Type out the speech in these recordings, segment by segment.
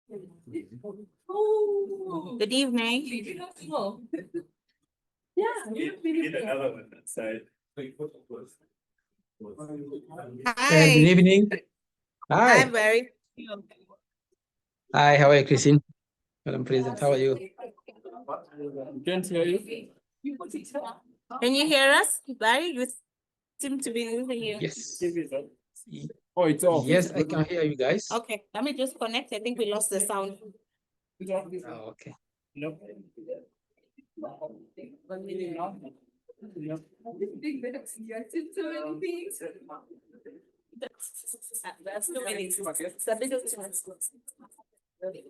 Good evening. Hi. Good evening. Hi, Hi. Barry. Hi, how are you, Christine? Madam President, how are you? Can't hear you. Can you hear us, Barry? You seem to be losing you. Yes. Oh, it's off. Yes, I can hear you guys. Okay, let me just connect. I think we lost the sound. Oh, okay. That's too many.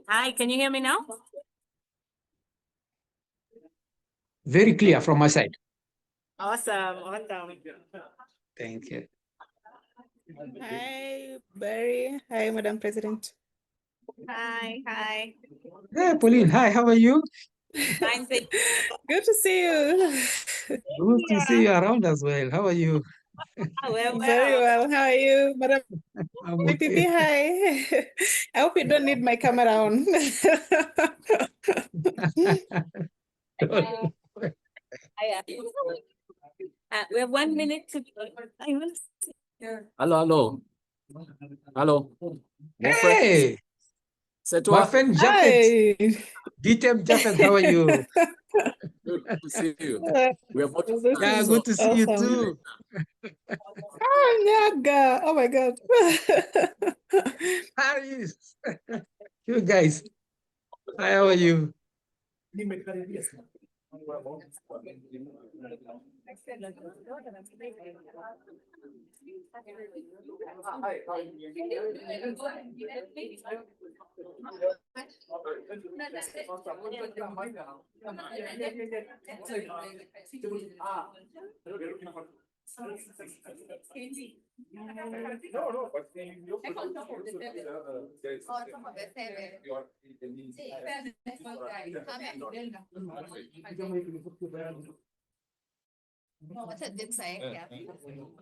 Hi, can you hear me now? Very clear from my side. Awesome, awesome. Thank you. Hi, Barry. Hi, Madam President. Hi, hi. Hey, Pauline. Hi, how are you? Fine, thank you. Good to see you. Good to see you around as well. How are you? Well, Very well. How are you, Madam I'm PPP? okay. Hi. I hope you don't need my camera on. We have 1 minute to. Hello. Hey, C'est my toi. friend Japhet. Hi. DTM Japhet, how are you? Good to see you. We are both This Yeah, is good to see you awesome. too. Oh, Nyaga. Oh my God. How are you? You guys. Hi, how are you?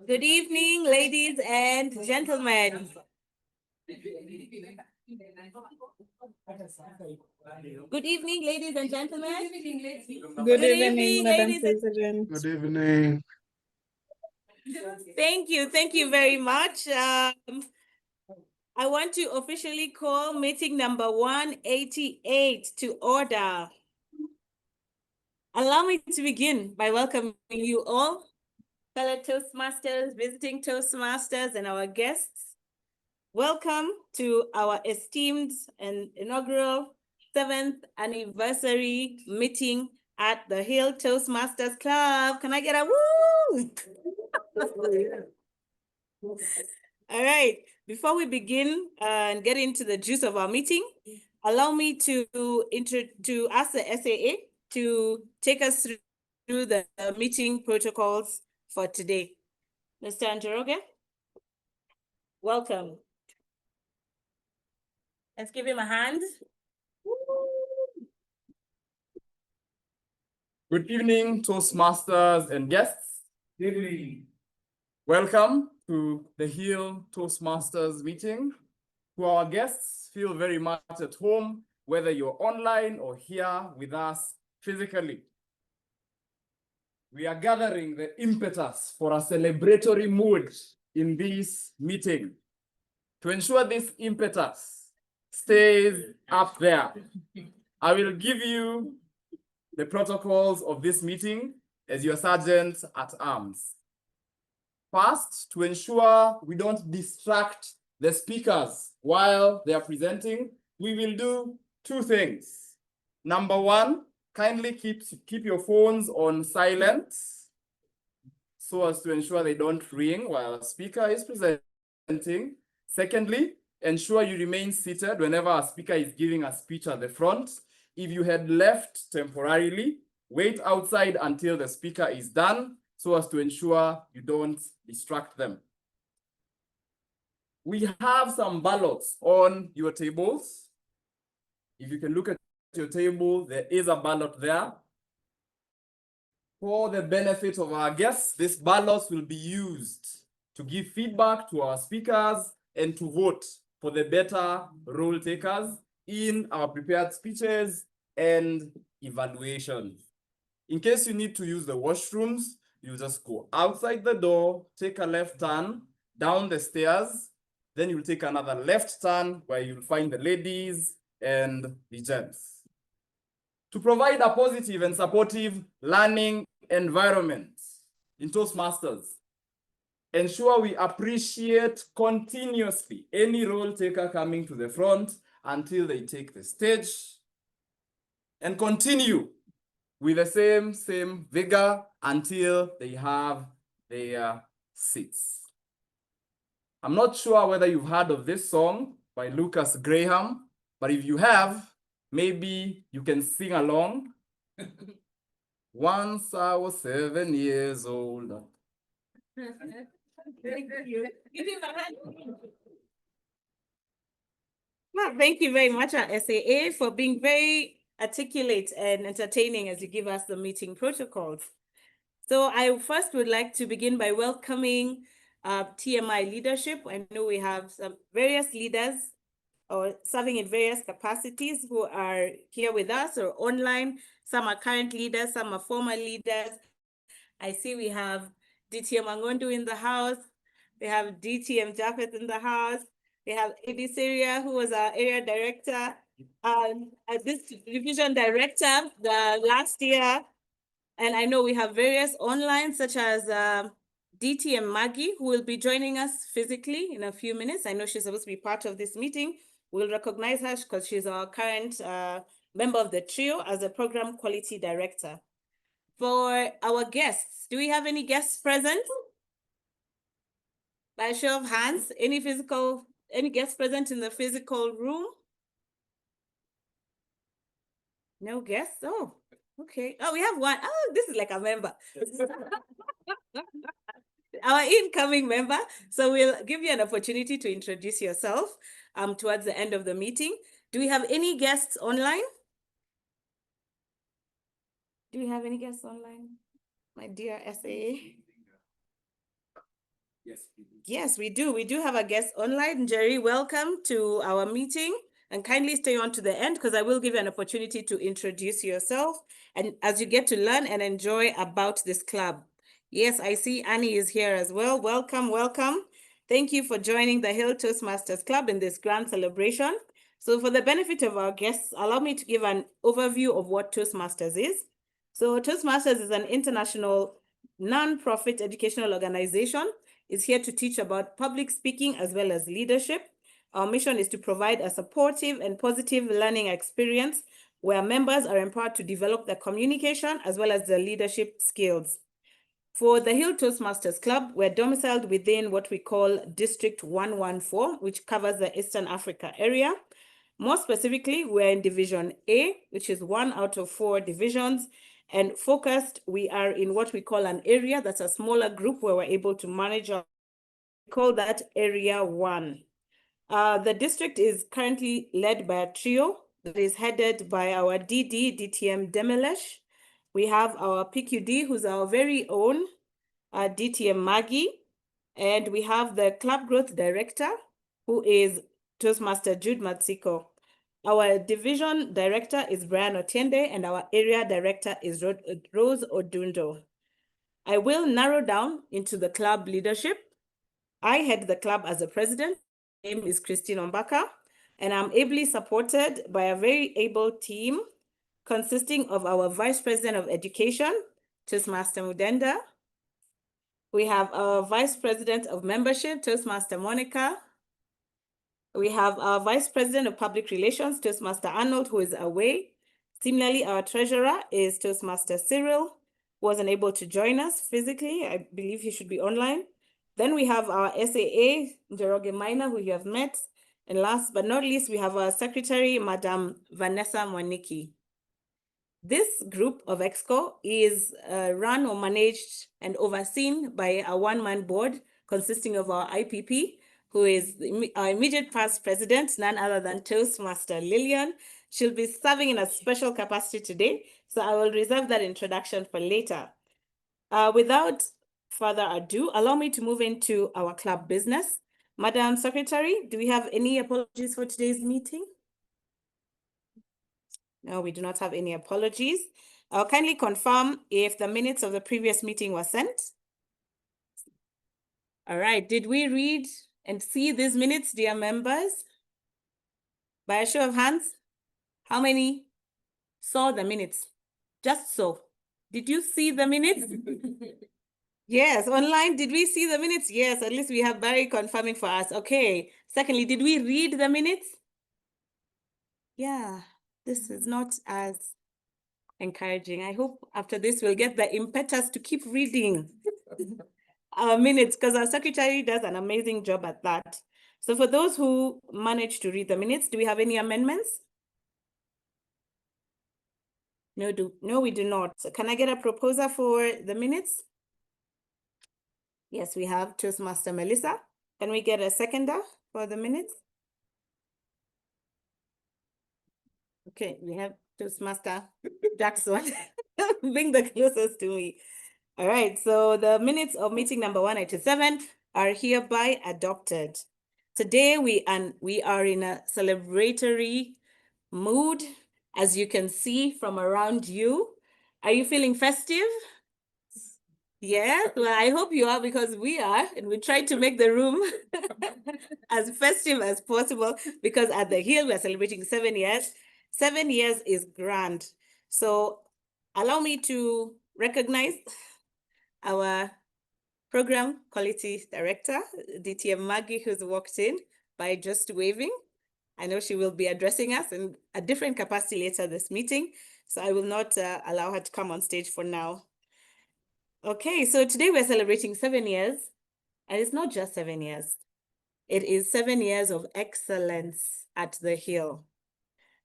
Good evening, ladies and gentlemen. Good evening, ladies and gentlemen. Good evening, Madam ladies and President. Good evening. Thank you very much. I want to officially call meeting number 188 to order. Allow me to begin by welcoming you all, fellow Toastmasters, visiting Toastmasters, and our guests. Welcome to our esteemed and inaugural 7th anniversary meeting at the Hill Toastmasters Club. Can I get a woo? All right, before we begin and get into the juice of our meeting, allow me to ask the SAA to take us through the meeting protocols for today. Mr. Anjoroge, welcome. Let's give him a hand. Good evening, Toastmasters and guests. Good evening. Welcome to the Hill Toastmasters meeting. To our guests, feel very much at home, whether you're online or here with us physically. We are gathering the impetus for a celebratory mood in this meeting. To ensure this impetus stays up there, I will give you the protocols of this meeting as your sergeant at arms. First, to ensure we don't distract the speakers while they are presenting, we will do two things. Number one, kindly keep your phones on silent so as to ensure they don't ring while a speaker is presenting. Secondly, ensure you remain seated whenever a speaker is giving a speech at the front. If you had left temporarily, wait outside until the speaker is done so as to ensure you don't distract them. We have some ballots on your tables. If you can look at your table, there is a ballot there. For the benefit of our guests, these ballots will be used to give feedback to our speakers and to vote for the better role takers in our prepared speeches and evaluations. In case you need to use the washrooms, you just go outside the door, take a left turn down the stairs, then you'll take another left turn where you'll find the ladies and the gents. To provide a positive and supportive learning environment in Toastmasters, ensure we appreciate continuously any role taker coming to the front until they take the stage, and continue with the same vigor until they have their seats. I'm not sure whether you've heard of this song by Lucas Graham, but if you have, maybe you can sing along. Once I was 7 years old. Thank you. Give him a hand. Well, thank you very much, our SAA, for being very articulate and entertaining as you give us the meeting protocols. So I first would like to begin by welcoming TMI leadership. I know we have some various leaders or serving in various capacities who are here with us or online. Some are current leaders, some are former leaders. I see we have DTM Angondu in the house. We have DTM Japheth in the house. We have AD Syria, who was our area director, this division director the last year. And I know we have various online, such as DTM Maggie, who will be joining us physically in a few minutes. I know she's supposed to be part of this meeting. We'll recognize her because she's our current member of the trio as a program quality director. For our guests, do we have any guests present? By a show of hands, any guests present in the physical room? No guests? Oh, okay. Oh, we have one. Oh, this is like a member. Our incoming member. So we'll give you an opportunity to introduce yourself towards the end of the meeting. Do we have any guests online? Do we have any guests online, my dear SAA? Yes, we do. We do have a guest online. Jerry, welcome to our meeting. And kindly stay on to the end because I will give you an opportunity to introduce yourself and as you get to learn and enjoy about this club. Yes, I see Annie is here as well. Welcome, welcome. Thank you for joining the Hill Toastmasters Club in this grand celebration. So for the benefit of our guests, allow me to give an overview of what Toastmasters is. So Toastmasters is an international non-profit educational organization. It's here to teach about public speaking as well as leadership. Our mission is to provide a supportive and positive learning experience where members are empowered to develop their communication as well as their leadership skills. For the Hill Toastmasters Club, we're domiciled within what we call District 114, which covers the Eastern Africa area. More specifically, we're in Division A, which is 1 out of 4 divisions. And focused, we are in what we call an area that's a smaller group where we're able to manage. We call that Area 1. The district is currently led by a trio that is headed by our DTM Demelesh. We have our PQD, who's our very own DTM Maggie. And we have the Club Growth Director, who is Toastmaster Jude Matsiko. Our division director is Brian Otiende, and our area director is Rose Odundo. I will narrow down into the club leadership. I head the club as a president. My name is Christine Ombaka, and I'm ably supported by a very able team consisting of our Vice President of Education, Toastmaster Mudenda. We have our Vice President of Membership, Toastmaster Monica. We have our Vice President of Public Relations, Toastmaster Arnold, who is away. Similarly, our Treasurer is Toastmaster Cyril, who wasn't able to join us physically. I believe he should be online. Then we have our SAA, Njoroge Maina, who you have met. And last but not least, we have our Secretary, Madam Vanessa Mwaniki. This group of EXCO is run or managed and overseen by a one-man board consisting of our IPP, who is our immediate past president, none other than Toastmaster Lillian. She'll be serving in a special capacity today, so I will reserve that introduction for later. Without further ado, allow me to move into our club business. Madam Secretary, do we have any apologies for today's meeting? No, we do not have any apologies. I'll kindly confirm if the minutes of the previous meeting were sent. All right, did we read and see these minutes, dear members? By a show of hands, how many saw the minutes? Just so. Did you see the minutes? Yes, online, did we see the minutes? Yes, at least we have Barry confirming for us. Okay. Secondly, did we read the minutes? Yeah, this is not as encouraging. I hope after this we'll get the impetus to keep reading our minutes because our secretary does an amazing job at that. So for those who managed to read the minutes, do we have any amendments? No, we do not. So can I get a proposer for the minutes? Yes, we have Toastmaster Melissa. Can we get a seconder for the minutes? Okay, we have Toastmaster Jackson being the closest to me. All right, so the minutes of meeting number 187 are hereby adopted. Today we are in a celebratory mood, as you can see from around you. Are you feeling festive? Yes, well, I hope you are because we are, and we try to make the room as festive as possible because at the Hill, we're celebrating 7 years. 7 years is grand. So allow me to recognize our program quality director, DTM Maggie, who's walked in by just waving. I know she will be addressing us in a different capacity later this meeting, so I will not allow her to come on stage for now. Okay, so today we're celebrating 7 years, and it's not just 7 years. It is 7 years of excellence at the Hill.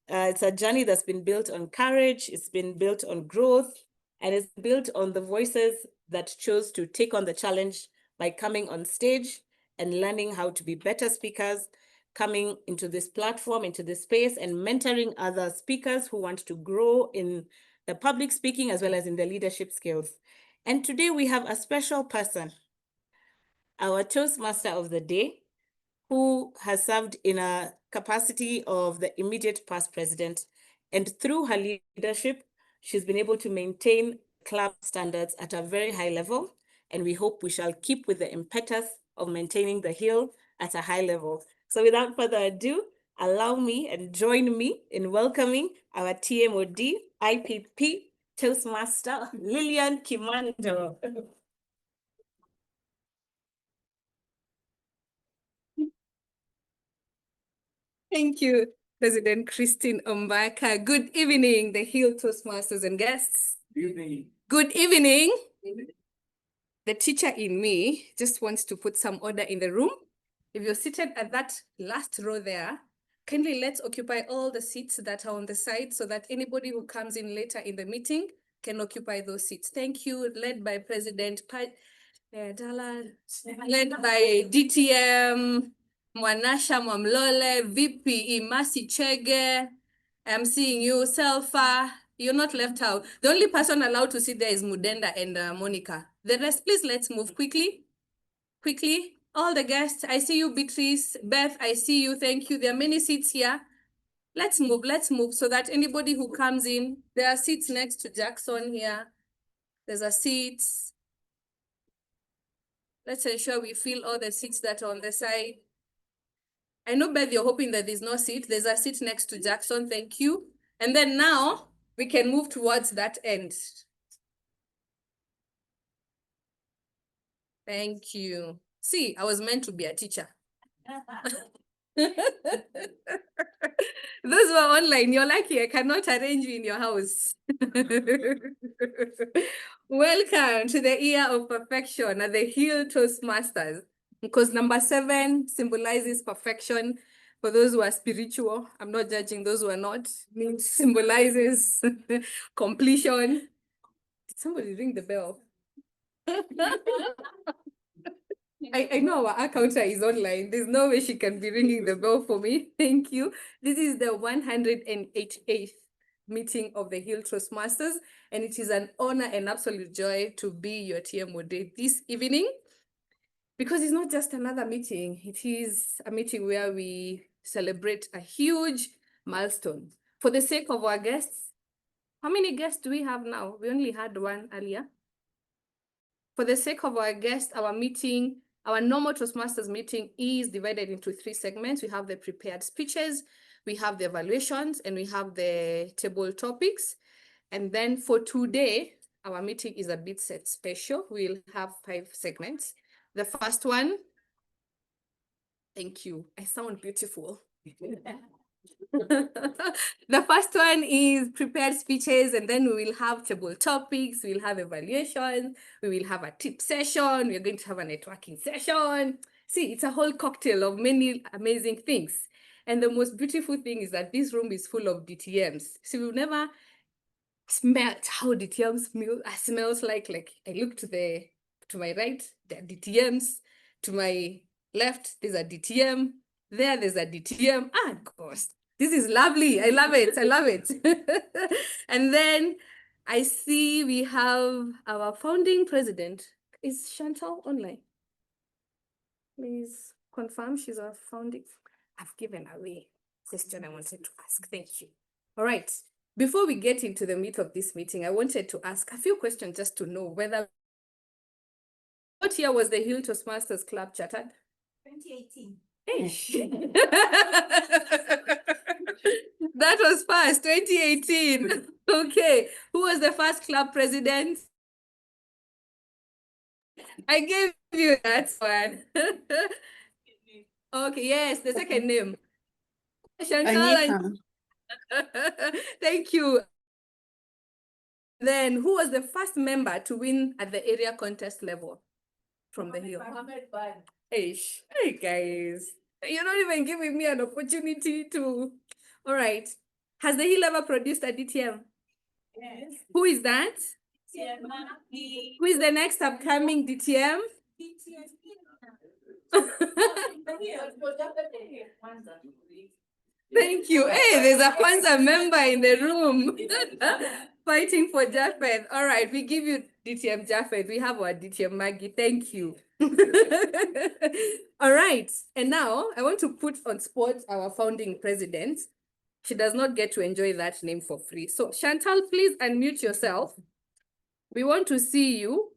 It's a journey that's been built on courage, it's been built on growth, and it's built on the voices that chose to take on the challenge by coming on stage and learning how to be better speakers, coming into this platform, into this space, and mentoring other speakers who want to grow in the public speaking as well as in their leadership skills. And today we have a special person, our Toastmaster of the day, who has served in a capacity of the immediate past president. And through her leadership, she's been able to maintain club standards at a very high level. And we hope we shall keep with the impetus of maintaining the Hill at a high level. So without further ado, allow me and join me in welcoming our TMOD IPP Toastmaster, Lillian Kimando. Thank you, President Christine Ombaka. Good evening, the Hill Toastmasters and guests. Good evening. Good evening. The teacher in me just wants to put some order in the room. If you're seated at that last row there, kindly let's occupy all the seats that are on the side so that anybody who comes in later in the meeting can occupy those seats. Thank you, led by President led by DTM, Mwanasha Mwamlole, VP Imasi Chege. I'm seeing you, Selfa. You're not left out. The only person allowed to sit there is Mudenda and Monica. The rest, please, let's move quickly. Quickly. All the guests, I see you, Beatrice. Beth, I see you. Thank you. There are many seats here. Let's move so that anybody who comes in, there are seats next to Jackson here. There's a seat. Let's ensure we fill all the seats that are on the side. I know, Beth, you're hoping that there's no seat. There's a seat next to Jackson. Thank you. And then now we can move towards that end. Thank you. See, I was meant to be a teacher. Those who are online, you're lucky I cannot arrange you in your house. Welcome to the year of perfection at the Hill Toastmasters, because number 7 symbolizes perfection. For those who are spiritual, I'm not judging those who are not, means symbolizes completion. Did somebody ring the bell? I know our accountant is online. There's no way she can be ringing the bell for me. Thank you. This is the 188th meeting of the Hill Toastmasters, and it is an honor and absolute joy to be your TMOD this evening, because it's not just another meeting. It is a meeting where we celebrate a huge milestone. For the sake of our guests, how many guests do we have now? We only had one earlier. For the sake of our guests, our normal Toastmasters meeting is divided into 3 segments. We have the prepared speeches, we have the evaluations, and we have the table topics. And then for today, our meeting is a bit set special. We'll have 5 segments. The first one, thank you. I sound beautiful. The first one is prepared speeches, and then we will have table topics, we'll have evaluations, we will have a tip session, we're going to have a networking session. See, it's a whole cocktail of many amazing things. And the most beautiful thing is that this room is full of DTMs. So we've never smelled how DTMs smells like I look to my right, there are DTMs, to my left, there's a DTM, there's a DTM. Ah, gosh, this is lovely. I love it. I love it. And then I see we have our founding president. Is Chantal online? Please confirm she's our founding. I've given away the question I wanted to ask. Thank you. All right. Before we get into the meat of this meeting, I wanted to ask a few questions just to know whether. What year was the Hill Toastmasters Club chartered? 2018. That was fast, 2018. Okay, who was the first club president? I gave you that one. Okay, yes, the second name. Chantal. Thank you. Then, who was the first member to win at the area contest level from the Hill? Hey guys, you're not even giving me an opportunity to. All right. Has the Hill ever produced a DTM? Yes. Who is that? Who is the next upcoming DTM? Thank you. Hey, there's a Kwanzaa member in the room fighting for Japheth. All right, we give you DTM Japheth. We have our DTM Maggie. Thank you. All right, and now I want to put on spot our founding president. She does not get to enjoy that name for free. So Chantal, please unmute yourself. We want to see you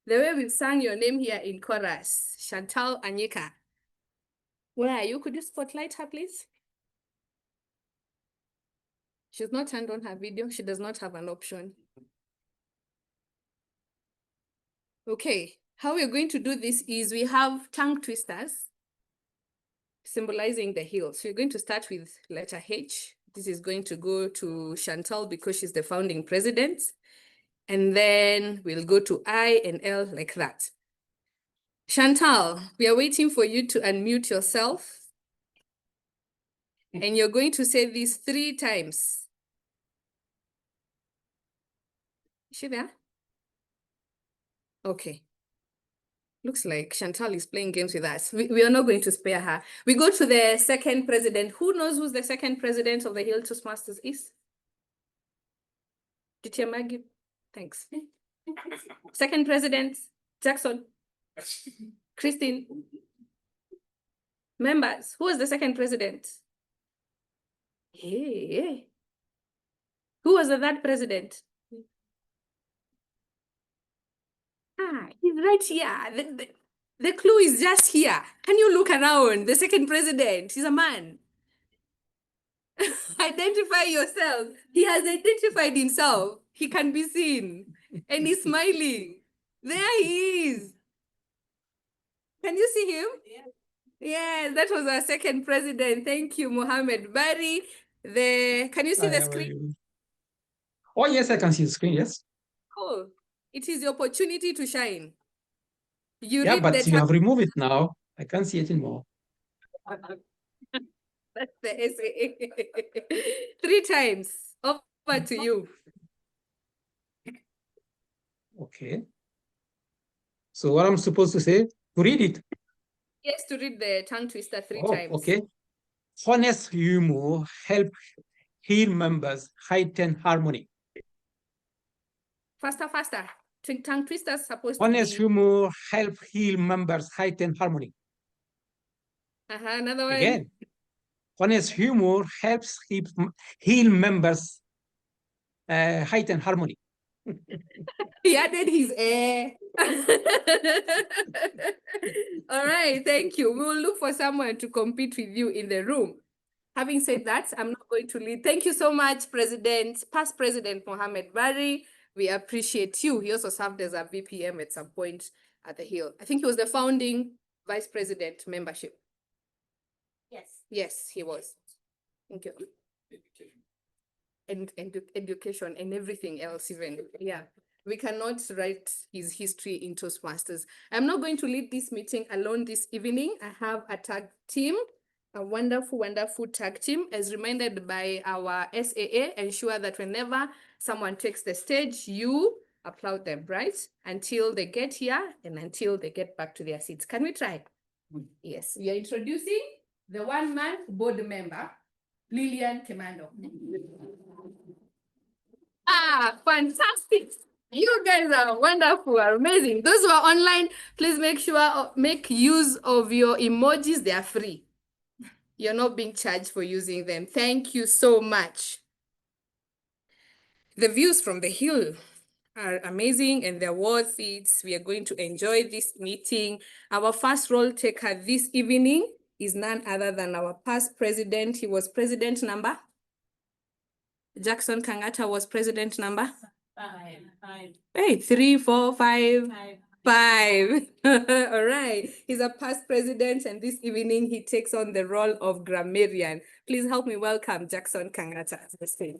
the way we've sang your name here in chorus. Chantal Anyika. Where are you? Could you spotlight her, please? She's not turned on her video. She does not have an option. Okay, how we're going to do this is we have tongue twisters symbolizing the hill. So we're going to start with letter H. This is going to go to Chantal because she's the founding president. And then we'll go to I and L like that. Chantal, we are waiting for you to unmute yourself. And you're going to say this 3 times. Is she there? Okay. Looks like Chantal is playing games with us. We are not going to spare her. We go to the second president. Who knows who's the second president of the Hill Toastmasters is? DTM Maggie? Thanks. Second president, Jackson. Christine. Members, who was the second president? Hey. Who was the third president? Ah, he's right here. The clue is just here. Can you look around? The second president, he's a man. Identify yourself. He has identified himself. He can be seen. And he's smiling. There he is. Can you see him? Yeah. Yes, that was our second president. Thank you, Mohammed Bari. Can you see the screen? Oh, yes, I can see the screen, yes. Cool. It is your opportunity to shine. Yeah, but you have removed it now. I can't see it anymore. That's the essay. 3 times. Over to you. Okay. So what I'm supposed to say? To read it? Yes, to read the tongue twister 3 times. Okay. Honest humor help Hill members heighten harmony. Faster, faster. Tongue twister is supposed Honest to be... humor help Hill members heighten harmony. Another one. Again. Honest humor helps Hill members heighten harmony. He added his air. All right, thank you. We will look for someone to compete with you in the room. Having said that, I'm not going to lead. Thank you so much, past President Mohammed Bari. We appreciate you. He also served as a VPM at some point at the Hill. I think he was the founding vice president membership. Yes. Yes, he was. Thank you. And education and everything else even. Yeah. We cannot write his history in Toastmasters. I'm not going to lead this meeting alone this evening. I have a tag team, a wonderful, wonderful tag team, as reminded by our SAA. Ensure that whenever someone takes the stage, you applaud them, right? Until they get here and until they get back to their seats. Can we try? Yes, we are introducing the one-man board member, Lillian Kemando. Ah, fantastic. You guys are wonderful, are amazing. Those who are online, please make use of your emojis. They are free. You're not being charged for using them. Thank you so much. The views from the hill are amazing and they're worth it. We are going to enjoy this meeting. Our first role taker this evening is none other than our past president. He was president number. Jackson Kangata was president number. 5. Hey, 3, 4, 5. 5. 5. All right. He's a past president, and this evening he takes on the role of grammarian. Please help me welcome Jackson Kangata to the stage.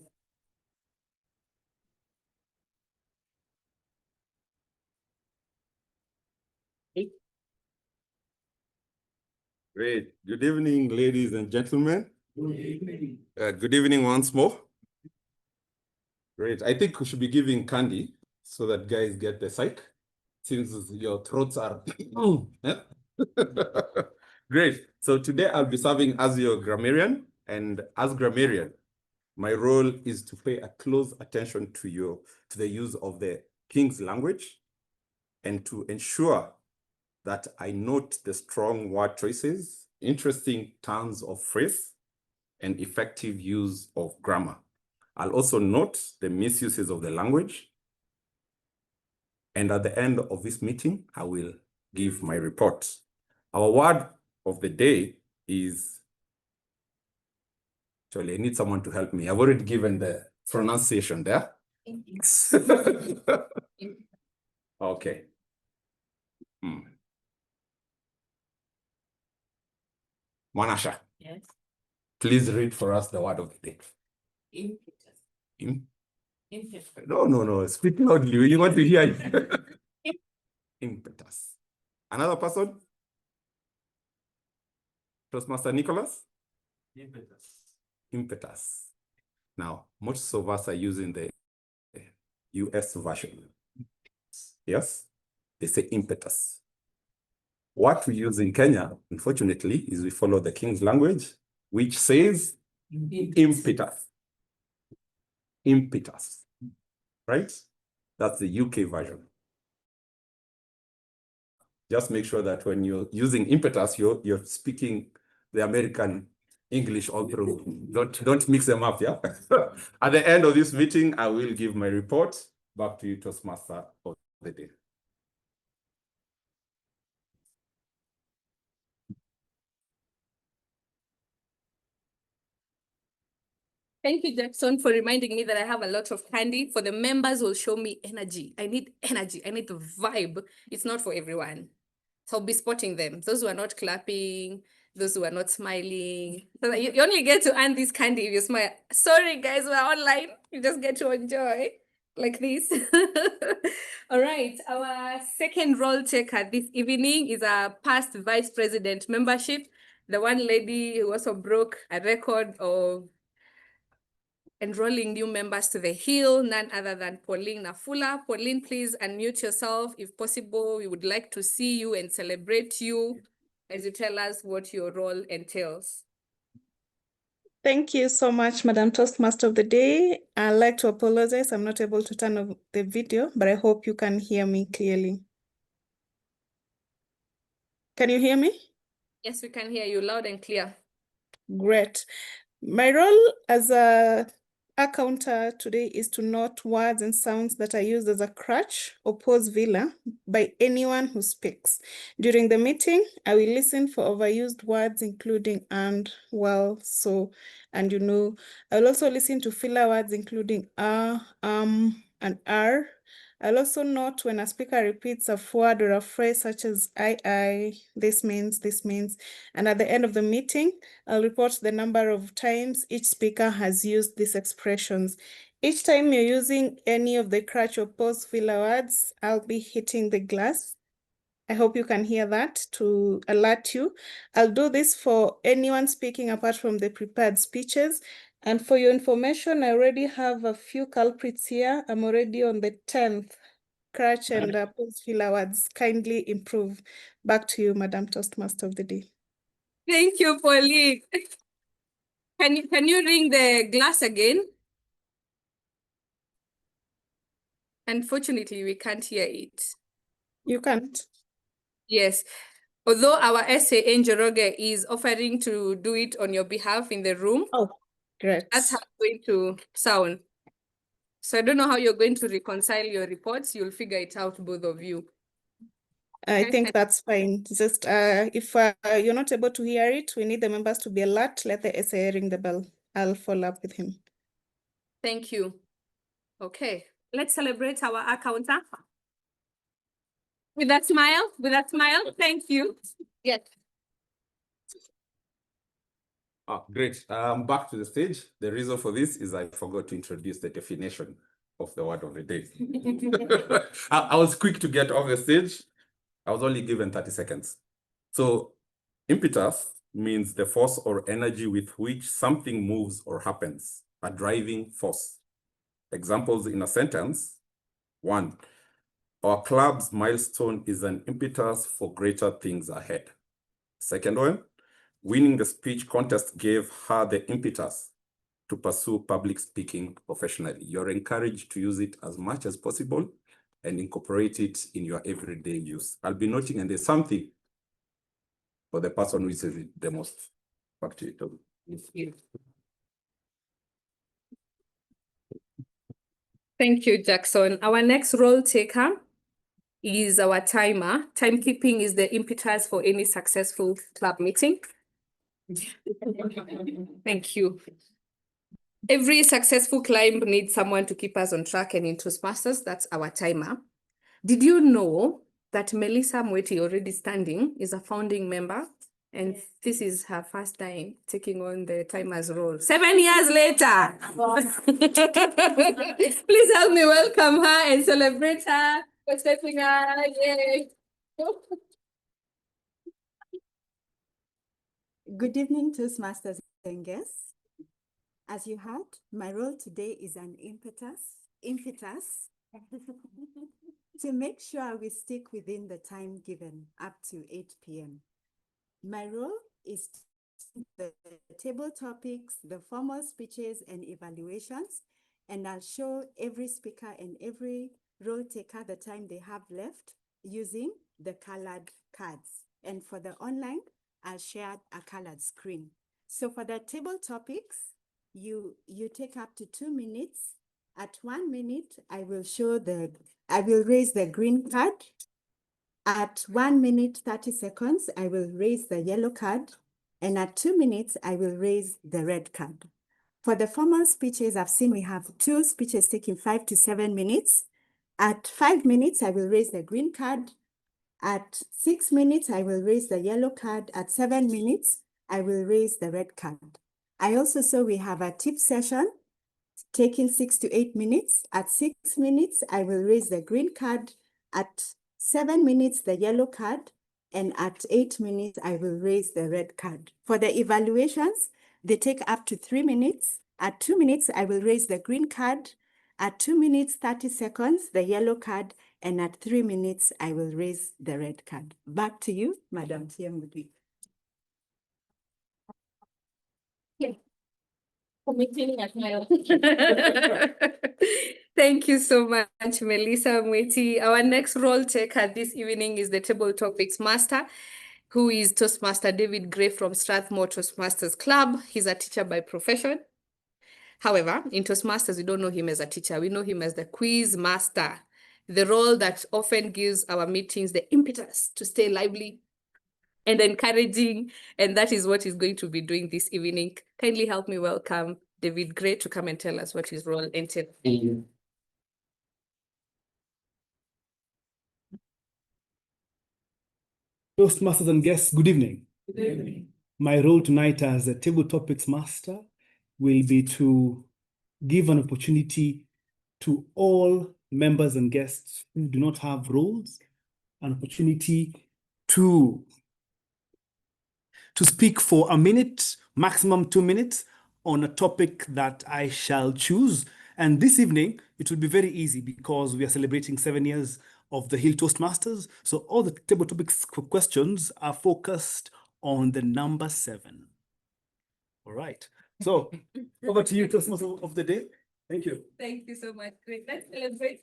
Great. Good evening, ladies and gentlemen. Good evening. Good evening once more. Great. I think we should be giving candy so that guys get the psych, since your throats are... Yeah? Great. So today I'll be serving as your grammarian, and as grammarian, my role is to pay a close attention to the use of the King's language and to ensure that I note the strong word choices, interesting turns of phrase, and effective use of grammar. I'll also note the misuses of the language. And at the end of this meeting, I will give my report. Our word of the day is, actually, I need someone to help me. I've already given the pronunciation there. Okay. Manasha. Yes. Please read for us the word of the day. Impetus. Impetus. No. Speak loudly. You want to hear it. Impetus. Another person? Toastmaster Nicholas? Impetus. Now, most of us are using the US version. Yes? They say impetus. What we use in Kenya, unfortunately, is we follow the King's language, which says impetus. Impetus. Right? That's the UK version. Just make sure that when you're using impetus, you're speaking the American English all through. Don't mix them up, yeah? At the end of this meeting, I will give my report. Back to you, Toastmaster of the day. Thank you, Jackson, for reminding me that I have a lot of candy. For the members will show me energy. I need energy. I need the vibe. It's not for everyone. So I'll be spotting them. Those who are not clapping, those who are not smiling. So you only get to earn this candy if you smile. Sorry, guys, we're online. You just get to enjoy like this. All right. Our second role taker this evening is our past vice president membership. The one lady who also broke a record of enrolling new members to the Hill, none other than Pauline Nafula. Pauline, please unmute yourself. If possible, we would like to see you and celebrate you as you tell us what your role entails. Thank you so much, Madam Toastmaster of the Day. I'd like to apologize. I'm not able to turn on the video, but I hope you can hear me clearly. Can you hear me? Yes, we can hear you loud and clear. Great. My role as a counter today is to note words and sounds that are used as a crutch or pause filler by anyone who speaks. During the meeting, I will listen for overused words, including and, well, so, and you know. I will also listen to filler words, including and are. I'll also note when a speaker repeats a word or a phrase such as I, this means, and at the end of the meeting, I'll report the number of times each speaker has used these expressions. Each time you're using any of the crutch or pause filler words, I'll be hitting the glass. I hope you can hear that to alert you. I'll do this for anyone speaking apart from the prepared speeches. And for your information, I already have a few culprits here. I'm already on the 10th crutch and pause filler words. Kindly improve. Back to you, Madam Toastmaster of the Day. Thank you, Pauline. Can you ring the glass again? Unfortunately, we can't hear it. You can't. Yes. Although our SA Angel Roger is offering to do it on your behalf in the room, Oh, great. that's how it's going to sound. So I don't know how you're going to reconcile your reports. You'll figure it out, both of you. I think that's fine. Just if you're not able to hear it, we need the members to be alert. Let the SA ring the bell. I'll follow up with him. Thank you. Okay, let's celebrate our counter. With a smile, thank you. Yes. Ah, great. Back to the stage. The reason for this is I forgot to introduce the definition of the word of the day. I was quick to get off the stage. I was only given 30 seconds. So impetus means the force or energy with which something moves or happens, a driving force. Examples in a sentence: 1, our club's milestone is an impetus for greater things ahead. Second one, winning the speech contest gave her the impetus to pursue public speaking professionally. You're encouraged to use it as much as possible and incorporate it in your everyday use. I'll be noting, and there's something for the person who uses it the most. Back to you, Toby. Thank you, Jackson. Our next role taker is our timer. Timekeeping is the impetus for any successful club meeting. Thank you. Every successful climb needs someone to keep us on track, and in Toastmasters, that's our timer. Did you know that Melissa Mweti, already standing, is a founding member? And this is her first time taking on the timer's role. 7 years later. Please help me welcome her and celebrate her for stepping up. Yay. Good evening, Toastmasters and guests. As you heard, my role today is an impetus to make sure we stick within the time given, up to 8 p.m. My role is the table topics, the formal speeches and evaluations, and I'll show every speaker and every role taker the time they have left using the colored cards. And for the online, I'll share a colored screen. So for the table topics, you take up to 2 minutes. At 1 minute, I will raise the green card. At 1 minute, 30 seconds, I will raise the yellow card. And at 2 minutes, I will raise the red card. For the formal speeches, I've seen we have 2 speeches taking 5 to 7 minutes. At 5 minutes, I will raise the green card. At 6 minutes, I will raise the yellow card. At 7 minutes, I will raise the red card. I also saw we have a tip session taking 6 to 8 minutes. At 6 minutes, I will raise the green card. At 7 minutes, the yellow card. And at 8 minutes, I will raise the red card. For the evaluations, they take up to 3 minutes. At 2 minutes, I will raise the green card. At 2 minutes, 30 seconds, the yellow card. And at 3 minutes, I will raise the red card. Back to you, Madam TM. Thank you so much, Melissa Mweti. Our next role taker this evening is the Table Topics Master. who is Toastmaster David Gray from Strathmore Toastmasters Club. He's a teacher by profession. However, in Toastmasters, we don't know him as a teacher. We know him as the quiz master, the role that often gives our meetings the impetus to stay lively and encouraging. And that is what he's going to be doing this evening. Kindly help me welcome David Gray to come and tell us what his role entails. Toastmasters and guests, good evening. Good evening. My role tonight as a table topics master will be to give an opportunity to all members and guests who do not have roles, an opportunity to speak for a minute, maximum 2 minutes, on a topic that I shall choose. And this evening, it will be very easy because we are celebrating 7 years of the Hill Toastmasters. So all the table topics questions are focused on the number 7. All right. So over to you, Toastmaster of the day. Thank you. Thank you so much. Great. Let's celebrate.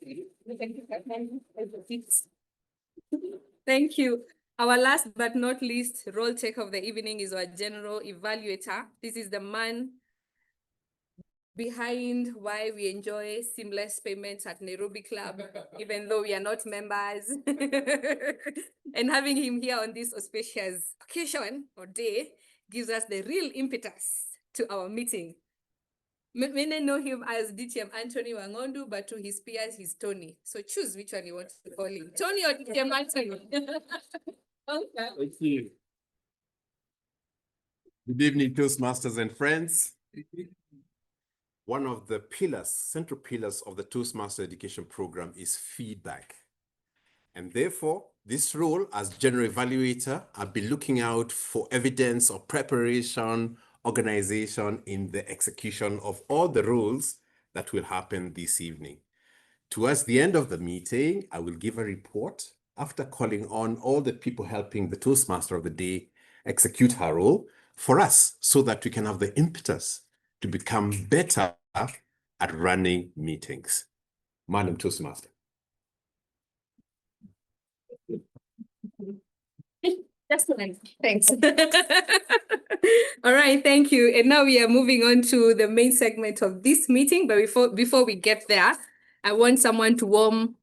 Thank you. Our last but not least role take of the evening is our general evaluator. This is the man behind why we enjoy seamless payments at Nairobi Club, even though we are not members. And having him here on this auspicious occasion or day gives us the real impetus to our meeting. Many know him as DTM Anthony Wangondu, but to his peers, he's Tony. So choose which one you want to call him, Tony or DTM Anthony. Okay. Thank you. Good evening, Toastmasters and friends. One of the pillars, central pillars of the Toastmaster education program is feedback. And therefore, this role as general evaluator, I'll be looking out for evidence of preparation, organization in the execution of all the roles that will happen this evening. Towards the end of the meeting, I will give a report after calling on all the people helping the Toastmaster of the day execute her role for us so that we can have the impetus to become better at running meetings. Madam Toastmaster. Thanks. All right, thank you. And now we are moving on to the main segment of this meeting. But before we get there, I want someone to warm.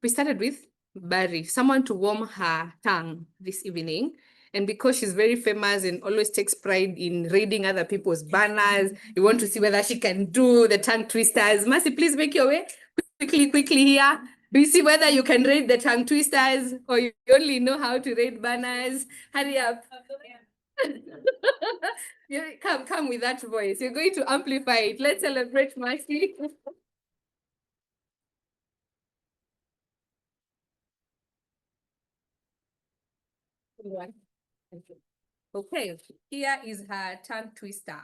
We started with Barry, someone to warm her tongue this evening. And because she's very famous and always takes pride in reading other people's banners, you want to see whether she can do the tongue twisters. Mercy, please make your way quickly here. Do you see whether you can read the tongue twisters or you only know how to read banners? Hurry up. Yeah, come with that voice. You're going to amplify it. Let's celebrate Mercy. Okay, here is her tongue twister.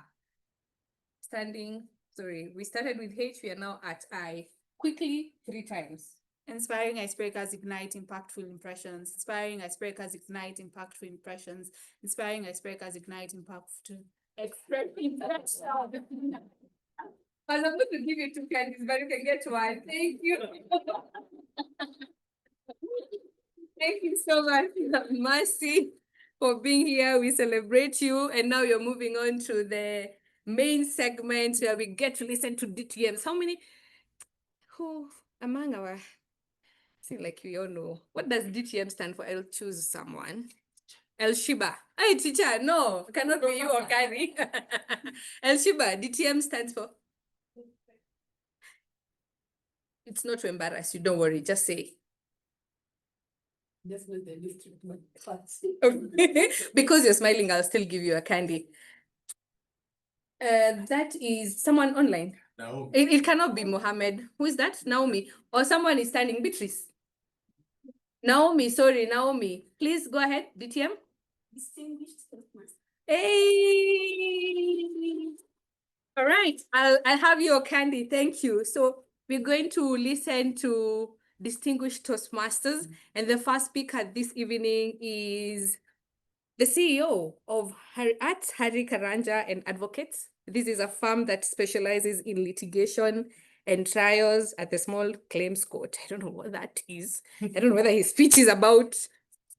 We started with H, we are now at I. Quickly, 3 times. Inspiring icebreakers ignite impactful impressions. Inspiring icebreakers ignite impactful impressions. Inspiring icebreakers ignite impactful impressions. I was about to give you 2 candies, but you can get 1. Thank you. Thank you so much, Mercy, for being here. We celebrate you. And now you're moving on to the main segment where we get to listen to DTMs. How many? Who among our, seem like we all know. What does DTM stand for? I'll choose someone. El Shiba. Hey, teacher, no, cannot be you or Kari. El Shiba, DTM stands for? It's not to embarrass you, don't worry, just say. Just with the district class. Because you're smiling, I'll still give you a candy. That is someone online. No. It cannot be Mohammed. Who is that? Naomi. Or someone is standing. Beatrice. Naomi, sorry, Naomi. Please go ahead. DTM. Distinguished Toastmasters. Hey. All right. I'll have your candy. Thank you. So we're going to listen to Distinguished Toastmasters. And the first speaker this evening is the CEO of Harry Karanja and Advocates. This is a firm that specializes in litigation and trials at the small claims court. I don't know what that is. I don't know whether his speech is about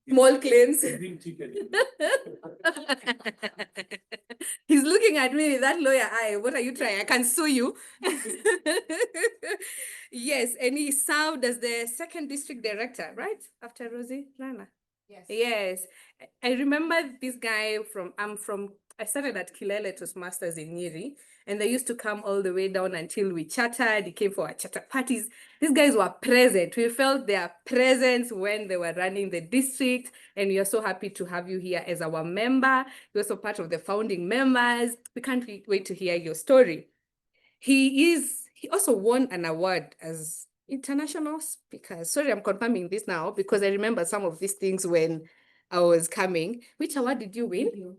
Small claims. Green chicken. He's looking at me with that lawyer eye. What are you trying? I can sue you. Yes, and he served as the second district director, right? After Rosie Rana. Yes. Yes. I remember this guy I started at Kilele Toastmasters in Nyeri, and they used to come all the way down until we chattered. He came for our chatter parties. These guys were present. We felt their presence when they were running the district, and we are so happy to have you here as our member. You're also part of the founding members. We can't wait to hear your story. He also won an award as international speaker. Sorry, I'm confirming this now because I remember some of these things when I was coming. Which award did you win?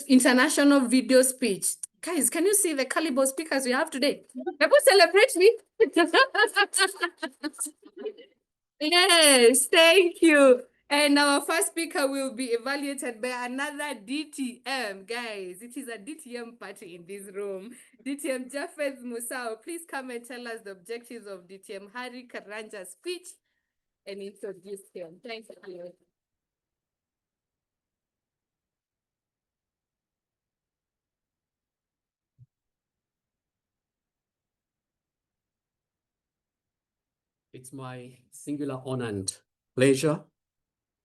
International video speech. Guys, can you see the caliber of speakers we have today? People celebrate me. Yes, thank you. And our first speaker will be evaluated by another DTM. Guys, it is a DTM party in this room. DTM Japheth Musao, please come and tell us the objectives of DTM Hari Karanja's speech and introduce him. Thank you. It's my singular honor and pleasure,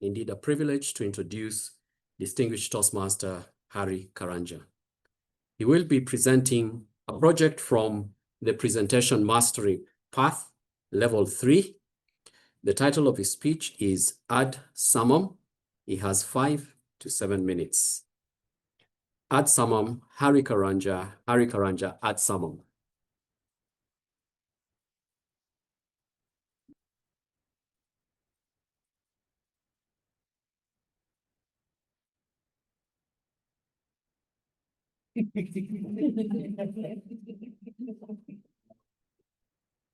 indeed a privilege, to introduce Distinguished Toastmaster Hari Karanja. He will be presenting a project from the Presentation Mastery Path, Level 3. The title of his speech is Ad Summum. He has 5 to 7 minutes. Ad Summum, Hari Karanja, Ad Summum.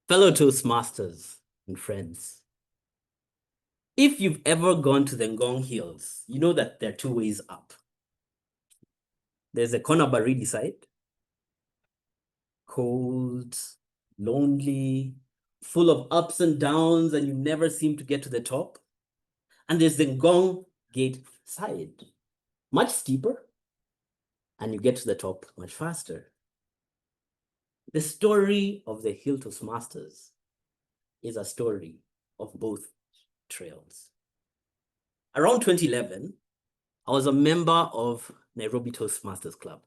Fellow Toastmasters and friends, if you've ever gone to the Ngong Hills, you know that there are 2 ways up. There's a Kona Baridi side, cold, lonely, full of ups and downs, and you never seem to get to the top. And there's the Ngong Gate side, much steeper, and you get to the top much faster. The story of the Hill Toastmasters is a story of both trails. Around 2011, I was a member of Nairobi Toastmasters Club.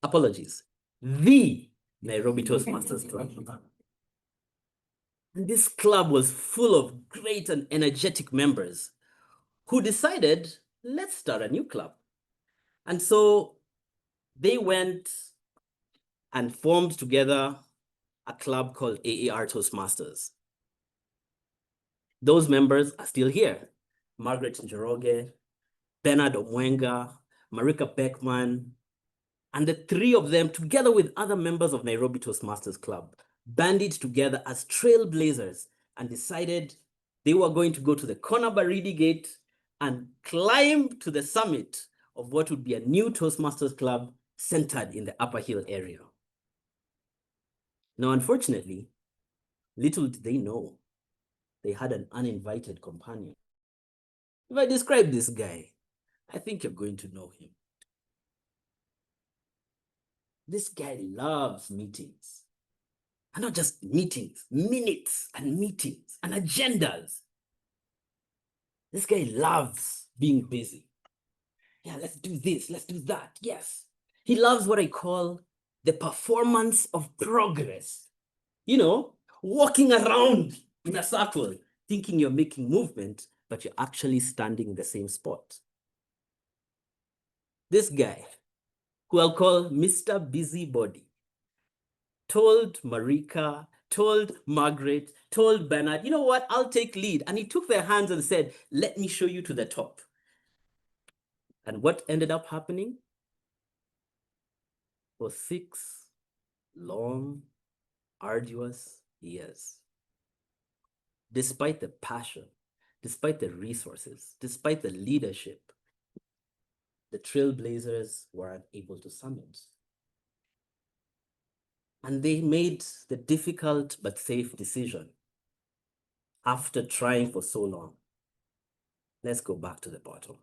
Apologies, the Nairobi Toastmasters Club. And this club was full of great and energetic members who decided, let's start a new club. And so they went and formed together a club called AAR Toastmasters. Those members are still here. Margaret Njoroge, Bernard Omwenga, Marika Beckman, and the 3 of them, together with other members of Nairobi Toastmasters Club, banded together as trailblazers and decided they were going to go to the Kona Baridi Gate and climb to the summit of what would be a new Toastmasters Club centered in the Upper Hill area. Now, unfortunately, little did they know they had an uninvited companion. If I describe this guy, I think you're going to know him. This guy loves meetings. And not just meetings, minutes and meetings and agendas. This guy loves being busy. Yeah, let's do this, let's do that, yes. He loves what I call the performance of progress. You know, walking around in a circle, thinking you're making movement, but you're actually standing in the same spot. This guy, who I'll call Mr. Busybody, told Marika, told Margaret, told Bernard, you know what, I'll take lead. And he took their hands and said, let me show you to the top. And what ended up happening? For 6 long, arduous years. Despite the passion, despite the resources, despite the leadership, the trailblazers were unable to summit. And they made the difficult but safe decision, after trying for so long, Let's go back to the bottom.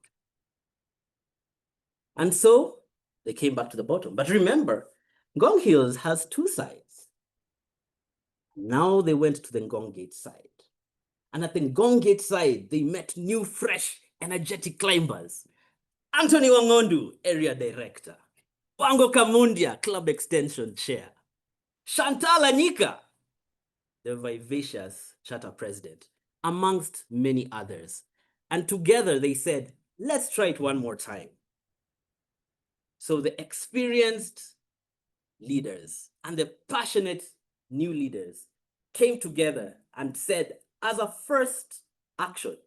And so they came back to the bottom. But remember, Ngong Hills has two sides. Now they went to the Ngong Gate side. And at the Ngong Gate side, they met new, fresh, energetic climbers. Anthony Wangondu, area director. Wango Kamundia, club extension chair. Chantal Anika, the vivacious charter president, amongst many others. And together they said, let's try it one more time. So the experienced leaders and the passionate new leaders came together and said, as a first action,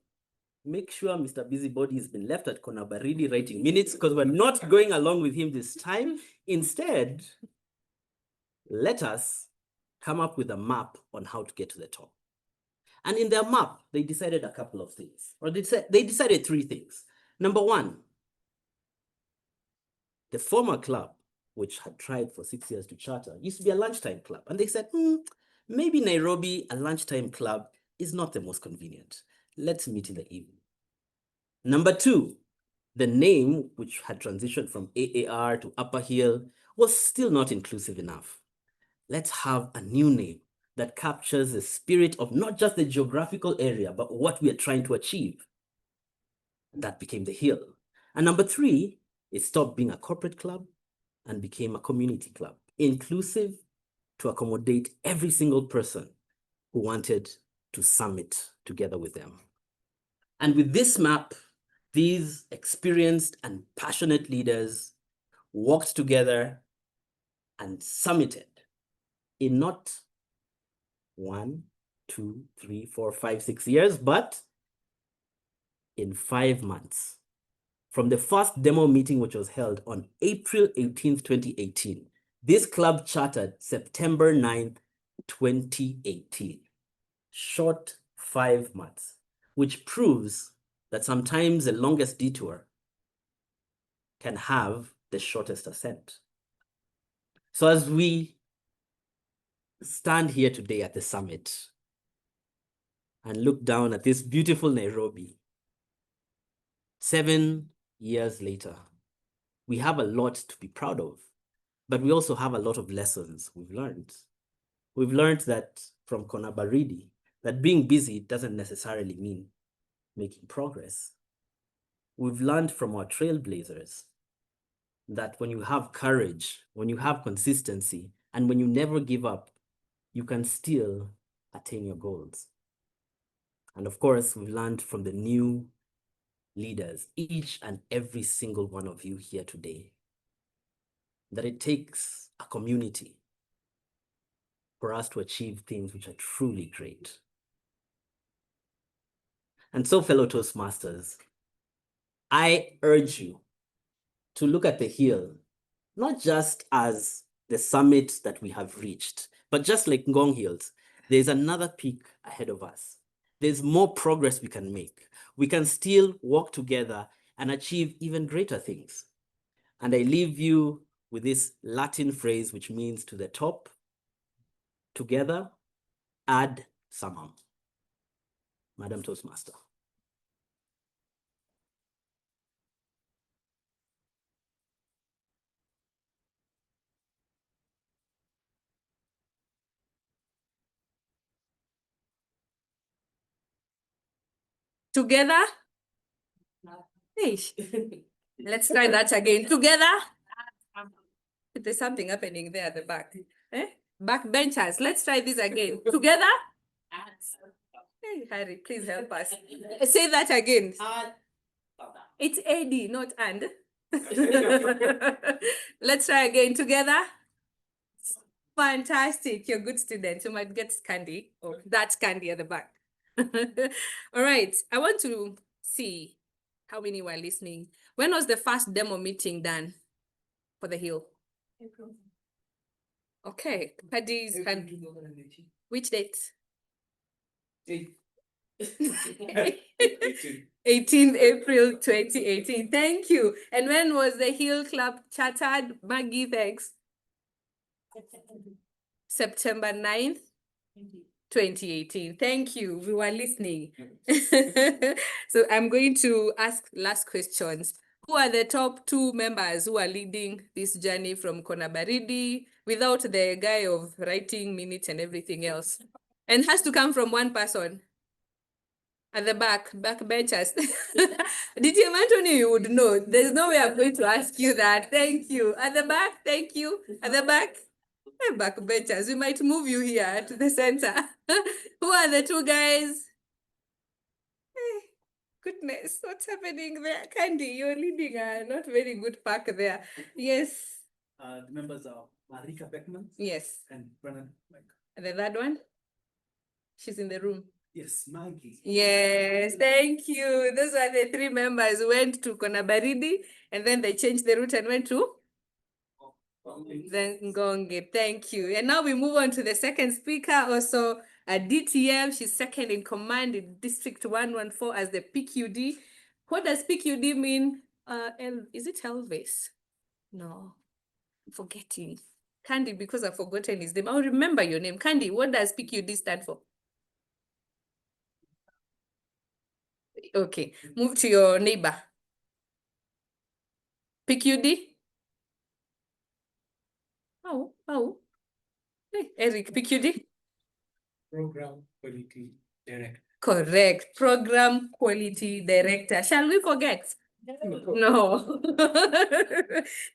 make sure Mr. Busybody has been left at Konabaridi writing minutes because we're not going along with him this time. Instead, let us come up with a map on how to get to the top. And in their map, they decided a couple of things, or they decided three things. Number one, the former club, which had tried for 6 years to charter, used to be a lunchtime club. And they said, maybe Nairobi, a lunchtime club, is not the most convenient. Let's meet in the evening. Number two, the name, which had transitioned from AAR to Upper Hill, was still not inclusive enough. Let's have a new name that captures the spirit of not just the geographical area, but what we are trying to achieve. And that became the Hill. And number three, it stopped being a corporate club and became a community club, inclusive to accommodate every single person who wanted to summit together with them. And with this map, these experienced and passionate leaders walked together and summited in not 1, 2, 3, 4, 5, 6 years, but in 5 months. From the first demo meeting, which was held on April 18th, 2018, this club chartered September 9th, 2018. Short 5 months, which proves that sometimes the longest detour can have the shortest ascent. So as we stand here today at the summit and look down at this beautiful Nairobi, 7 years later, we have a lot to be proud of, but we also have a lot of lessons we've learned. We've learned that from Konabaridi, that being busy doesn't necessarily mean making progress. We've learned from our trailblazers that when you have courage, when you have consistency, and when you never give up, you can still attain your goals. And of course, we've learned from the new leaders, each and every single one of you here today, that it takes a community for us to achieve things which are truly great. And so, fellow Toastmasters, I urge you to look at the Hill, not just as the summit that we have reached, but just like Ngong Hills, there's another peak ahead of us. There's more progress we can make. We can still walk together and achieve even greater things. And I leave you with this Latin phrase, which means to the top, together, ad summum. Madam Toastmaster. Together. Hey. Let's try that again. Together. There's something happening there at the back. Backbenchers. Let's try this again. Together. Hey, Harry, please help us. Say that again. It's AD, not and. Let's try again. Together. Fantastic. You're good students. You might get candy. Oh, that's candy at the back. All right. I want to see how many were listening. When was the first demo meeting done for the Hill? April. Okay. Paddy's hand. Which date? 18th April 2018. Thank you. And when was the Hill Club chartered? Maggie, thanks. September 9th, 2018. Thank you. We were listening. So I'm going to ask last questions. Who are the top 2 members who are leading this journey from Konabaridi without the guy of writing minutes and everything else? And has to come from one person. At the back benchers. DTM Anthony, you would know. There's no way I'm going to ask you that. Thank you. At the back, thank you. At the back. Back benchers. We might move you here to the center. Who are the 2 guys? Goodness, what's happening there? Candy, you're leading a not very good pack there. Yes. The members are Marika Beckman. Yes. And Brennan. And the third one? She's in the room. Yes, Maggie. Yes, thank you. Those are the 3 members who went to Konabaridi and then they changed the route and went to then Ngong. Thank you. And now we move on to the second speaker, also a DTM. She's second in command in District 114 as the PQD. What does PQD mean? Is it Elvis? No, I'm forgetting. Candy, because I've forgotten his name. I'll remember your name. Candy, what does PQD stand for? Okay, move to your neighbor. PQD? Oh. Hey, Eric, PQD? Program Quality Director. Correct. Program Quality Director. Shall we forget? No.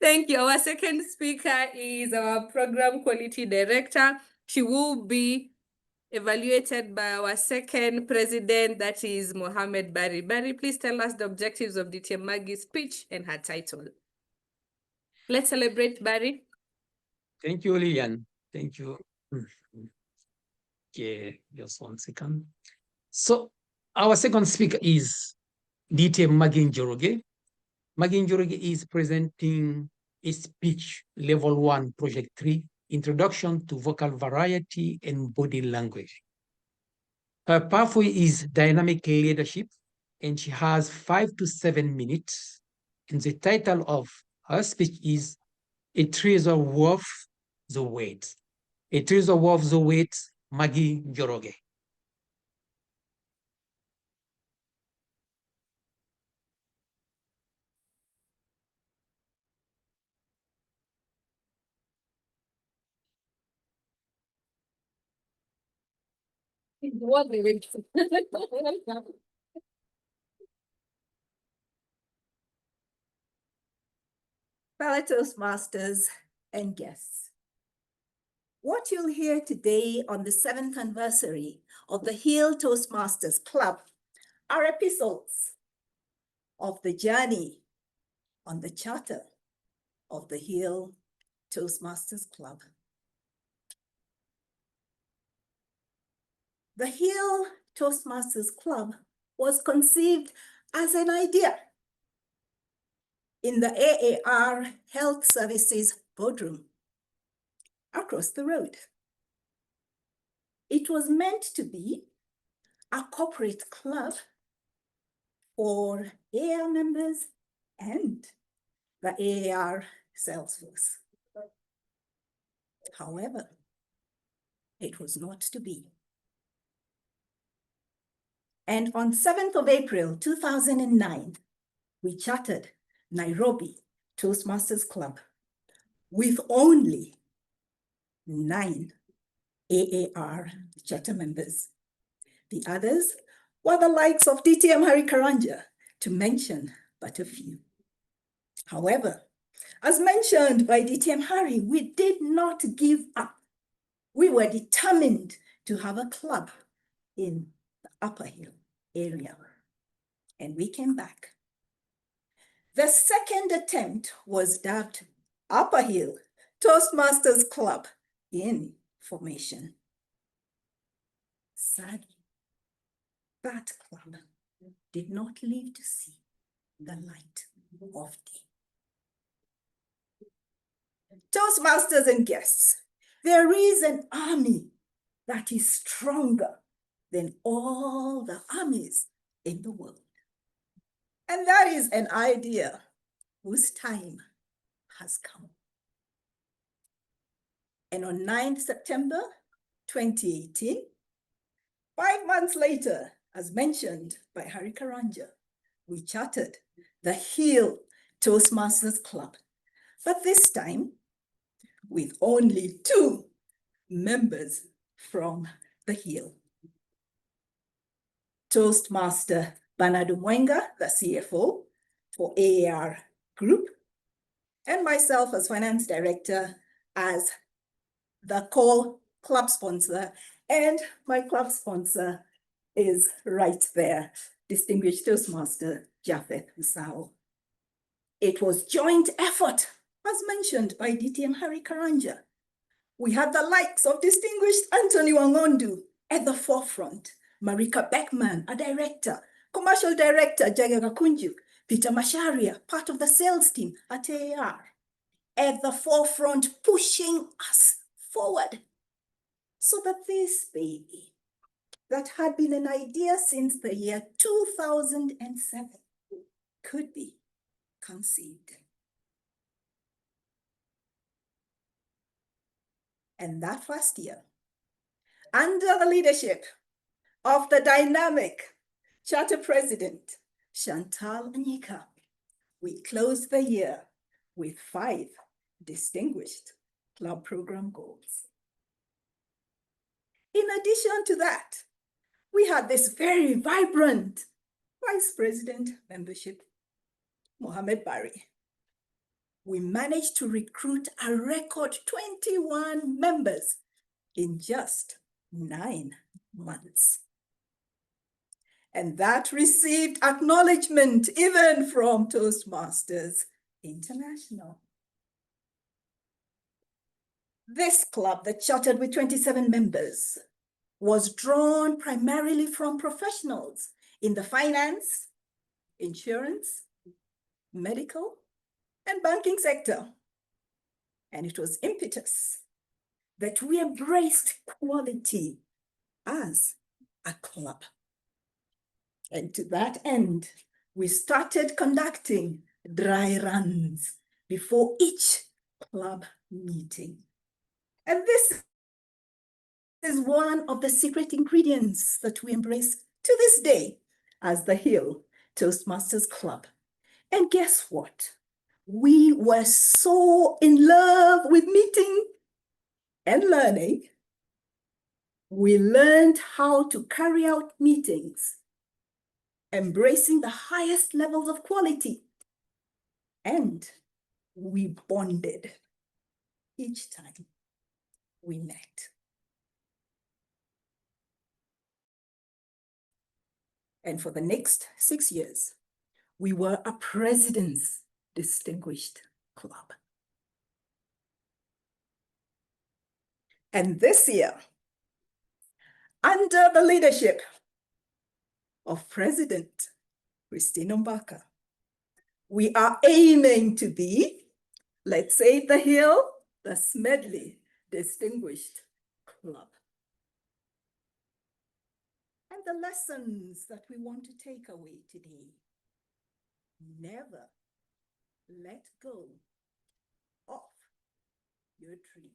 Thank you. Our second speaker is our Program Quality Director. She will be evaluated by our second president, that is Mohammed Barry. Barry, please tell us the objectives of DTM Maggie's speech and her title. Let's celebrate Barry. Thank you, Lillian. Thank you. Okay, just 1 second. So our second speaker is DTM Maggie Njoroge. Maggie Njoroge is presenting a speech level 1, project 3, Introduction to Vocal Variety and Body Language. Her pathway is dynamic leadership, and she has 5 to 7 minutes. And the title of her speech is A Treasure Worth the Wait. A Treasure Worth the Wait, Maggie Njoroge. Fellow Toastmasters and guests, what you'll hear today on the 7th anniversary of the Hill Toastmasters Club are episodes of the journey on the charter of the Hill Toastmasters Club. The Hill Toastmasters Club was conceived as an idea in the AAR Health Services boardroom across the road. It was meant to be a corporate club for AAR members and the AAR sales force. However, it was not to be. And on 7th of April, 2009, we chartered Nairobi Toastmasters Club with only 9 AAR charter members. The others were the likes of DTM Harry Karanja, to mention but a few. However, as mentioned by DTM Harry, we did not give up. We were determined to have a club in the Upper Hill area, and we came back. The second attempt was dubbed Upper Hill Toastmasters Club in formation. Sadly, that club did not live to see the light of day. Toastmasters and guests, there is an army that is stronger than all the armies in the world. And that is an idea whose time has come. And on 9th September 2018, 5 months later, as mentioned by Harry Karanja, we chartered the Hill Toastmasters Club, but this time with only 2 members from the Hill. Toastmaster Bernardo Mwenga, the CFO for AAR Group, and myself as finance director as the core club sponsor, and my club sponsor is right there, Distinguished Toastmaster Japheth Usao. It was joint effort, as mentioned by DTM Harry Karanja. We had the likes of Distinguished Anthony Wangondu at the forefront, Marika Beckman, a director, commercial director Jagega Kunju, Peter Masharia, part of the sales team at AAR, at the forefront, pushing us forward so that this baby that had been an idea since the year 2007 could be conceived. And that first year, under the leadership of the dynamic charter president, Chantal Anyika, we closed the year with 5 distinguished club program goals. In addition to that, we had this very vibrant vice president membership, Mohammed Bari. We managed to recruit a record 21 members in just 9 months. And that received acknowledgement even from Toastmasters International. This club that chartered with 27 members was drawn primarily from professionals in the finance, insurance, medical, and banking sector. And it was impetus that we embraced quality as a club. And to that end, we started conducting dry runs before each club meeting. And this is one of the secret ingredients that we embrace to this day as the Hill Toastmasters Club. And guess what? We were so in love with meeting and learning. We learned how to carry out meetings, embracing the highest levels of quality. And we bonded each time we met. And for the next 6 years, we were a President's Distinguished Club. And this year, under the leadership of President Christine Mbaka, we are aiming to be, let's say, the Hill, the Smedley Distinguished Club. And the lessons that we want to take away today: never let go of your dream.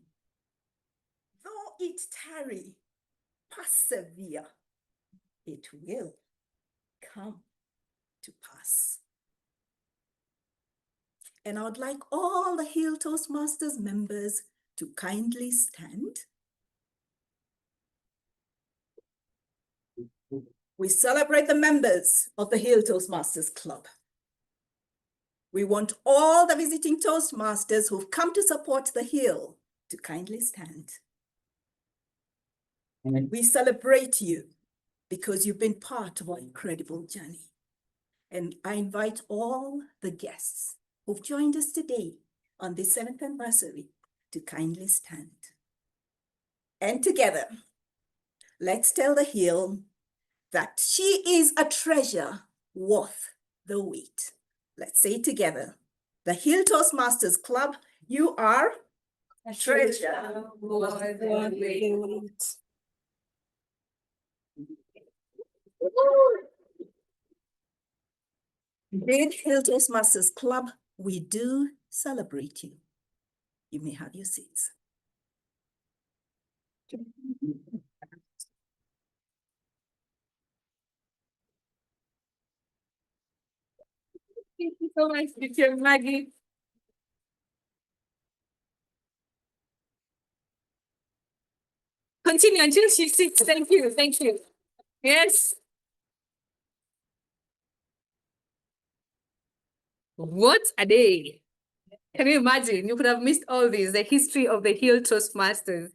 Though it tarry, persevere, it will come to pass. And I would like all the Hill Toastmasters members to kindly stand. We celebrate the members of the Hill Toastmasters Club. We want all the visiting Toastmasters who've come to support the Hill to kindly stand. We celebrate you because you've been part of our incredible journey. And I invite all the guests who've joined us today on the 7th anniversary to kindly stand. And together, let's tell the Hill that she is a treasure worth the wait. Let's say it together. The Hill Toastmasters Club, you are a treasure worth the wait. Big Hill Toastmasters Club, we do celebrate you. You may have your seats. so much, DTM Maggie. Continue until she sits. Thank you. Thank you. Yes. What a day. Can you imagine? You could have missed all this, the history of the Hill Toastmasters.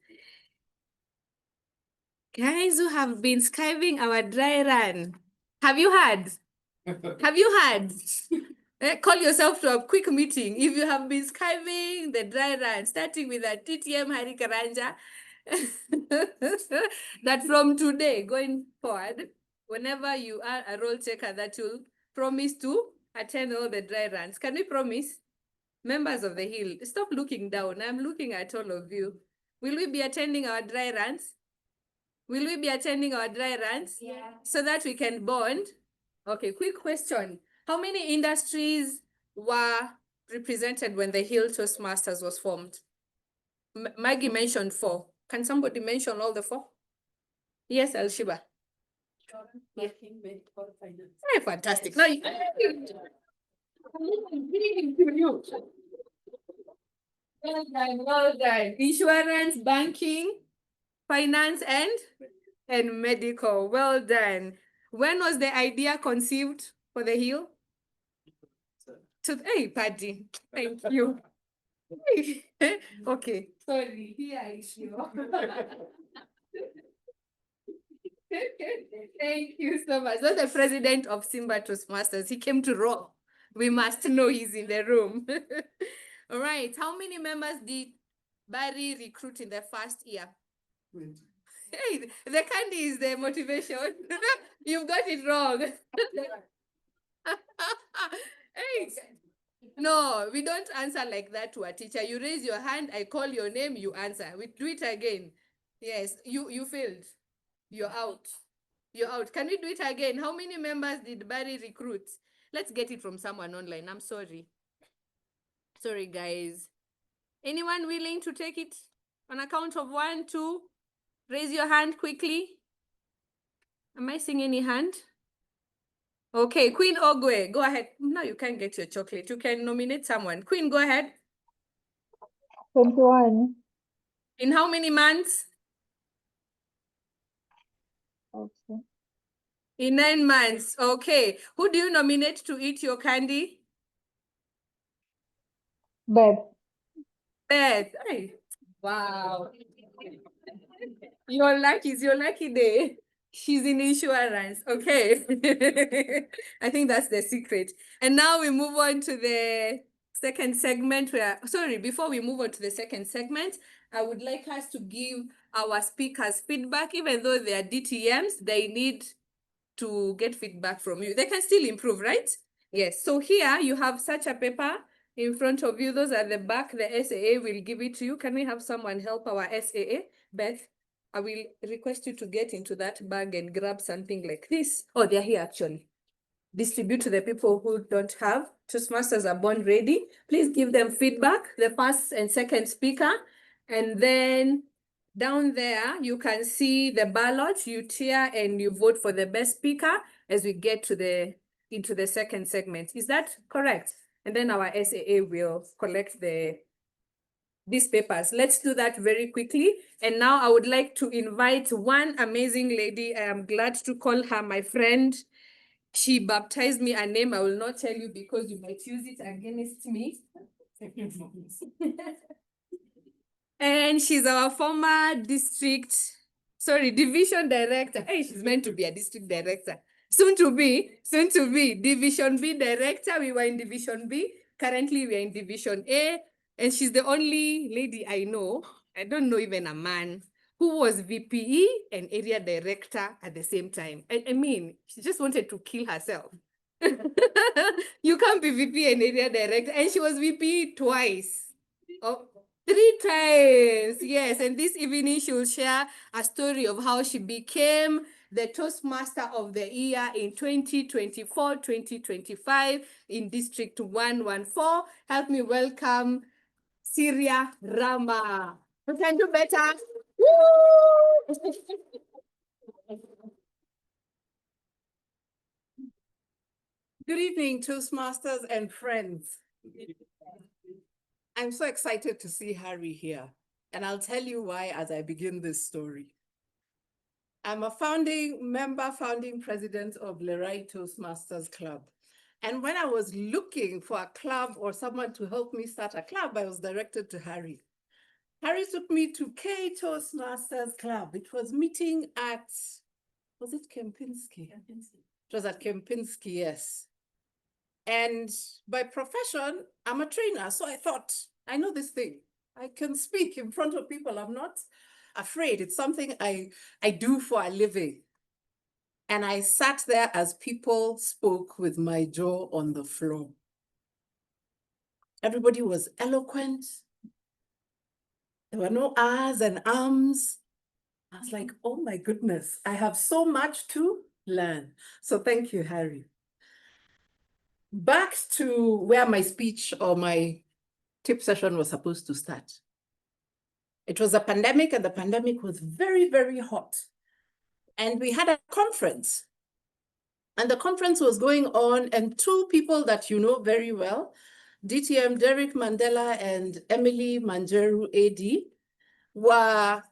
Guys who have been skiving our dry run. Have you heard? Have you heard? Call yourself to a quick meeting. If you have been skiving the dry run, starting with a DTM Hari Karanja, that from today going forward, whenever you are a role taker, that you'll promise to attend all the dry runs. Can we promise? Members of the Hill, stop looking down. I'm looking at all of you. Will we be attending our dry runs? Will we be attending our dry runs? Yeah. So that we can bond? Okay, quick question. How many industries were represented when the Hill Toastmasters was formed? Maggie mentioned 4. Can somebody mention all the 4? Yes, Elshiba. Yeah. Hey, fantastic. Now well done, well done. Insurance, banking, finance, and medical. Well done. When was the idea conceived for the Hill? Hey, Paddy, thank you. Okay, sorry, here is you. Thank you so much. That's the president of Simba Toastmasters. He came to roll. We must know he's in the room. All right, how many members did Barry recruit in the first year? 20. Hey, the candy is the motivation. You've got it wrong. Hey, no, we don't answer like that to a teacher. You raise your hand, I call your name, you answer. We do it again. Yes, you failed. You're out. You're out. Can we do it again? How many members did Barry recruit? Let's get it from someone online. I'm sorry. Sorry, guys. Anyone willing to take it on a count of 1, 2? Raise your hand quickly. Am I seeing any hand? Okay, Queen Ogwe, go ahead. No, you can't get your chocolate. You can nominate someone. Queen, go ahead. 21. In how many months? Okay. In 9 months. Okay. Who do you nominate to eat your candy? Beth. Beth. Hey. Wow. Your luck is your lucky day. She's in insurance. Okay. I think that's the secret. And now we move on to the second segment sorry, before we move on to the second segment, I would like us to give our speakers feedback. Even though they are DTMs, they need to get feedback from you. They can still improve, right? Yes. So here you have such a paper in front of you. Those at the back, the SAA will give it to you. Can we have someone help our SAA? Beth, I will request you to get into that bag and grab something like this. Oh, they're here actually. Distribute to the people who don't have. Toastmasters are born ready. Please give them feedback, the first and second speaker. And then down there, you can see the ballot. You tier and you vote for the best speaker as we get to into the second segment. Is that correct? And then our SAA will collect these papers. Let's do that very quickly. And now I would like to invite one amazing lady. I am glad to call her my friend. She baptized me a name I will not tell you because you might use it against me. And she's our former division director. Hey, she's meant to be a district director. Soon to be Division B director. We were in Division B. Currently, we are in Division A. And she's the only lady I know, I don't know even a man, who was VPE and area director at the same time. I mean, she just wanted to kill herself. You can't be VP and area director. And she was VP twice. Oh, 3 times. Yes. And this evening she will share a story of how she became the Toastmaster of the Year in 2024-2025 in District 114. Help me welcome Syria Rama. We can do better. Woo! Good evening, Toastmasters and friends. I'm so excited to see Harry here, and I'll tell you why as I begin this story. I'm a founding president of Lerai Toastmasters Club. And when I was looking for a club or someone to help me start a club, I was directed to Harry. Harry took me to K Toastmasters Club. It was meeting at, was it Kempinski? It was at Kempinski, yes. And by profession, I'm a trainer. So I thought, I know this thing. I can speak in front of people. I'm not afraid. It's something I do for a living. And I sat there as people spoke with my jaw on the floor. Everybody was eloquent. There were no ahs and ums. I was like, oh my goodness, I have so much to learn. So thank you, Harry. Back to where my speech or my tip session was supposed to start. It was a pandemic, and the pandemic was very, very hot. And we had a conference. And the conference was going on, and two people that you know very well, DTM Derek Mandela and Emily Manjeru AD, were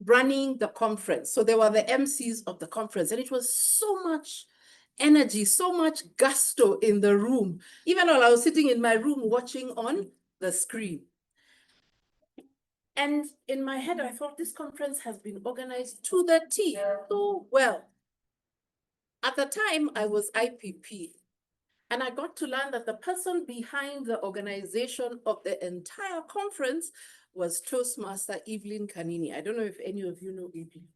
running the conference. So they were the MCs of the conference, and it was so much energy, so much gusto in the room, even while I was sitting in my room watching on the screen. And in my head, I thought this conference has been organized to the T so well. At the time, I was IPP, and I got to learn that the person behind the organization of the entire conference was Toastmaster Evelyn Kanini. I don't know if any of you know Evelyn.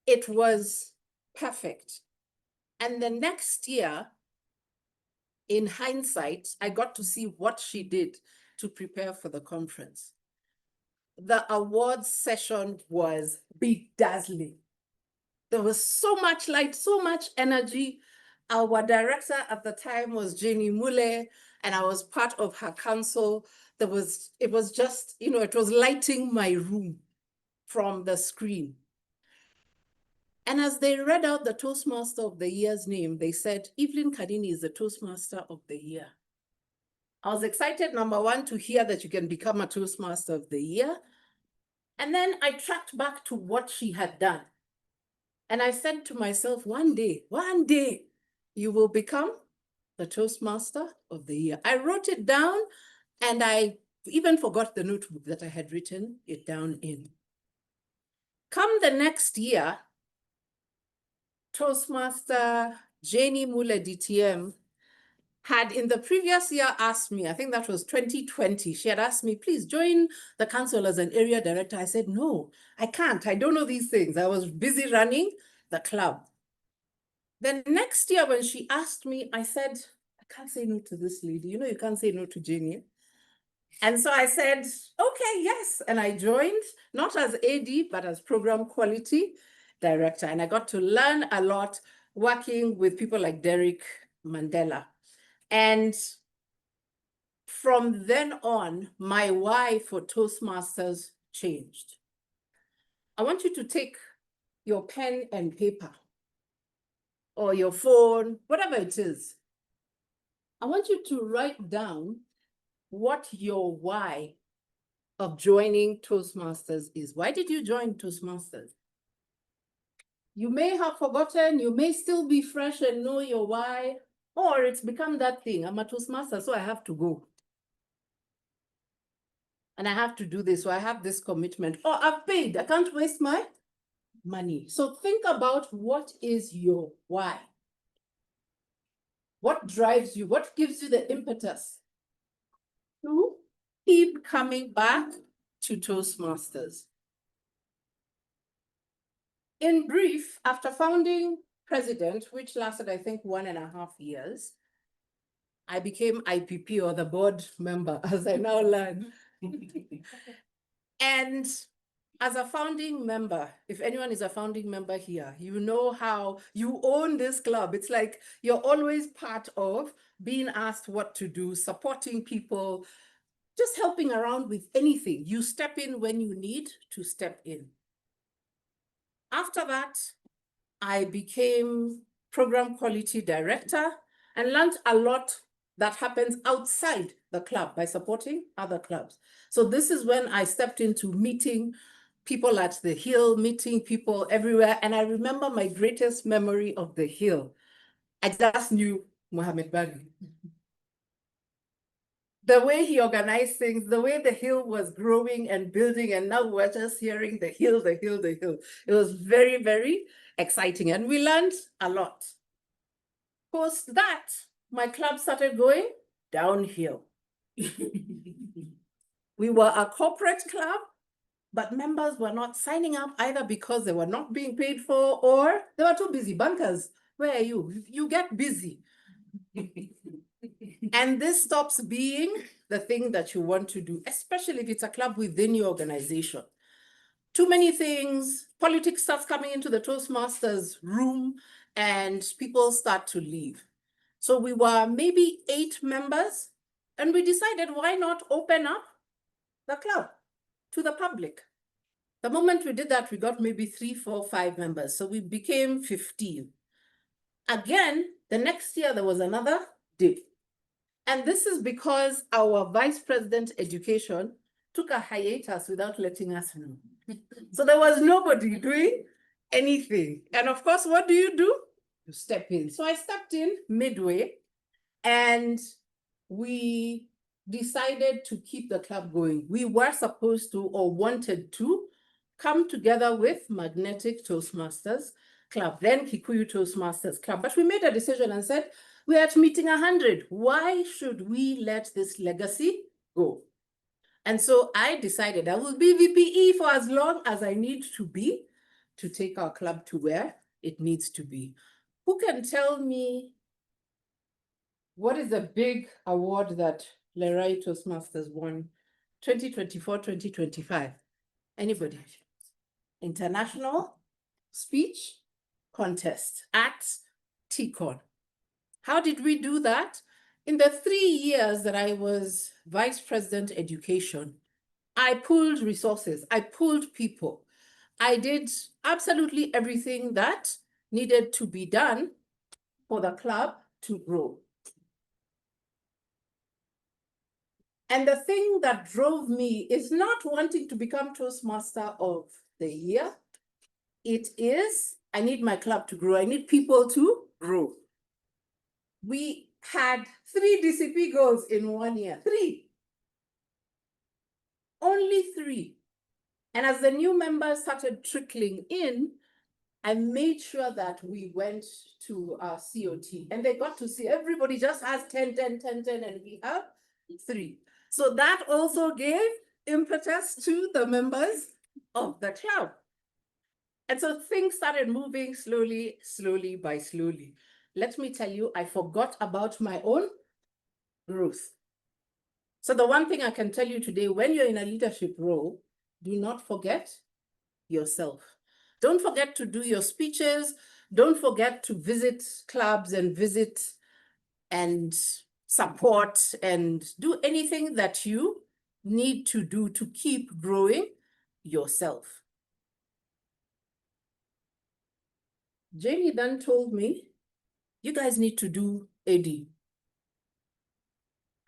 It was perfect. And the next year, in hindsight, I got to see what she did to prepare for the conference. The awards session was bedazzling. There was so much light, so much energy. Our director at the time was Jenny Mule, and I was part of her council. It was just, it was lighting my room from the screen. And as they read out the Toastmaster of the Year's name, they said, Evelyn Kanini is the Toastmaster of the Year. I was excited, number one, to hear that you can become a Toastmaster of the Year. And then I tracked back to what she had done. And I said to myself, one day, you will become the Toastmaster of the Year. I wrote it down, and I even forgot the notebook that I had written it down in. Come the next year, Toastmaster Jenny Mule DTM had in the previous year asked me, I think that was 2020, she had asked me, please join the council as an area director. I said, no, I can't. I don't know these things. I was busy running the club. Then next year when she asked me, I said, I can't say no to this lady. You know, you can't say no to Jenny. And so I said, okay, yes. And I joined, not as AD, but as program quality director. And I got to learn a lot working with people like Derek Mandela. And from then on, my why for Toastmasters changed. I want you to take your pen and paper or your phone, whatever it is. I want you to write down what your why of joining Toastmasters is. Why did you join Toastmasters? You may have forgotten, you may still be fresh and know your why, or it's become that thing. I'm a Toastmaster, so I have to go. And I have to do this, so I have this commitment. Or I've paid, I can't waste my money. So think about what is your why? What drives you? What gives you the impetus to keep coming back to Toastmasters? In brief, after founding president, which lasted, I think, 1.5 years, I became IPP, or the board member, as I now learn. And as a founding member, if anyone is a founding member here, you know how you own this club. It's like you're always part of being asked what to do, supporting people, just helping around with anything. You step in when you need to step in. After that, I became program quality director. and learned a lot that happens outside the club by supporting other clubs. So this is when I stepped into meeting people at the Hill, meeting people everywhere. And I remember my greatest memory of the Hill. I just knew Mohammed Bagi. The way he organized things, the way the Hill was growing and building, and now we're just hearing the Hill, the Hill, the Hill. It was very, very exciting, and we learned a lot. Post that, my club started going downhill. We were a corporate club, but members were not signing up either because they were not being paid for or they were too busy. Bankers, where are you? You get busy. And this stops being the thing that you want to do, especially if it's a club within your organization. Too many things, politics starts coming into the Toastmasters room and people start to leave. So we were maybe 8 members and we decided, why not open up the club to the public? The moment we did that, we got maybe 3, 4, 5 members. So we became 15. Again, the next year there was another dip. And this is because our vice president education took a hiatus without letting us know. So there was nobody doing anything. And of course, what do? You step in. So I stepped in midway and we decided to keep the club going. We were supposed to or wanted to come together with Magnetic Toastmasters Club, then Kikuyu Toastmasters Club. But we made a decision and said, we are at meeting 100. Why should we let this legacy go? And so I decided I will be VPE for as long as I need to be to take our club to where it needs to be. Who can tell me what is the big award that Lerai Toastmasters won 2024, 2025? Anybody? International Speech Contest at TCON. How did we do that? In the 3 years that I was Vice President Education, I pulled resources, I pulled people. I did absolutely everything that needed to be done for the club to grow. And the thing that drove me is not wanting to become Toastmaster of the Year. It is, I need my club to grow. I need people to grow. We had 3 DCP goals in 1 year. 3. Only 3. And as the new members started trickling in, I made sure that we went to our COT and they got to see everybody just has 10, 10, 10, 10, and we have 3. So that also gave impetus to the members of the club. And so things started moving slowly, slowly by slowly. Let me tell you, I forgot about my own growth. So the one thing I can tell you today, when you're in a leadership role, do not forget yourself. Don't forget to do your speeches. Don't forget to visit clubs and visit and support and do anything that you need to do to keep growing yourself. Jamie then told me, you guys need to do AD.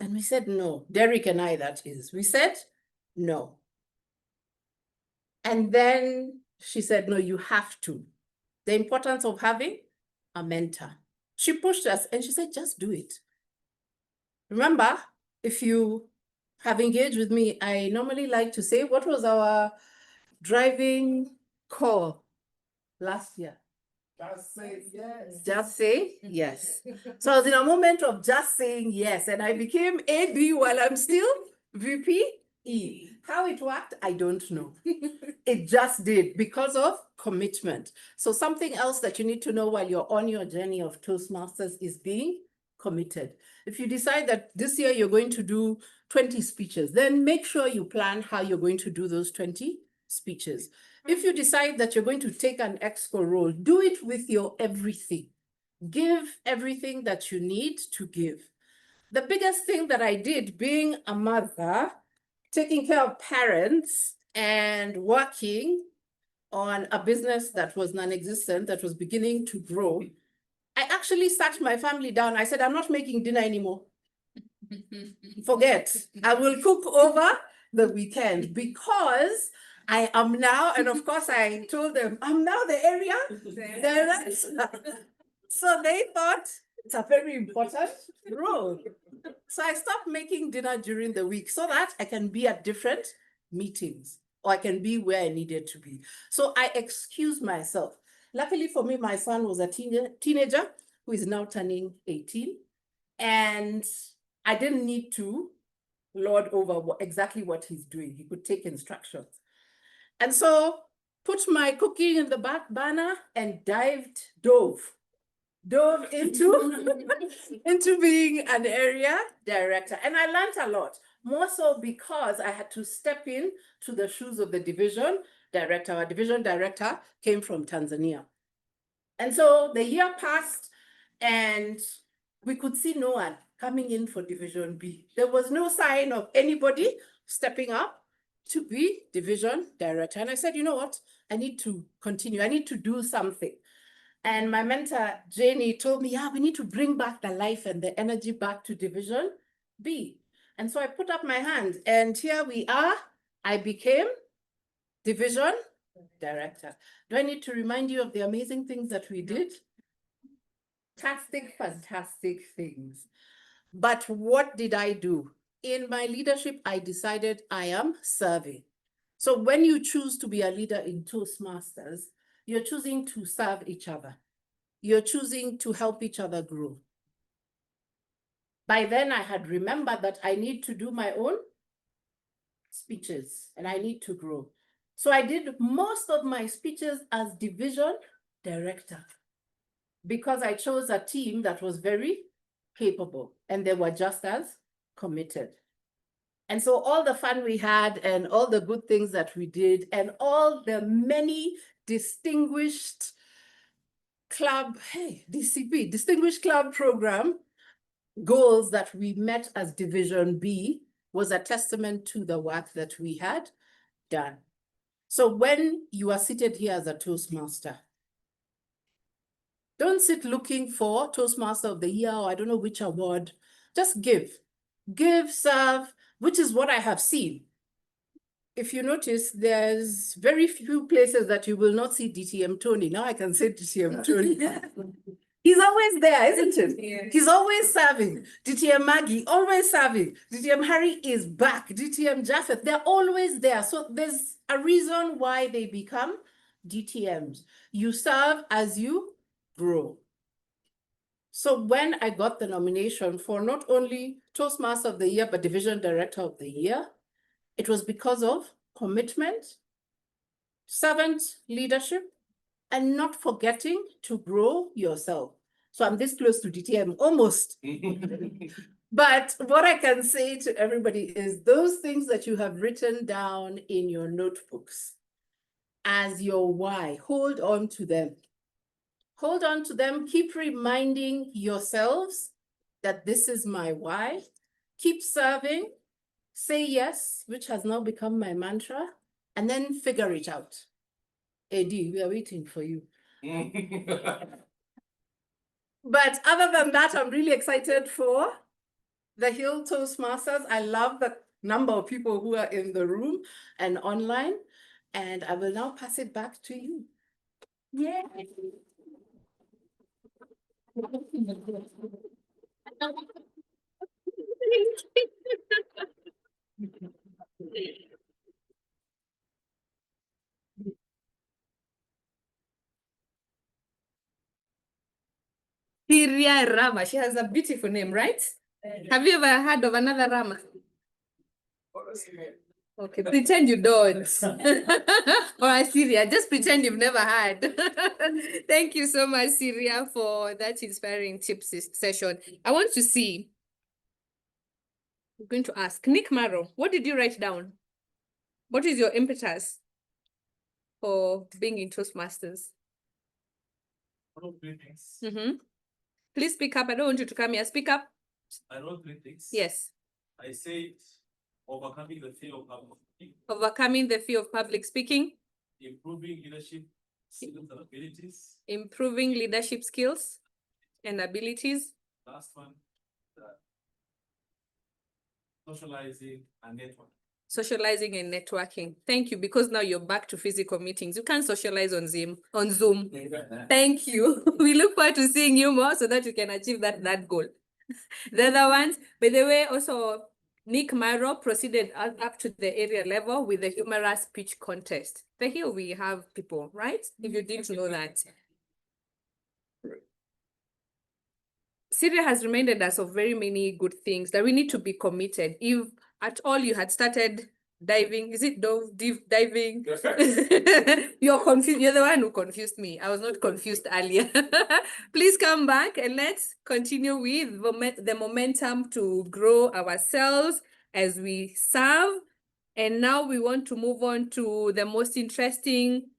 And we said, no. Derek and I, that is. We said, no. And then she said, no, you have to. The importance of having a mentor. She pushed us and she said, just do it. Remember, if you have engaged with me, I normally like to say, what was our driving call last year? Just say yes. Just say yes. So I was in a moment of just saying yes, and I became AD while I'm still VPE. How it worked, I don't know. It just did because of commitment. So something else that you need to know while you're on your journey of Toastmasters is being committed. If you decide that this year you're going to do 20 speeches, then make sure you plan how you're going to do those 20 speeches. If you decide that you're going to take an exco role, do it with your everything. Give everything that you need to give. The biggest thing that I did being a mother, taking care of parents and working on a business that was non-existent, that was beginning to grow, I actually actually sat my family down. I said, I'm not making dinner anymore. Forget. I will cook over the weekend because I am now, and of course I told them, I'm now the area director. So they thought it's a very important role. So I stopped making dinner during the week so that I can be at different meetings or I can be where I needed to be. So I excused myself. Luckily for me, my son was a teenager who is now turning 18. And I didn't need to lord over exactly what he's doing. He could take instructions. And so put my cooking in the back burner and dove into being an area director. And I learned a lot, more so because I had to step in to the shoes of the division director. Our division director came from Tanzania. And so the year passed and we could see no one coming in for Division B. There was no sign of anybody stepping up to be division director. And I said, you know what? I need to continue. I need to do something. And my mentor, Jenny, told me, yeah, we need to bring back the life and the energy back to Division B. And so I put up my hand and here we are. I became division director. Do I need to remind you of the amazing things that we did? Fantastic things. But what did I do? In my leadership, I decided I am serving. So when you choose to be a leader in Toastmasters, you're choosing to serve each other. You're choosing to help each other grow. By then, I had remembered that I need to do my own speeches and I need to grow. So I did most of my speeches as division director because I chose a team that was very capable and they were just as committed. And so all the fun we had and all the good things that we did and all the many distinguished club, DCP, Distinguished Club Program goals that we met as Division B was a testament to the work that we had done. So when you are seated here as a Toastmaster, don't sit looking for Toastmaster of the Year or I don't know which award. Just give, serve, which is what I have seen. If you notice, there's very few places that you will not see DTM Tony. Now I can say DTM Tony. He's always there, isn't it? Yeah. He's always serving. DTM Maggie, always serving. DTM Harry is back. DTM Japheth, they're always there. So there's a reason why they become DTMs. You serve as you grow. So when I got the nomination for not only Toastmaster of the Year, but Division Director of the Year, it was because of commitment, servant leadership, and not forgetting to grow yourself. So I'm this close to DTM, almost. But what I can say to everybody is those things that you have written down in your notebooks as your why, hold on to them. Hold on to them, keep reminding yourselves that this is my why. Keep serving, say yes, which has now become my mantra, and then figure it out. AD, we are waiting for you. But other than that, I'm really excited for the Hill Toastmasters. I love the number of people who are in the room and online, and I will now pass it back to you. Yeah. Syria Rama. She has a beautiful name, right? Have you ever heard of another Rama? Okay, pretend you don't. Or Assyria, just pretend you've never heard. Thank you so much, Syria, for that inspiring tips session. I want to see. I'm going to ask Nick Marrow, what did you write down? What is your impetus for being in Toastmasters? I wrote 3 things. Please speak up. I don't want you to come here. Speak up. I wrote 3 things. Yes. I said overcoming the fear of public speaking. Overcoming the fear of public speaking. Improving leadership skills and abilities. Improving leadership skills. and abilities. Last one, socializing and network. Socializing and networking. Thank you, because now you're back to physical meetings. You can't socialize on Zoom. Thank you. We look forward to seeing you more so that you can achieve that goal. The other ones, by the way, also Nick Maro proceeded up to the area level with the humorous speech contest. So here we have people, right? If you didn't know that. Syria has reminded us of very many good things that we need to be committed. If at all you had started diving, is it diving? You're confused. You're the one who confused me. I was not confused earlier. Please come back and let's continue with the momentum to grow ourselves as we serve. And now we want to move on to the most interesting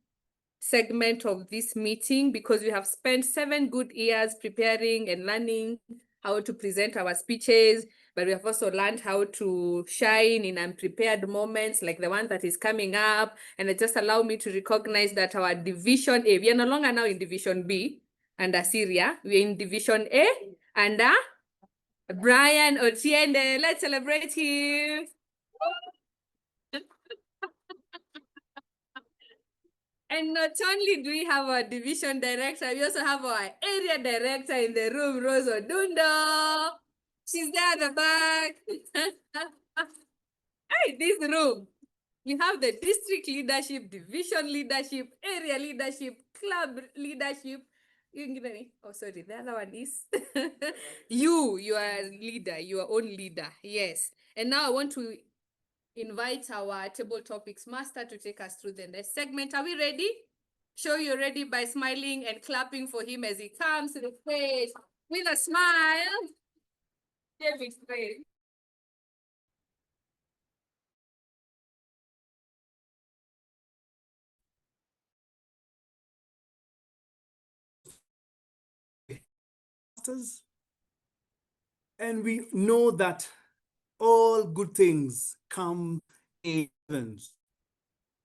segment of this meeting, because we have spent 7 good years preparing and learning how to present our speeches, but we have also learned how to shine in unprepared moments like the one that is coming up. And it just allow me to recognize that our Division A, we are no longer now in Division B under Syria, we're in Division A under Brian Otiende. Let's celebrate him. And not only do we have our division director, we also have our area director in the room, Rose Odundo. She's there at the back. Hey, this room. We have the district leadership, division leadership, area leadership, club leadership. Oh, sorry, the other one is you are a leader, your own leader. Yes. And now I want to invite our table topics master to take us through the next segment. Are we ready? Show you're ready by smiling and clapping for him as he comes to the stage with a smile. David, please. And we know that all good things come in events.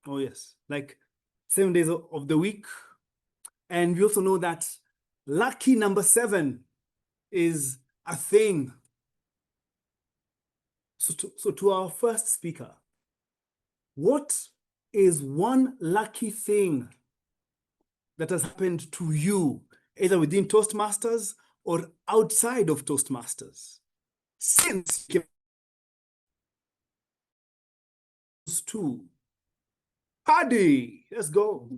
Oh yes, like 7 days of the week. And we also know that lucky number 7 is a thing. So to our first speaker, what is one lucky thing that has happened to you, either within Toastmasters or outside of Toastmasters, since you came to Paddy? Let's go.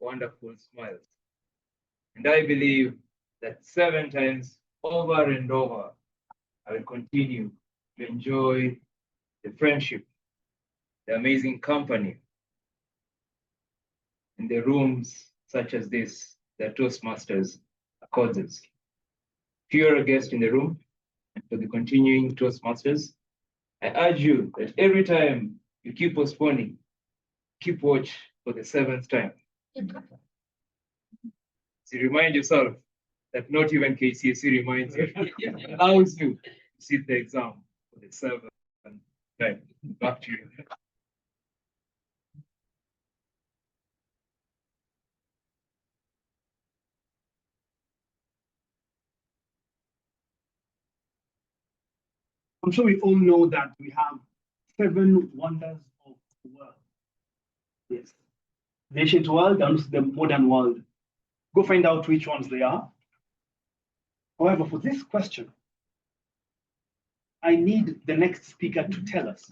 Wonderful smiles. And I believe that 7 times over and over, I will continue to enjoy the friendship, the amazing company, in the rooms such as this that Toastmasters accords us. If you're a guest in the room, and for the continuing Toastmasters, I urge you that every time you keep postponing, keep watch for the 7th time. So remind yourself that not even KCSE reminds you, allows you to sit the exam for the 7th time. Back to you. I'm sure we all know that we have 7 wonders of the world. Yes. The ancient world and the modern world. Go find out which ones they are. However, for this question, I need the next speaker to tell us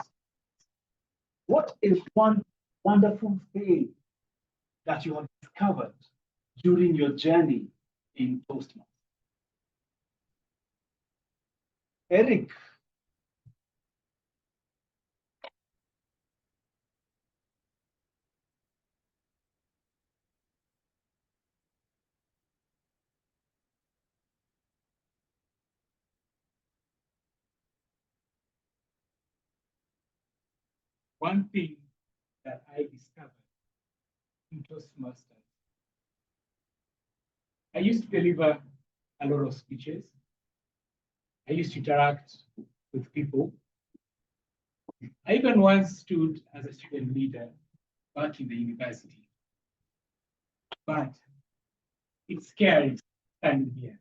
what is one wonderful thing that you have discovered during your journey in Toastmasters. Eric. One thing that I discovered in Toastmasters, I used to deliver a lot of speeches. I used to interact with people. I even once stood as a student leader back in the university. But it's scary standing here.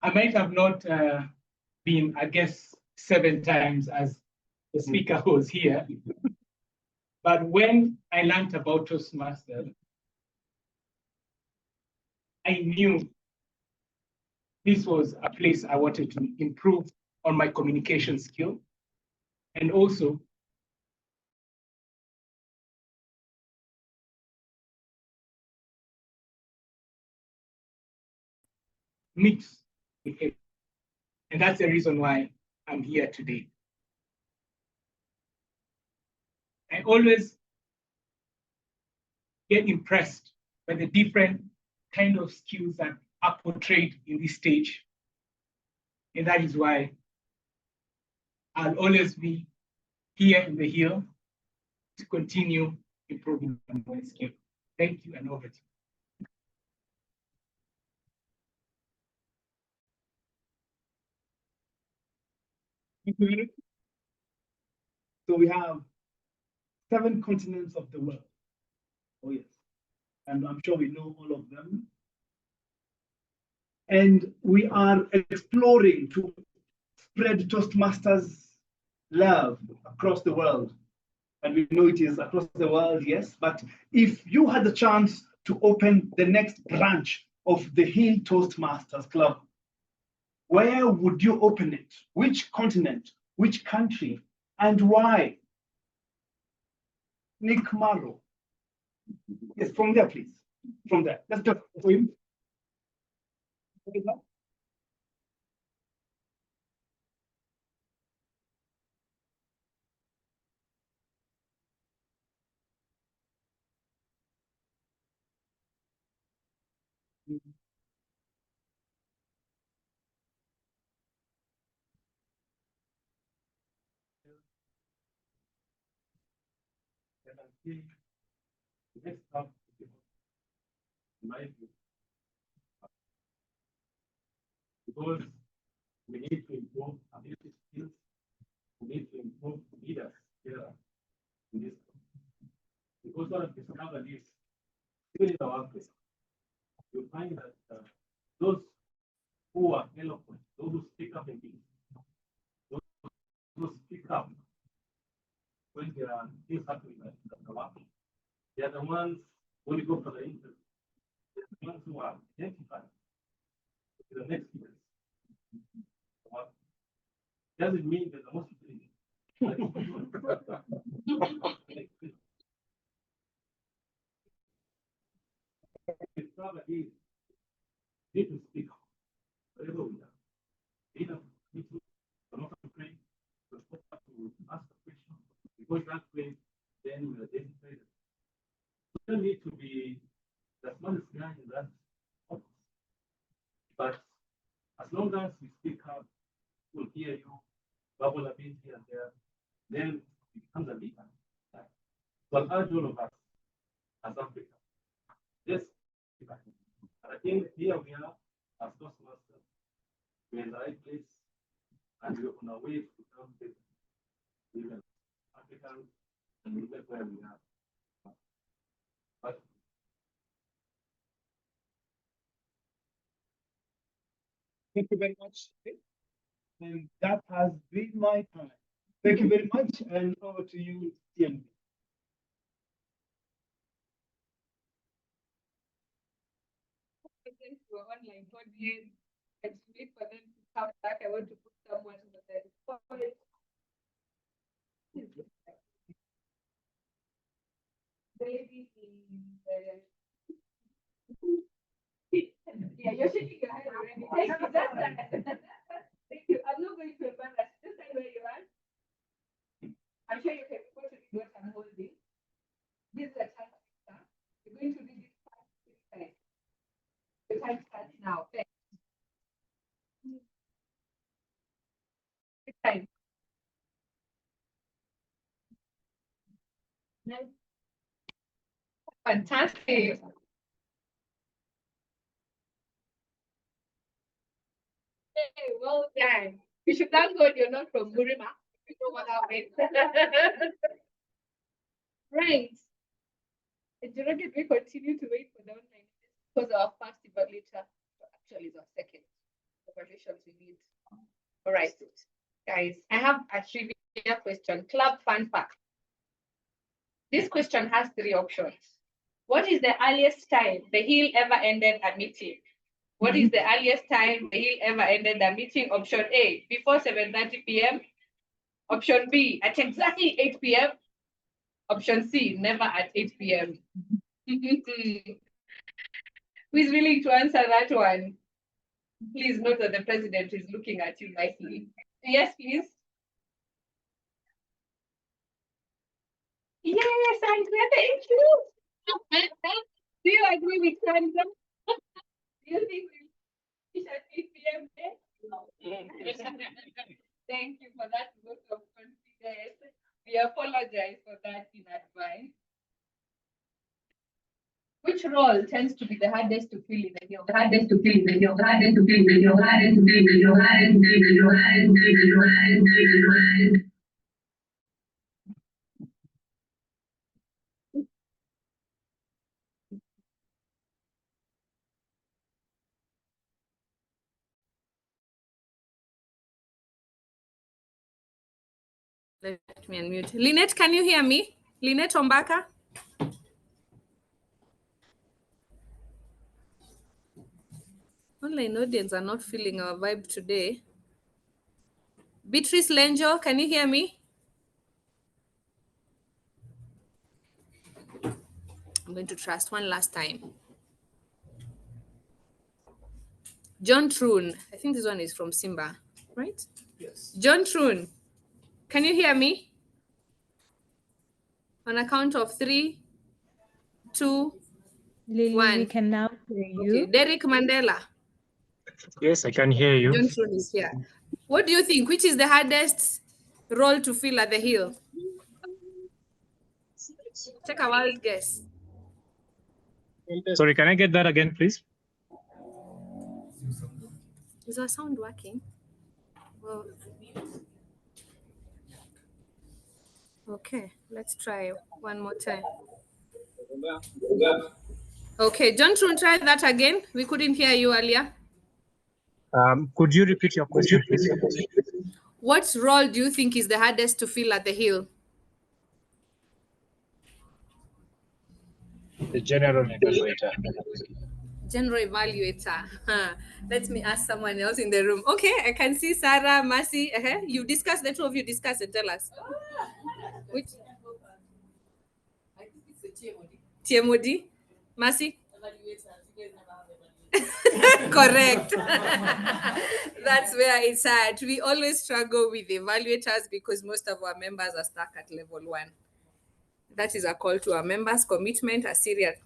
I might have not been, I guess, 7 times as the speaker was here. But when I learned about Toastmasters, I knew this was a place I wanted to improve on my communication skill and also mix with it. And that's the reason why I'm here today. I always get impressed by the different kind of skills that are portrayed in this stage. And that is why I'll always be here in the Hill to continue improving my skill. Thank you, and over to you. So we have 7 continents of the world. Oh yes. And I'm sure we know all of them. And we are exploring to spread Toastmasters love across the world. And we know it is across the world, yes. But if you had the chance to open the next branch of the Hill Toastmasters Club, where would you open it? Which continent? Which country? And why? Nick Marrow. Yes, from there, please. From there. Let's just for him. Next up, in my view, because we need to improve ability skills, we need to improve leaders here in this. Because what I've discovered is, even in our workplace, you find that those who are eloquent, those who speak up in things, those who speak up when there are things happening at the work, they are the ones when you go for the interview, the ones who are identified to the next year. Doesn't mean that the most need to speak whatever we are. Either need to come up to pray, to ask a question, because that way, then we identify it. We don't need to be the smartest guy in that office. But As long as you speak up, we'll hear you, bubble a bit here and there, then it becomes a leader. So I'll urge all of us as Africa. Yes, I think here we are as Toastmasters. We're in the right place and we're on our way to become even Africans and look at where we are. But thank you very much. And that has been my time. Thank you very much, and over to you, TMB. Online audience and wait for them to come back. I want to put someone in the baby yeah, you're shaking your head already. Thank you. Thank you. I'm not going to embarrass. Just stay where you are. I'm sure you can go to what I'm holding. This is a time. You're going to read this part. The time starts now. Thanks. Time. Fantastic. Hey, well done. You should thank God you're not from Burima. You know what I mean. Right. Njoroge, we continue to wait for the online because our first evaluator actually is our second evaluations we need. All right, guys, I have a trivia question. Club fun fact. This question has 3 options. What is the earliest time the Hill ever ended a meeting? What is the earliest time the Hill ever ended a meeting? Option A, before 7:30 p.m. Option B, at exactly 8 p.m. Option C, never at 8 p.m. Who is willing to answer that one? Please note that the president is looking at you nicely. Yes, please. Yes, Andrea, thank you. Do you agree with Sandra? Do you think we finish at 8 p.m. No. Thank you for that vote of confidence. We apologize for that in advance. Which role tends to be the hardest to fill in the Hill? The hardest to fill in the Hill. The hardest to fill in the Hill. The hardest to fill in the Hill. The hardest to fill in the Hill. The hardest to fill in the Hill. The hardest to fill in the Hill. Let me unmute. Lynette, can you hear me? Lynette Ombaka? Online audience are not feeling our vibe today. Beatrice Lenjo, can you hear me? I'm going to trust one last time. John Troon, I think this one is from Simba, right? Yes. John Troon, can you hear me? On a count of 3, 2, Lily, 1. we can now hear you. Okay, Derek Mandela. Yes, I can hear you. John Troon is here. What do you think? Which is the hardest role to fill at the Hill? Take a wild guess. Sorry, can I get that again, please? Is our sound working? Well, okay, let's try one more time. Okay, John Troon, try that again. We couldn't hear you earlier. Could you repeat your question, please? What role do you think is the hardest to fill at the Hill? The general negotiator. General evaluator. Let me ask someone else in the room. Okay, I can see Sarah, Mercy. You discuss, the two of you discuss and tell us. Which? TMOD? Mercy? Correct. That's where it's at. We always struggle with evaluators because most of our members are stuck at level 1. That is a call to our members' commitment, a serious.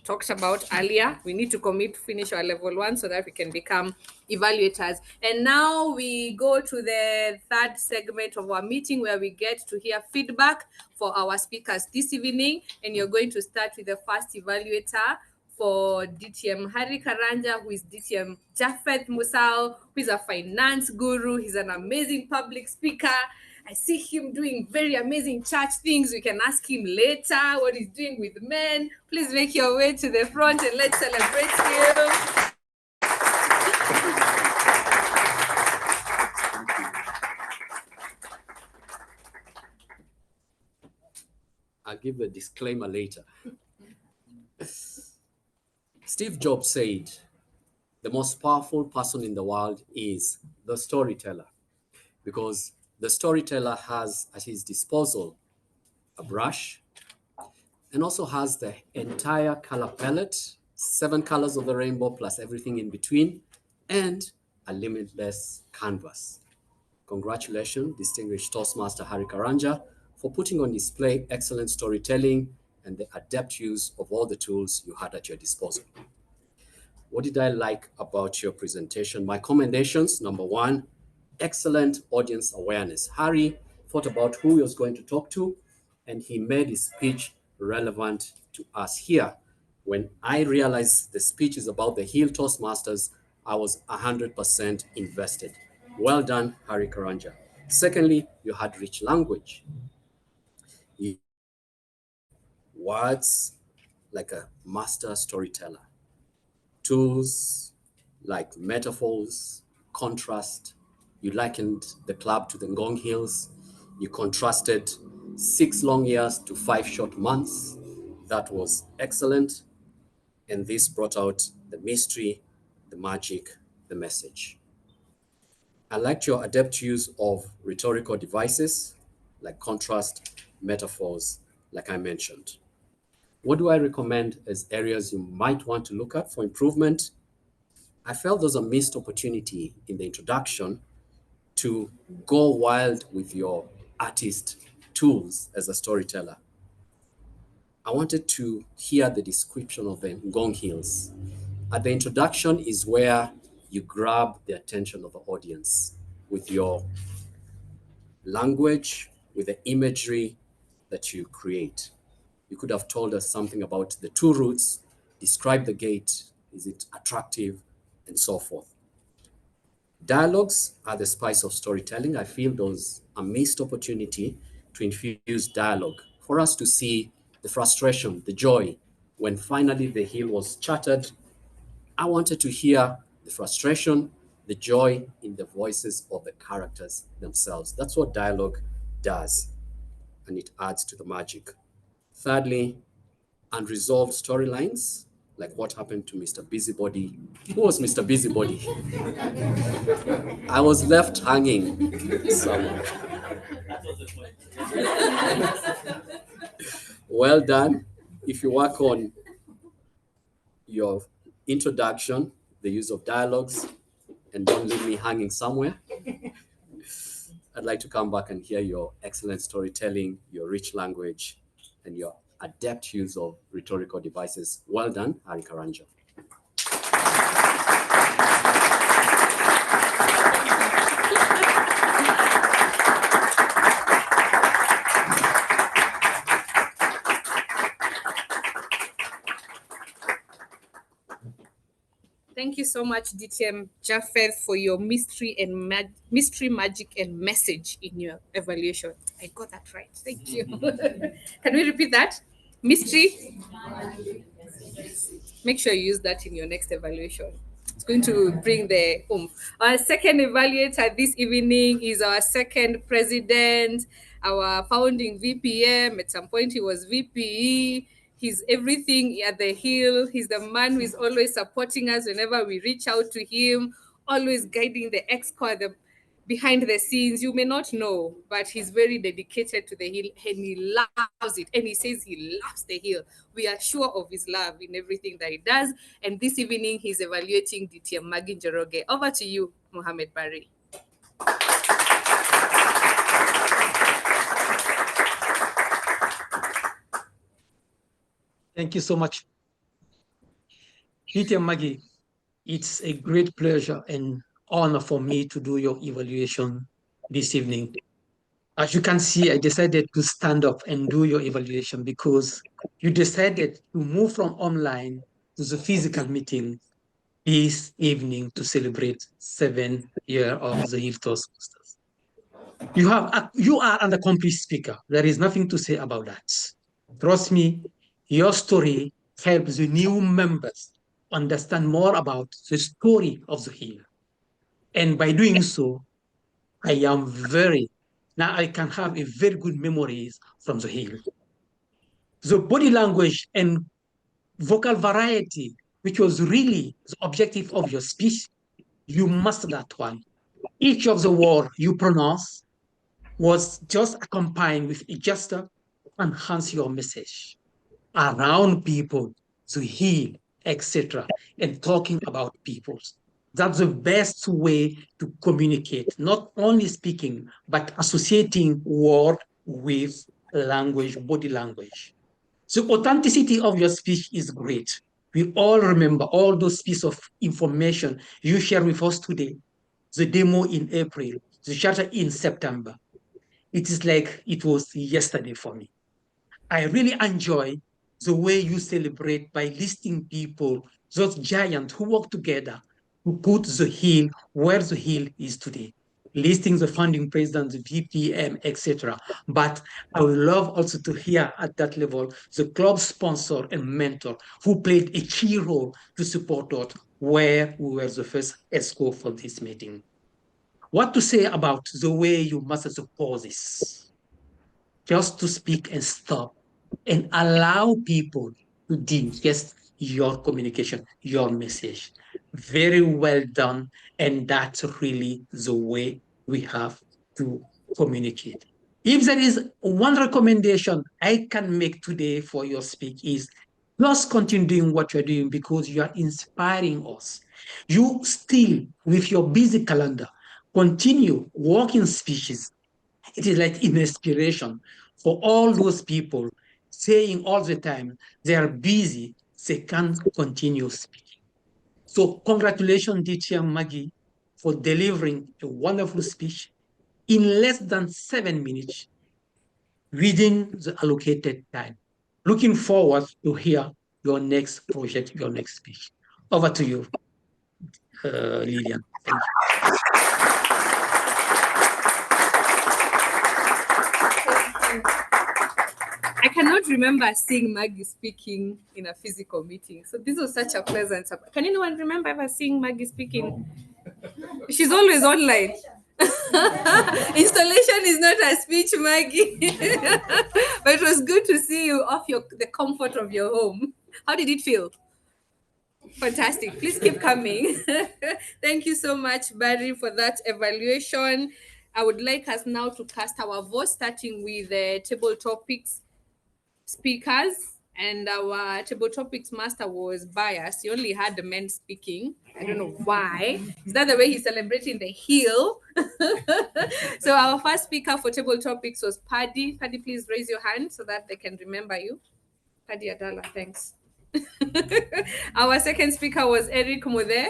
talked about earlier. We need to commit to finish our level 1 so that we can become evaluators. And now we go to the third segment of our meeting where we get to hear feedback for our speakers this evening. And you're going to start with the first evaluator for DTM Harry Karanja, who is DTM Japheth Musao, who is a finance guru. He's an amazing public speaker. I see him doing very amazing church things. We can ask him later what he's doing with men. Please make your way to the front and let's celebrate him. I'll give a disclaimer later. Steve Jobs said, the most powerful person in the world is the storyteller, because the storyteller has at his disposal a brush and also has the entire color palette, 7 colors of the rainbow plus everything in between, and a limitless canvas. Congratulations, Distinguished Toastmaster Harry Karanja, for putting on display excellent storytelling and the adept use of all the tools you had at your disposal. What did I like about your presentation? My commendations: number 1, excellent audience awareness. Harry thought about who he was going to talk to, and he made his speech relevant to us here. When I realized the speech is about the Hill Toastmasters, I was 100% invested. Well done, Harry Karanja. Secondly, you had rich language. Words like a master storyteller. Tools like metaphors, contrast. You likened the club to the Ngong Hills. You contrasted 6 long years to 5 short months. That was excellent. And this brought out the mystery, the magic, the message. I liked your adept use of rhetorical devices like contrast, metaphors, like I mentioned. What do I recommend as areas you might want to look at for improvement? I felt there's a missed opportunity in the introduction to go wild with your artist tools as a storyteller. I wanted to hear the description of the Ngong Hills. At the introduction is where you grab the attention of the audience with your language, with the imagery that you create. You could have told us something about the 2 routes, describe the gate, is it attractive, and so forth. Dialogues are the spice of storytelling. I feel there's a missed opportunity to infuse dialogue for us to see the frustration, the joy. When finally the hill was charted, I wanted to hear the frustration, the joy in the voices of the characters themselves. That's what dialogue does, and it adds to the magic. Thirdly, unresolved storylines, like what happened to Mr. Busybody. Who was Mr. Busybody? I was left hanging somewhere. Well done. If you work on your introduction, the use of dialogues, and don't leave me hanging somewhere, I'd like to come back and hear your excellent storytelling, your rich language, and your adept use of rhetorical devices. Well done, Harry Karanja. Thank you so much, DTM Japheth, for your mystery, magic, and message in your evaluation. I got that right. Thank you. Can we repeat that? Mystery. Make sure you use that in your next evaluation. It's going to bring the oomph. Our second evaluator this evening is our second president, our founding VPM. At some point, he was VPE. He's everything at the Hill. He's the man who is always supporting us whenever we reach out to him, always guiding the ExCo, the behind the scenes. You may not know, but he's very dedicated to the Hill and he loves it. And he says he loves the Hill. We are sure of his love in everything that he does. And this evening, he's evaluating DTM Magin Njoroge. Over to you, Mohammed Bari. Thank you so much. DTM Maggie, it's a great pleasure and honor for me to do your evaluation this evening. As you can see, I decided to stand up and do your evaluation because you decided to move from online to the physical meeting this evening to celebrate 7 years of the Hill Toastmasters. You are an accomplished speaker. There is nothing to say about that. Trust me, your story helps the new members understand more about the story of the Hill. And by doing so, now I can have a very good memories from the Hill. The body language and vocal variety, which was really the objective of your speech, you mastered that one. Each of the words you pronounce was just accompanied with a gesture to enhance your message around people, to heal, etc., and talking about people. That's the best way to communicate, not only speaking, but associating word with language, body language. So authenticity of your speech is great. We all remember all those pieces of information you share with us today, the demo in April, the charter in September. It is like it was yesterday for me. I really enjoy the way you celebrate by listing people, those giants who work together to put the Hill where the Hill is today, listing the founding president, the DTM, etc. But I would love also to hear at that level the club sponsor and mentor who played a key role to support us where we were the first ESCO for this meeting. What to say about the way you master the pauses? Just to speak and stop and allow people to digest your communication, your message. Very well done. And that's really the way we have to communicate. If there is one recommendation I can make today for your speak is just continue doing what you're doing because you are inspiring us. You still, with your busy calendar, continue working speeches. It is like an inspiration for all those people saying all the time they are busy, they can't continue speaking. So congratulations, DTM Maggie, for delivering a wonderful speech in less than 7 minutes within the allocated time. Looking forward to hear your next project, your next speech. Over to you, Lillian. Thank you. I cannot remember seeing Maggie speaking in a physical meeting. So this was such a pleasant surprise. Can anyone remember ever seeing Maggie speaking? She's always online. Installation is not a speech, Maggie. But it was good to see you off the comfort of your home. How did it feel? Fantastic. Please keep coming. Thank you so much, Barry, for that evaluation. I would like us now to cast our vote, starting with the table topics speakers. And our table topics master was biased. He only had the men speaking. I don't know why. Is that the way he's celebrating the Hill? So our first speaker for table topics was Paddy. Paddy, please raise your hand so that they can remember you. Paddy Adala, thanks. Our second speaker was Eric Mode.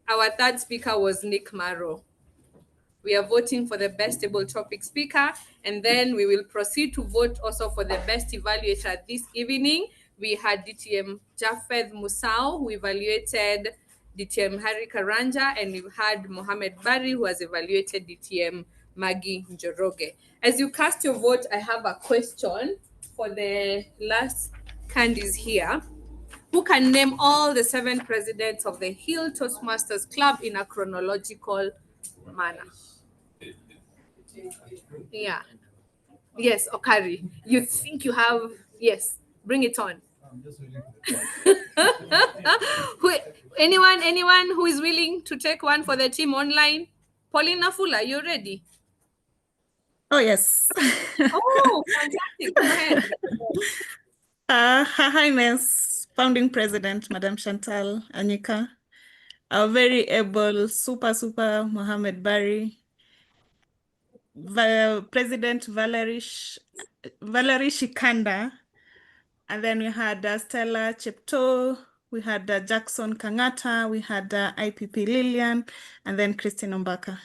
Our third speaker was Nick Marrow. We are voting for the best table topic speaker, and then we will proceed to vote also for the best evaluator this evening. We had DTM Jafed Musau, who evaluated DTM Harry Karanja, and we've had Mohammed Bari, who has evaluated DTM Maggie Njoroge. As you cast your vote, I have a question for the last candies here. Who can name all the 7 presidents of the Hill Toastmasters Club in a chronological manner? Yeah. Yes, Okari. You think you have, yes, bring it on. Anyone who is willing to take one for the team online? Paulina Fula, you ready? Oh, yes. Oh, fantastic. Go ahead. Her Highness, founding president, Madam Chantal Anyika, our very able, super Mohammed Bari, President Valerie Shikanda, and then we had Stella Chepto, we had Jackson Kangata, we had IPP Lillian, and then Christine Ombaka.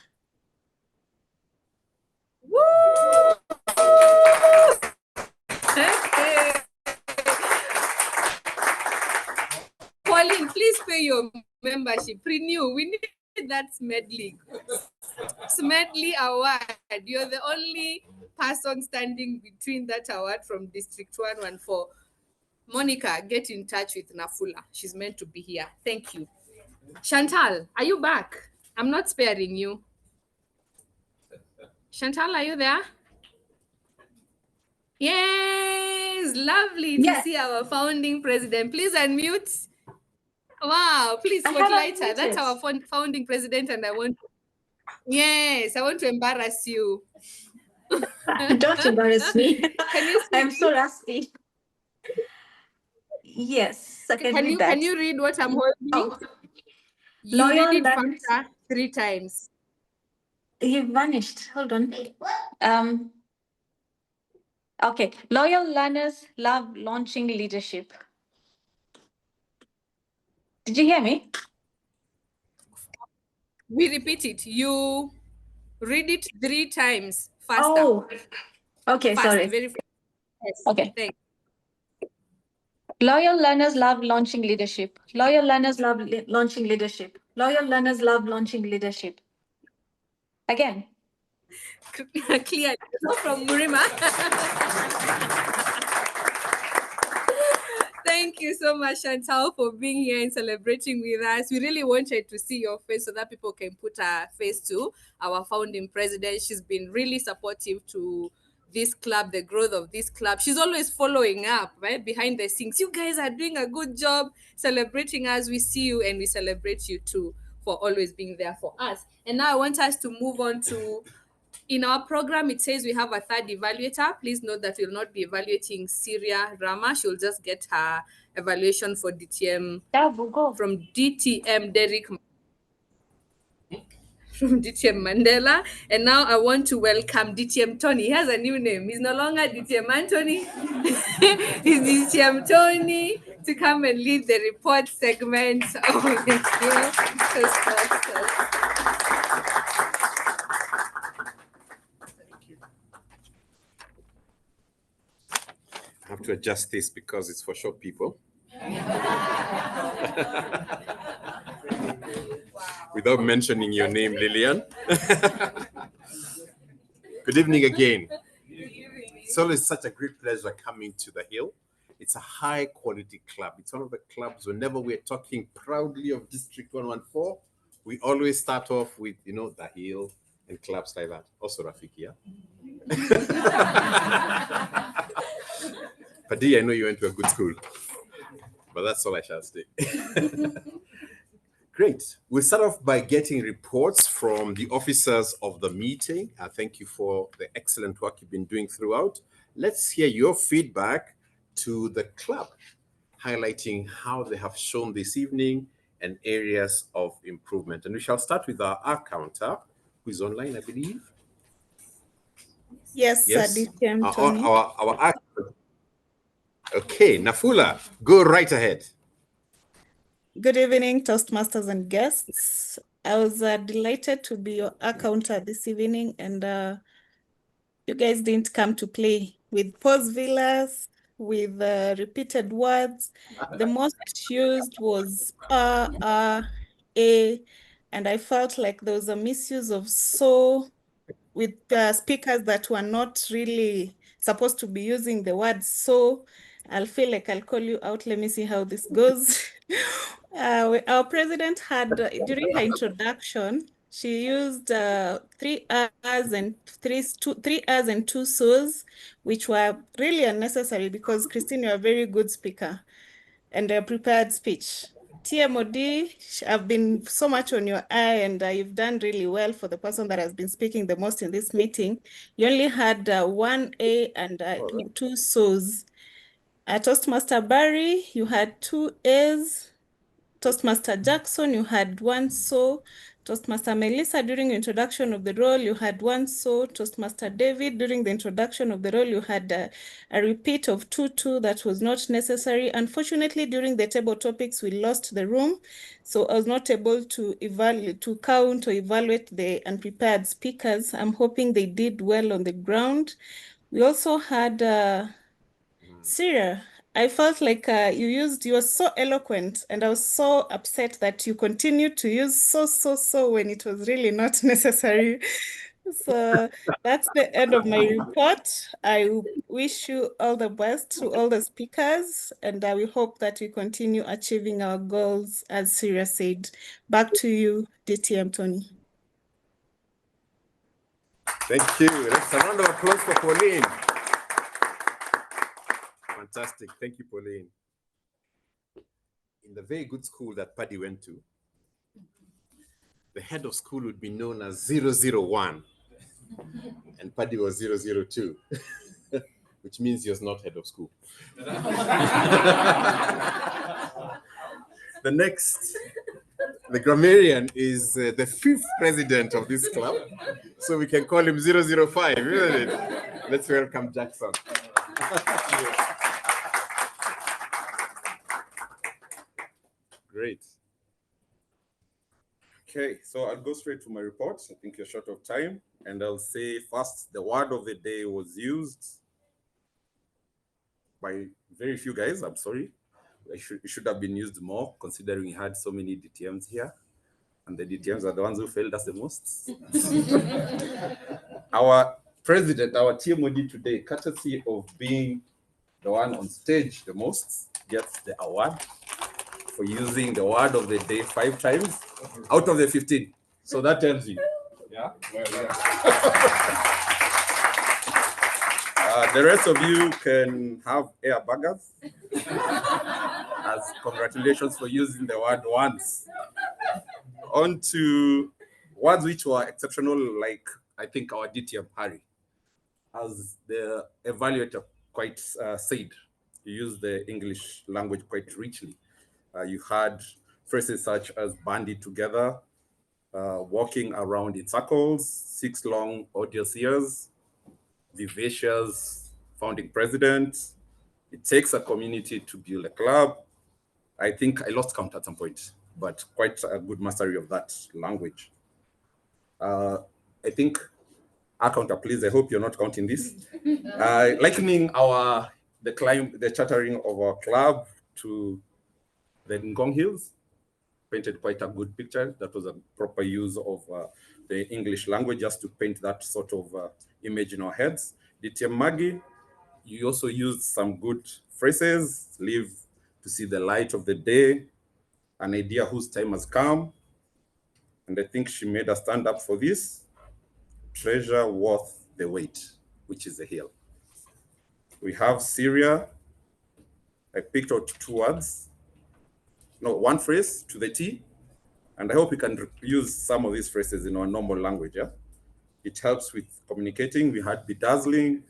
Pauline, please pay your membership. Renew. We need that Smedley. Smedley Award. You're the only person standing between that award from District 114. Monica, get in touch with Nafula. She's meant to be here. Thank you. Chantal, are you back? I'm not sparing you. Chantal, are you there? Yes, lovely to see our founding president. Please unmute. Wow, please spotlight her. That's our founding president, and I want to embarrass you. Don't embarrass me. Can you I'm so rusty. Yes, I can read that. Can you read what I'm holding? Oh. You Loyal read it learners. faster 3 times. He vanished. Hold on. Okay. Loyal learners love launching leadership. Did you hear me? We repeat it. You read it 3 times faster. Oh, okay, Fast, sorry. very fast. Yes, Okay. thanks. Loyal learners love launching leadership. Loyal learners love launching leadership. Loyal learners love launching leadership. Again. Clear. From Murima. Thank you so much, Chantal, for being here and celebrating with us. We really wanted to see your face so that people can put a face to our founding president. She's been really supportive to this club, the growth of this club. She's always following up, right, behind the scenes. You guys are doing a good job celebrating us. We see you and we celebrate you too for always being there for us. And now I want us to move on to, in our program, it says we have a 3rd evaluator. Please note that we'll not be evaluating Syria Rama. She'll just get her evaluation for DTM from DTM Derek from DTM Mandela. And now I want to welcome DTM Tony. He has a new name. He's no longer DTM Anthony. He's DTM Tony to come and lead the report segment of the Hill Toastmasters. I have to adjust this because it's for short people. Without mentioning your name, Lillian. Good evening again. It's always such a great pleasure coming to the Hill. It's a high quality club. It's one of the clubs, whenever we're talking proudly of District 114, we always start off with, the Hill and clubs like that. Also Rafiki, yeah? Paddy, I know you went to a good school, but that's all I shall say. Great. We'll start off by getting reports from the officers of the meeting. Thank you for the excellent work you've been doing throughout. Let's hear your feedback to the club, highlighting how they have shown this evening and areas of improvement. And we shall start with our counter, who is online, I believe. Yes, DTM Tony. Our Okay, Nafula, go right ahead. Good evening, Toastmasters and guests. I was delighted to be your counter this evening, and you guys didn't come to play with pause villas, with repeated words. The most used was a, and I felt like there was a misuse of so with speakers that were not really supposed to be using the word so. I'll feel like I'll call you out. Let me see how this goes. Our president had, during her introduction, she used 3 R's and 2 so's, which were really unnecessary because Christine, you're a very good speaker and a prepared speech. TMOD, I've been so much on your eye, and you've done really well for the person that has been speaking the most in this meeting. You only had 1 A and 2 so's. Toastmaster Barry, you had 2 A's. Toastmaster Jackson, you had one so. Toastmaster Melissa, during the introduction of the role, you had one so. Toastmaster David, during the introduction of the role, you had a repeat of 2-2 that was not necessary. Unfortunately, during the table topics, we lost the room, so I was not able to count or evaluate the unprepared speakers. I'm hoping they did well on the ground. We also had Syria. I felt like you were so eloquent, and I was so upset that you continued to use so when it was really not necessary. So that's the end of my report. I wish you all the best to all the speakers, and we hope that we continue achieving our goals, as Syria said. Back to you, DTM Tony. Thank you. Let's a round of applause for Pauline. Fantastic. Thank you, Pauline. In the very good school that Paddy went to, the head of school would be known as 001, and Paddy was 002, which means he was not head of school. The grammarian is the 5th president of this club, so we can call him 005, isn't it? Let's welcome Jackson. Great. Okay, so I'll go straight to my report. I think you're short of time, and I'll say first, the word of the day was used by very few guys. I'm sorry. It should have been used more, considering we had so many DTMs here, and the DTMs are the ones who failed us the most. Our president, our TMOD today, courtesy of being the one on stage the most, gets the award for using the word of the day 5 times out of the 15. So that tells you. Yeah. The rest of you can have air burgers. As congratulations for using the word once. On to words which were exceptional, like I think our DTM Harry, as the evaluator quite said, you use the English language quite richly. You had phrases such as banded together, walking around in circles, 6 long odious years, vivacious founding president. It takes a community to build a club. I think I lost count at some point, but quite a good mastery of that language. I think, counter, please, I hope you're not counting this. Likening the chartering of our club to the Ngong Hills, painted quite a good picture. That was a proper use of the English language just to paint that sort of image in our heads. DTM Maggie, you also used some good phrases, live to see the light of the day, an idea whose time has come. And I think she made us stand up for this. Treasure worth the wait, which is the hill. We have Syria. I picked out 2 words. No, 1 phrase to the T. And I hope we can use some of these phrases in our normal language. Yeah? It helps with communicating. We had bedazzling.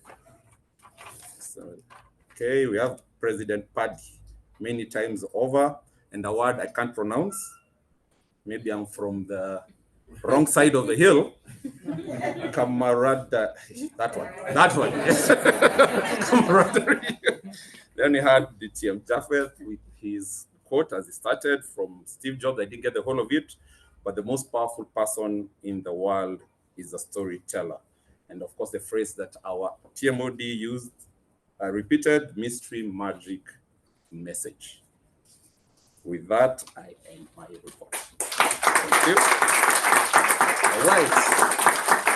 So, okay, we have President Paddy many times over, and a word I can't pronounce. Maybe I'm from the wrong side of the hill. Camaraderie. That one. Yes. Camaraderie. Then we had DTM Japheth with his quote as he started from Steve Jobs. I didn't get the whole of it, but the most powerful person in the world is a storyteller. And of course, the phrase that our TMOD used, repeated, mystery, magic, message. With that, I end my report. Thank you. All right.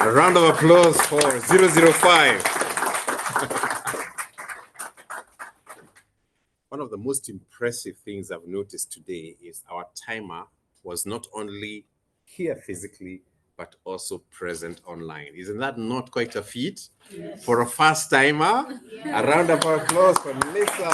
A round of applause for 005. One of the most impressive things I've noticed today is our timer was not only here physically, but also present online. Isn't that not quite a feat? Yes. For a first timer? Yeah. A round of applause for Melissa.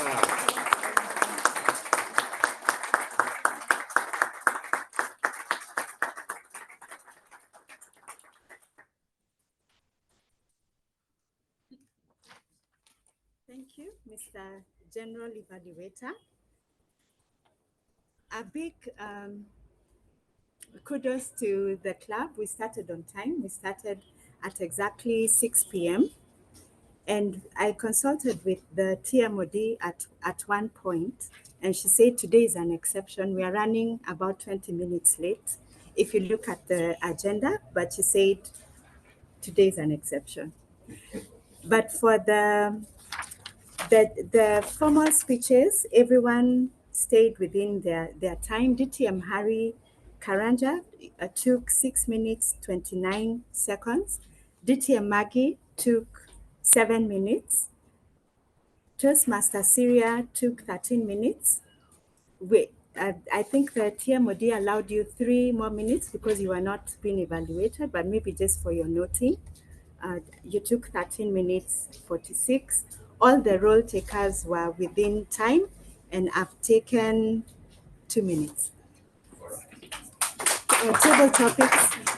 Thank you, Mr. General Evaluator. a big kudos to the club. We started on time. We started at exactly 6 p.m. And I consulted with the TMOD at one point, and she said today is an exception. We are running about 20 minutes late if you look at the agenda, but she said today is an exception. But for the formal speeches, everyone stayed within their time. DTM Harry Karanja took 6 minutes, 29 seconds. DTM Maggie took 7 minutes. Toastmaster Syria took 13 minutes. I think the TMOD allowed you 3 more minutes because you were not being evaluated, but maybe just for your noting. You took 13 minutes 46. All the roll takers were within time, and I've taken 2 minutes.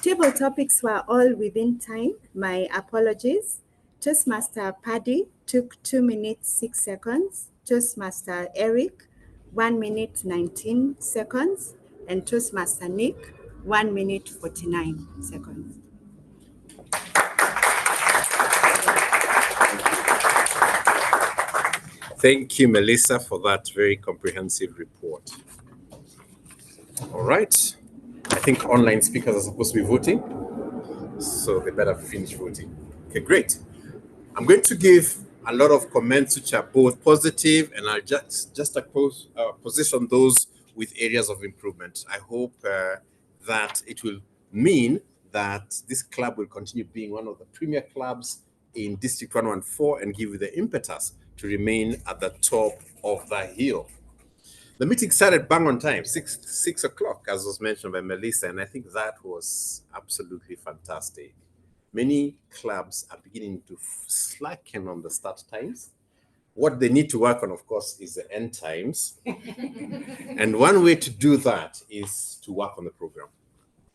Table topics were all within time. My apologies. Toastmaster Paddy took 2 minutes 6 seconds. Toastmaster Eric 1 minute 19 seconds, and Toastmaster Nick 1 minute 49 seconds. Thank you, Melissa, for that very comprehensive report. All right. I think online speakers are supposed to be voting, so they better finish voting. Okay, great. I'm going to give a lot of comments which are both positive, and I'll just position those with areas of improvement. I hope that it will mean that this club will continue being one of the premier clubs in District 114 and give you the impetus to remain at the top of the hill. The meeting started bang on time, 6 o'clock, as was mentioned by Melissa, and I think that was absolutely fantastic. Many clubs are beginning to slacken on the start times. What they need to work on, of course, is the end times. And one way to do that is to work on the program.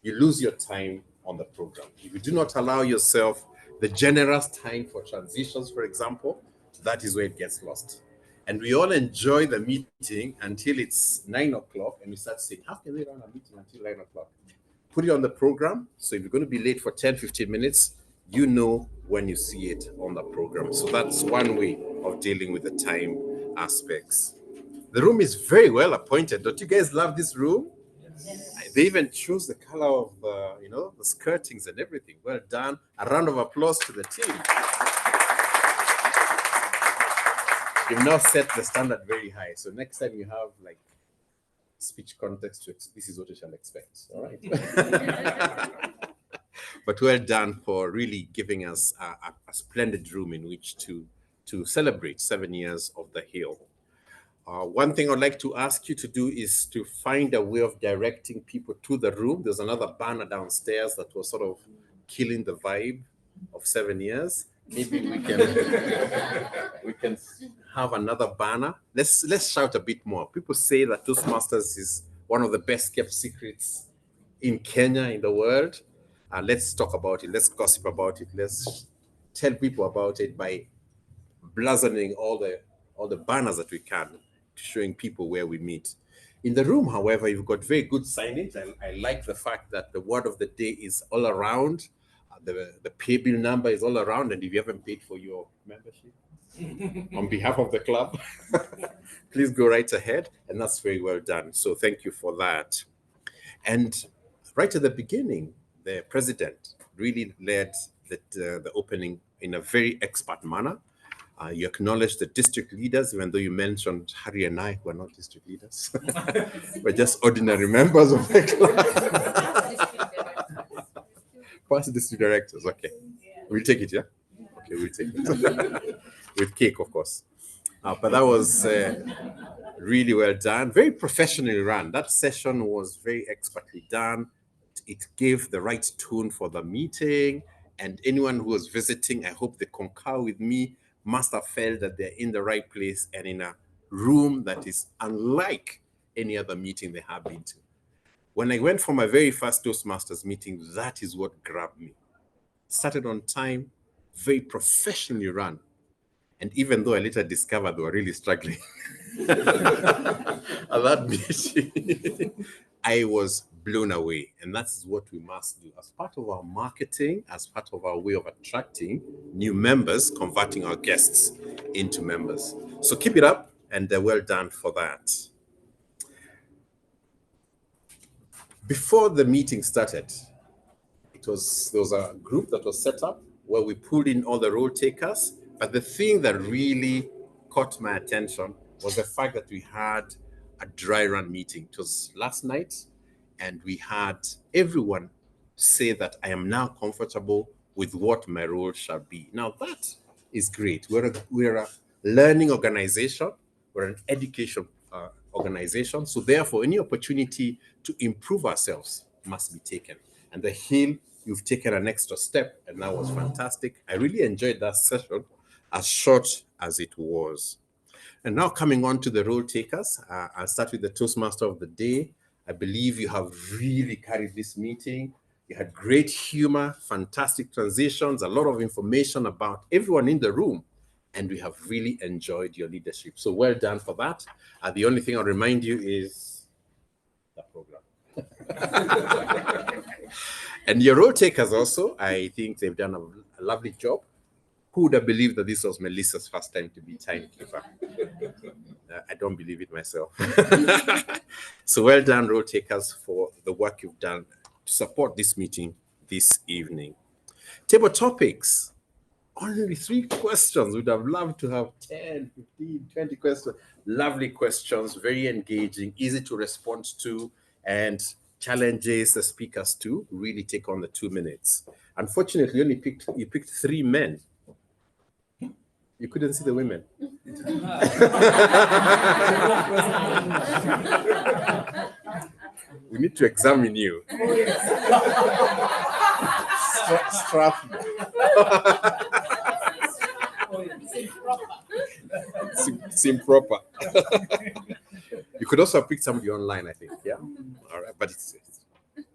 You lose your time on the program. If you do not allow yourself the generous time for transitions, for example, that is where it gets lost. And we all enjoy the meeting until it's 9 o'clock, and we start saying, how can we run a meeting until 9 o'clock? Put it on the program. So if you're going to be late for 10, 15 minutes, you know when you see it on the program. So that's one way of dealing with the time aspects. The room is very well appointed. Don't you guys love this room? Yes. They even choose the color of the skirtings and everything. Well done. A round of applause to the team. You've now set the standard very high. So next time you have like speech context, this is what you shall expect. All right. But well done for really giving us a splendid room in which to celebrate 7 years of the Hill. One thing I'd like to ask you to do is to find a way of directing people to the room. There's another banner downstairs that was sort of killing the vibe of 7 years. Maybe we can have another banner. Let's shout a bit more. People say that Toastmasters is one of the best kept secrets in Kenya, in the world. Let's talk about it. Let's gossip about it. Let's tell people about it by blazoning all the banners that we can, showing people where we meet. In the room, however, you've got very good signage. I like the fact that the word of the day is all around. The pay bill number is all around. And if you haven't paid for your membership on behalf of the club, please go right ahead. And that's very well done. So thank you for that. And right at the beginning, the president really led the opening in a very expert manner. You acknowledged the district leaders, even though you mentioned Harry and I, who are not district leaders. We're just ordinary members of the club. Past district directors, okay. We'll take it, yeah? Okay, we'll take it. With cake, of course. But that was really well done, very professionally run. That session was very expertly done. It gave the right tone for the meeting, and anyone who was visiting, I hope they concur with me, must have felt that they're in the right place and in a room that is unlike any other meeting they have been to. When I went for my very first Toastmasters meeting, that is what grabbed me. Started on time, very professionally run. And even though I later discovered they were really struggling, at that meeting, I was blown away. And that's what we must do as part of our marketing, as part of our way of attracting new members, converting our guests into members. So keep it up, and well done for that. Before the meeting started, there was a group that was set up where we pulled in all the role takers. But the thing that really caught my attention was the fact that we had a dry run meeting. It was last night, and we had everyone say that I am now comfortable with what my role shall be. Now that is great. We're a learning organization. We're an education organization. So therefore, any opportunity to improve ourselves must be taken. And the Hill, you've taken an extra step, and that was fantastic. I really enjoyed that session, as short as it was. And now coming on to the role takers, I'll start with the Toastmaster of the day. I believe you have really carried this meeting. You had great humor, fantastic transitions, a lot of information about everyone in the room, and we have really enjoyed your leadership. So well done for that. The only thing I'll remind you is the program. And your role takers also, I think they've done a lovely job. Who would have believed that this was Melissa's first time to be timekeeper? I don't believe it myself. So well done, role takers, for the work you've done to support this meeting this evening. Table topics, only 3 questions. Would have loved to have 10, 15, 20 questions. Lovely questions, very engaging, easy to respond to, and challenges the speakers to really take on the 2 minutes. Unfortunately, you picked 3 men. You couldn't see the women. We need to examine you. Strap me. It's improper. You could also have picked somebody online, I think. Yeah. All right, but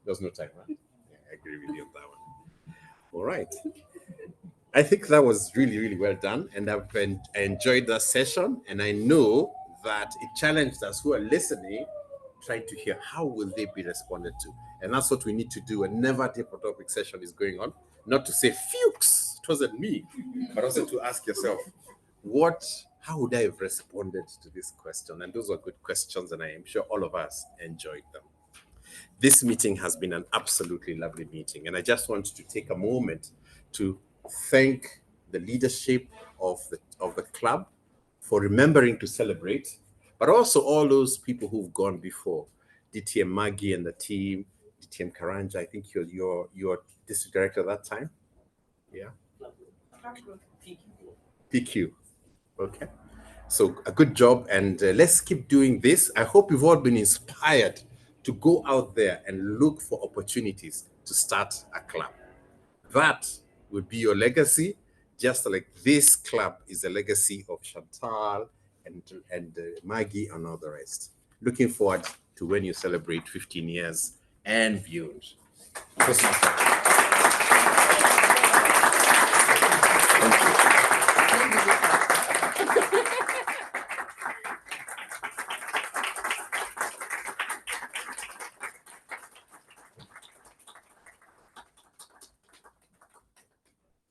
there's no time, right? Yeah, I agree with you on that one. All right. I think that was really, really well done, and I enjoyed that session, and I know that it challenged us who are listening, trying to hear how will they be responded to, and that's what we need to do whenever a table topic session is going on. Not to say, "Fuchs, it wasn't me," but also to ask yourself, how would I have responded to this question? And those were good questions, and I am sure all of us enjoyed them. This meeting has been an absolutely lovely meeting, and I just want to take a moment to thank the leadership of the club for remembering to celebrate, but also all those people who've gone before. DTM Maggie and the team, DTM Karanja, I think you're district director at that time. Yeah. PQ. Okay. So a good job, and let's keep doing this. I hope you've all been inspired to go out there and look for opportunities to start a club. That will be your legacy, just like this club is the legacy of Chantal and Maggie and all the rest. Looking forward to when you celebrate 15 years and beyond. Thank you.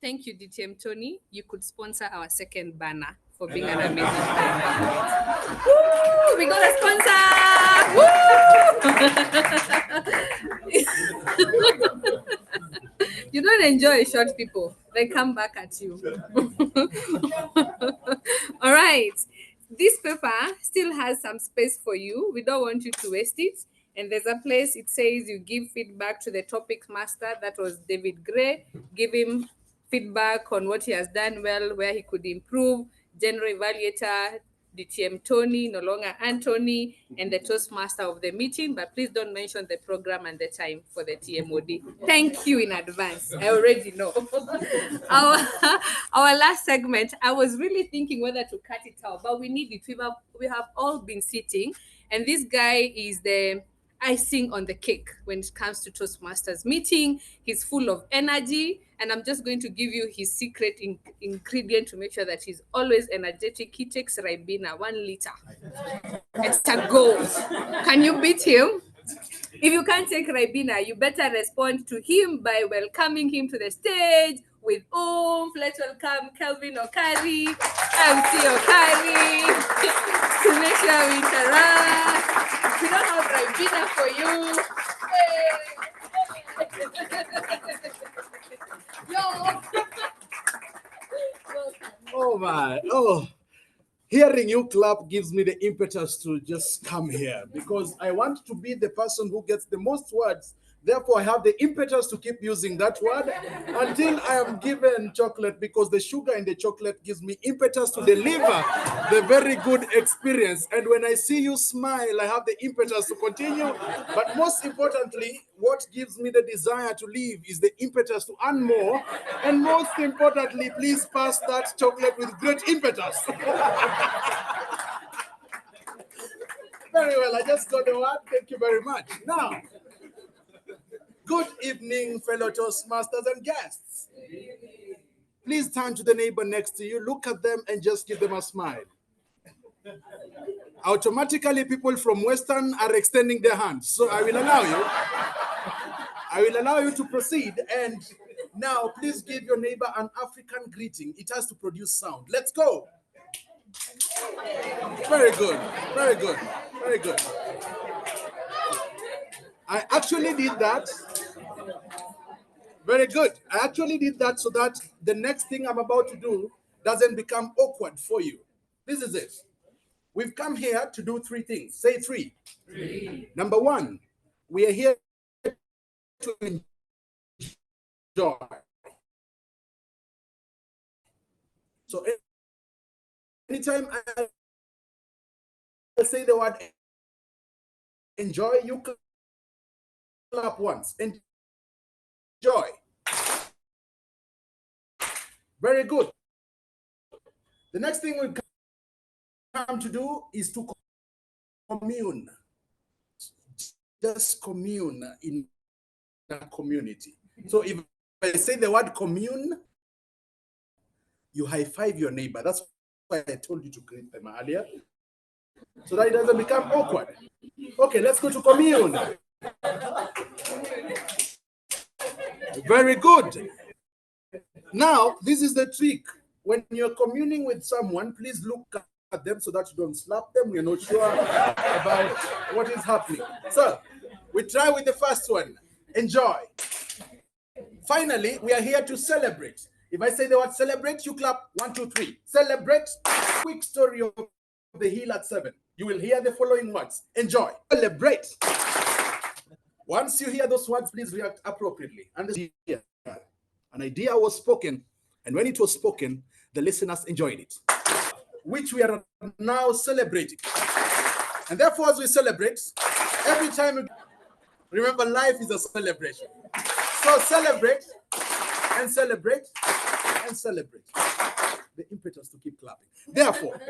Thank you, DTM Tony. You could sponsor our second banner for being an amazing guy. Woo! We got a sponsor! Woo! You don't enjoy short people. They come back at you. All right. This paper still has some space for you. We don't want you to waste it. And there's a place it says you give feedback to the topic master. That was David Gray. Give him feedback on what he has done well, where he could improve. General evaluator, DTM Tony, no longer Anthony, and the Toastmaster of the meeting, but please don't mention the program and the time for the TMOD. Thank you in advance. I already know. Our last segment, I was really thinking whether to cut it out, but we need it. We have all been sitting, and this guy is icing on the cake when it comes to Toastmasters meeting. He's full of energy, and I'm just going to give you his secret ingredient to make sure that he's always energetic. He takes Ribena 1 liter. It's a goal. Can you beat him? If you can't take Ribena, you better respond to him by welcoming him to the stage with oomph. Let's welcome Kelvin Okari, MC Okari, to make sure we interact. If we don't have Ribena for you, yo. Oh my, oh. Hearing you clap gives me the impetus to just come here because I want to be the person who gets the most words. Therefore, I have the impetus to keep using that word until I am given chocolate, because the sugar in the chocolate gives me impetus to deliver the very good experience. And when I see you smile, I have the impetus to continue. But most importantly, what gives me the desire to leave is the impetus to earn more. And most importantly, please pass that chocolate with great impetus. Very well, I just got the word. Thank you very much. Now, good evening, fellow Toastmasters and guests. Please turn to the neighbor next to you, look at them, and just give them a smile. Automatically, people from Western are extending their hands, so I will allow you. I will allow you to proceed. And now, please give your neighbor an African greeting. It has to produce sound. Let's go. Very good, very good, very good. I actually did that. Very good. I actually did that so that the next thing I'm about to do doesn't become awkward for you. This is it. We've come here to do 3 things. Say 3. 3. Number 1, we are here to enjoy. So anytime I say the word enjoy, you clap once. Enjoy. Very good. The next thing we come to do is to commune. Just commune in a community. So if I say the word commune, you high five your neighbor. That's why I told you to greet them earlier, so that it doesn't become awkward. Okay, let's go to commune. Very good. Now, this is the trick. When you're communing with someone, please look at them so that you don't slap them. We're not sure about what is happening. So, we try with the first one. Enjoy. Finally, we are here to celebrate. If I say the word celebrate, you clap. 1, 2, 3. Celebrate. Quick story of the Hill at 7. You will hear the following words. Enjoy. Celebrate. Once you hear those words, please react appropriately. Understand? An idea was spoken, and when it was spoken, the listeners enjoyed it, which we are now celebrating. And therefore, as we celebrate, every time, remember, life is a celebration. So celebrate and celebrate and celebrate. The impetus to keep clapping. Therefore,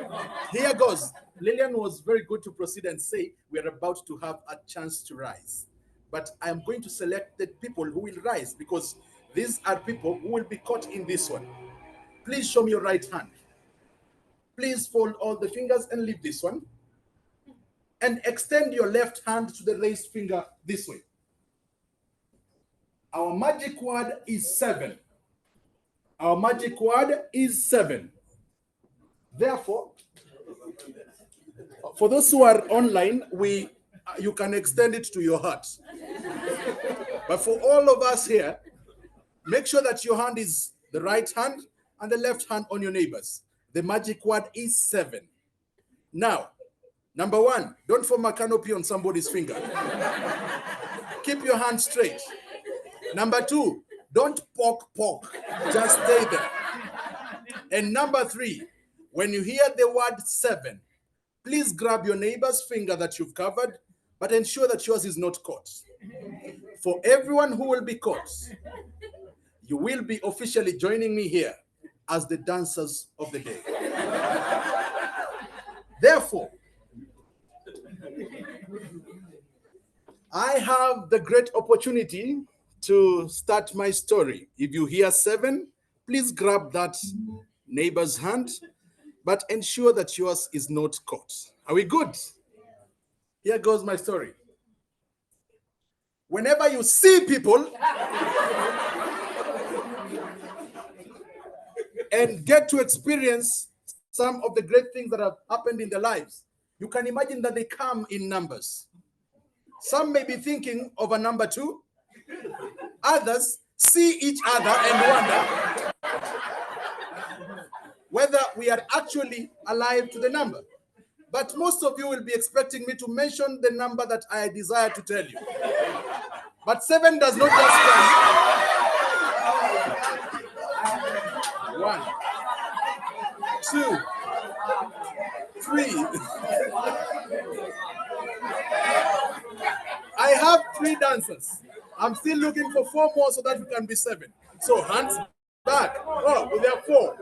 here goes. Lillian was very good to proceed and say, we are about to have a chance to rise. But I am going to select the people who will rise, because these are people who will be caught in this one. Please show me your right hand. Please fold all the fingers and leave this one. And extend your left hand to the raised finger this way. Our magic word is 7. Our magic word is 7. Therefore, for those who are online, you can extend it to your heart. But for all of us here, make sure that your hand is the right hand and the left hand on your neighbors. The magic word is 7. Now, number 1, don't form a canopy on somebody's finger. Keep your hand straight. Number 2, don't poke. Just stay there. And number 3, when you hear the word 7, please grab your neighbor's finger that you've covered, but ensure that yours is not caught. For everyone who will be caught, you will be officially joining me here as the dancers of the day. Therefore, I have the great opportunity to start my story. If you hear 7, please grab that neighbor's hand, but ensure that yours is not caught. Are we good? Here goes my story. Whenever you see people and get to experience some of the great things that have happened in their lives, you can imagine that they come in numbers. Some may be thinking of a number 2. Others see each other and wonder whether we are actually alive to the number. But most of you will be expecting me to mention the number that I desire to tell you. But 7 does not just come. 1, 2, 3. I have 3 dancers. I'm still looking for 4 more so that we can be 7. So hands back. Oh, well, there are 4.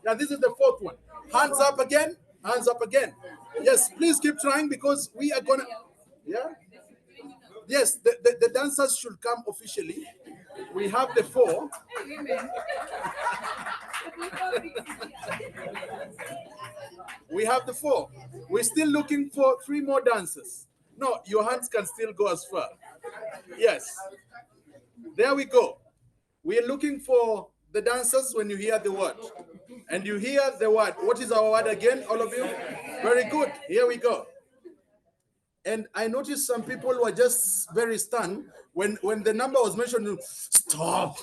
Yeah, this is the 4th one. Hands up again. Hands up again. Yes, please keep trying because we are gonna. Yeah. Yes, the dancers should come officially. We have the 4. We have the 4. We're still looking for 3 more dancers. No, your hands can still go as far. Yes. There we go. We are looking for the dancers when you hear the word. And you hear the word. What is our word again, all of you? Very good. Here we go. And I noticed some people were just very stunned when the number was mentioned. Stop.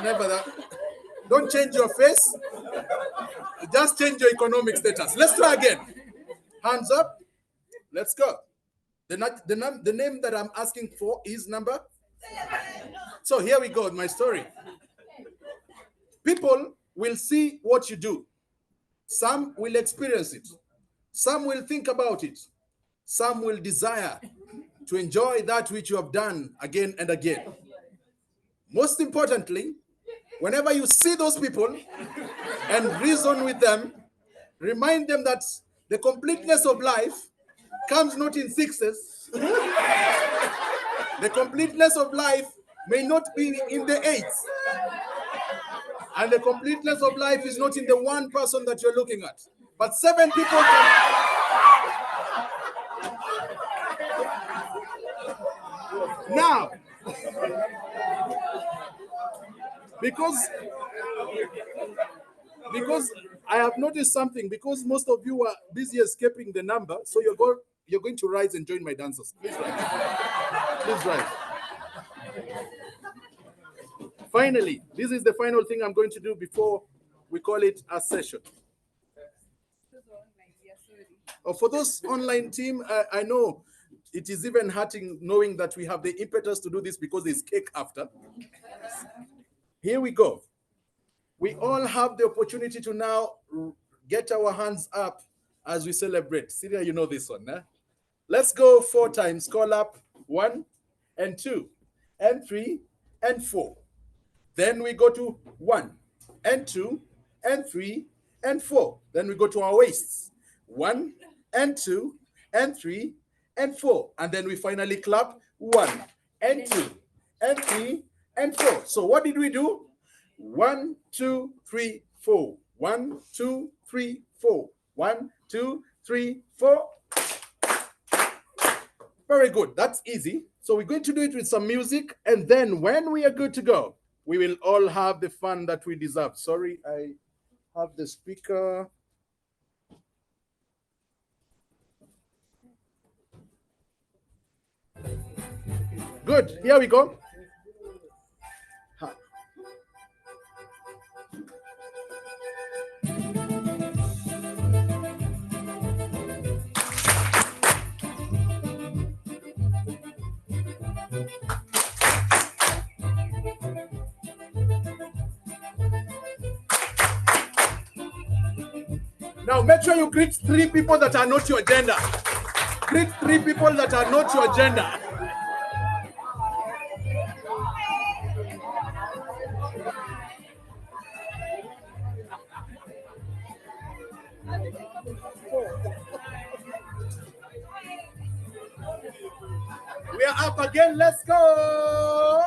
Never that. Don't change your face. Just change your economic status. Let's try again. Hands up. Let's go. The name that I'm asking for is number. So here we go, my story. People will see what you do. Some will experience it. Some will think about it. Some will desire to enjoy that which you have done again and again. Most importantly, whenever you see those people and reason with them, remind them that the completeness of life comes not in 6s. The completeness of life may not be in the 8s. And the completeness of life is not in the 1 person that you're looking at. But 7 people Now, because I have noticed something, because most of you are busy escaping the number, so you're going to rise and join my dancers. Please rise. Please rise. Finally, this is the final thing I'm going to do before we call it a session. For those online team, I know it is even hurting knowing that we have the impetus to do this because there's cake after. Here we go. We all have the opportunity to now get our hands up as we celebrate. Syria, you know this one. Eh? Let's go 4 times. Call up 1 and 2 and 3 and 4. Then we go to 1 and 2 and 3 and 4. Then we go to our waists. 1 and 2 and 3 and 4. And then we finally clap 1 and 2 and 3 and 4. So what did we do? 1, 2, 3, 4. 1, 2, 3, 4. 1, 2, 3, 4. Very good. That's easy. So we're going to do it with some music. And then when we are good to go, we will all have the fun that we deserve. Sorry, I have the speaker. Good. Here we go. Now make sure you greet 3 people that are not your gender. Greet 3 people that are not your gender. are up again. Let's go.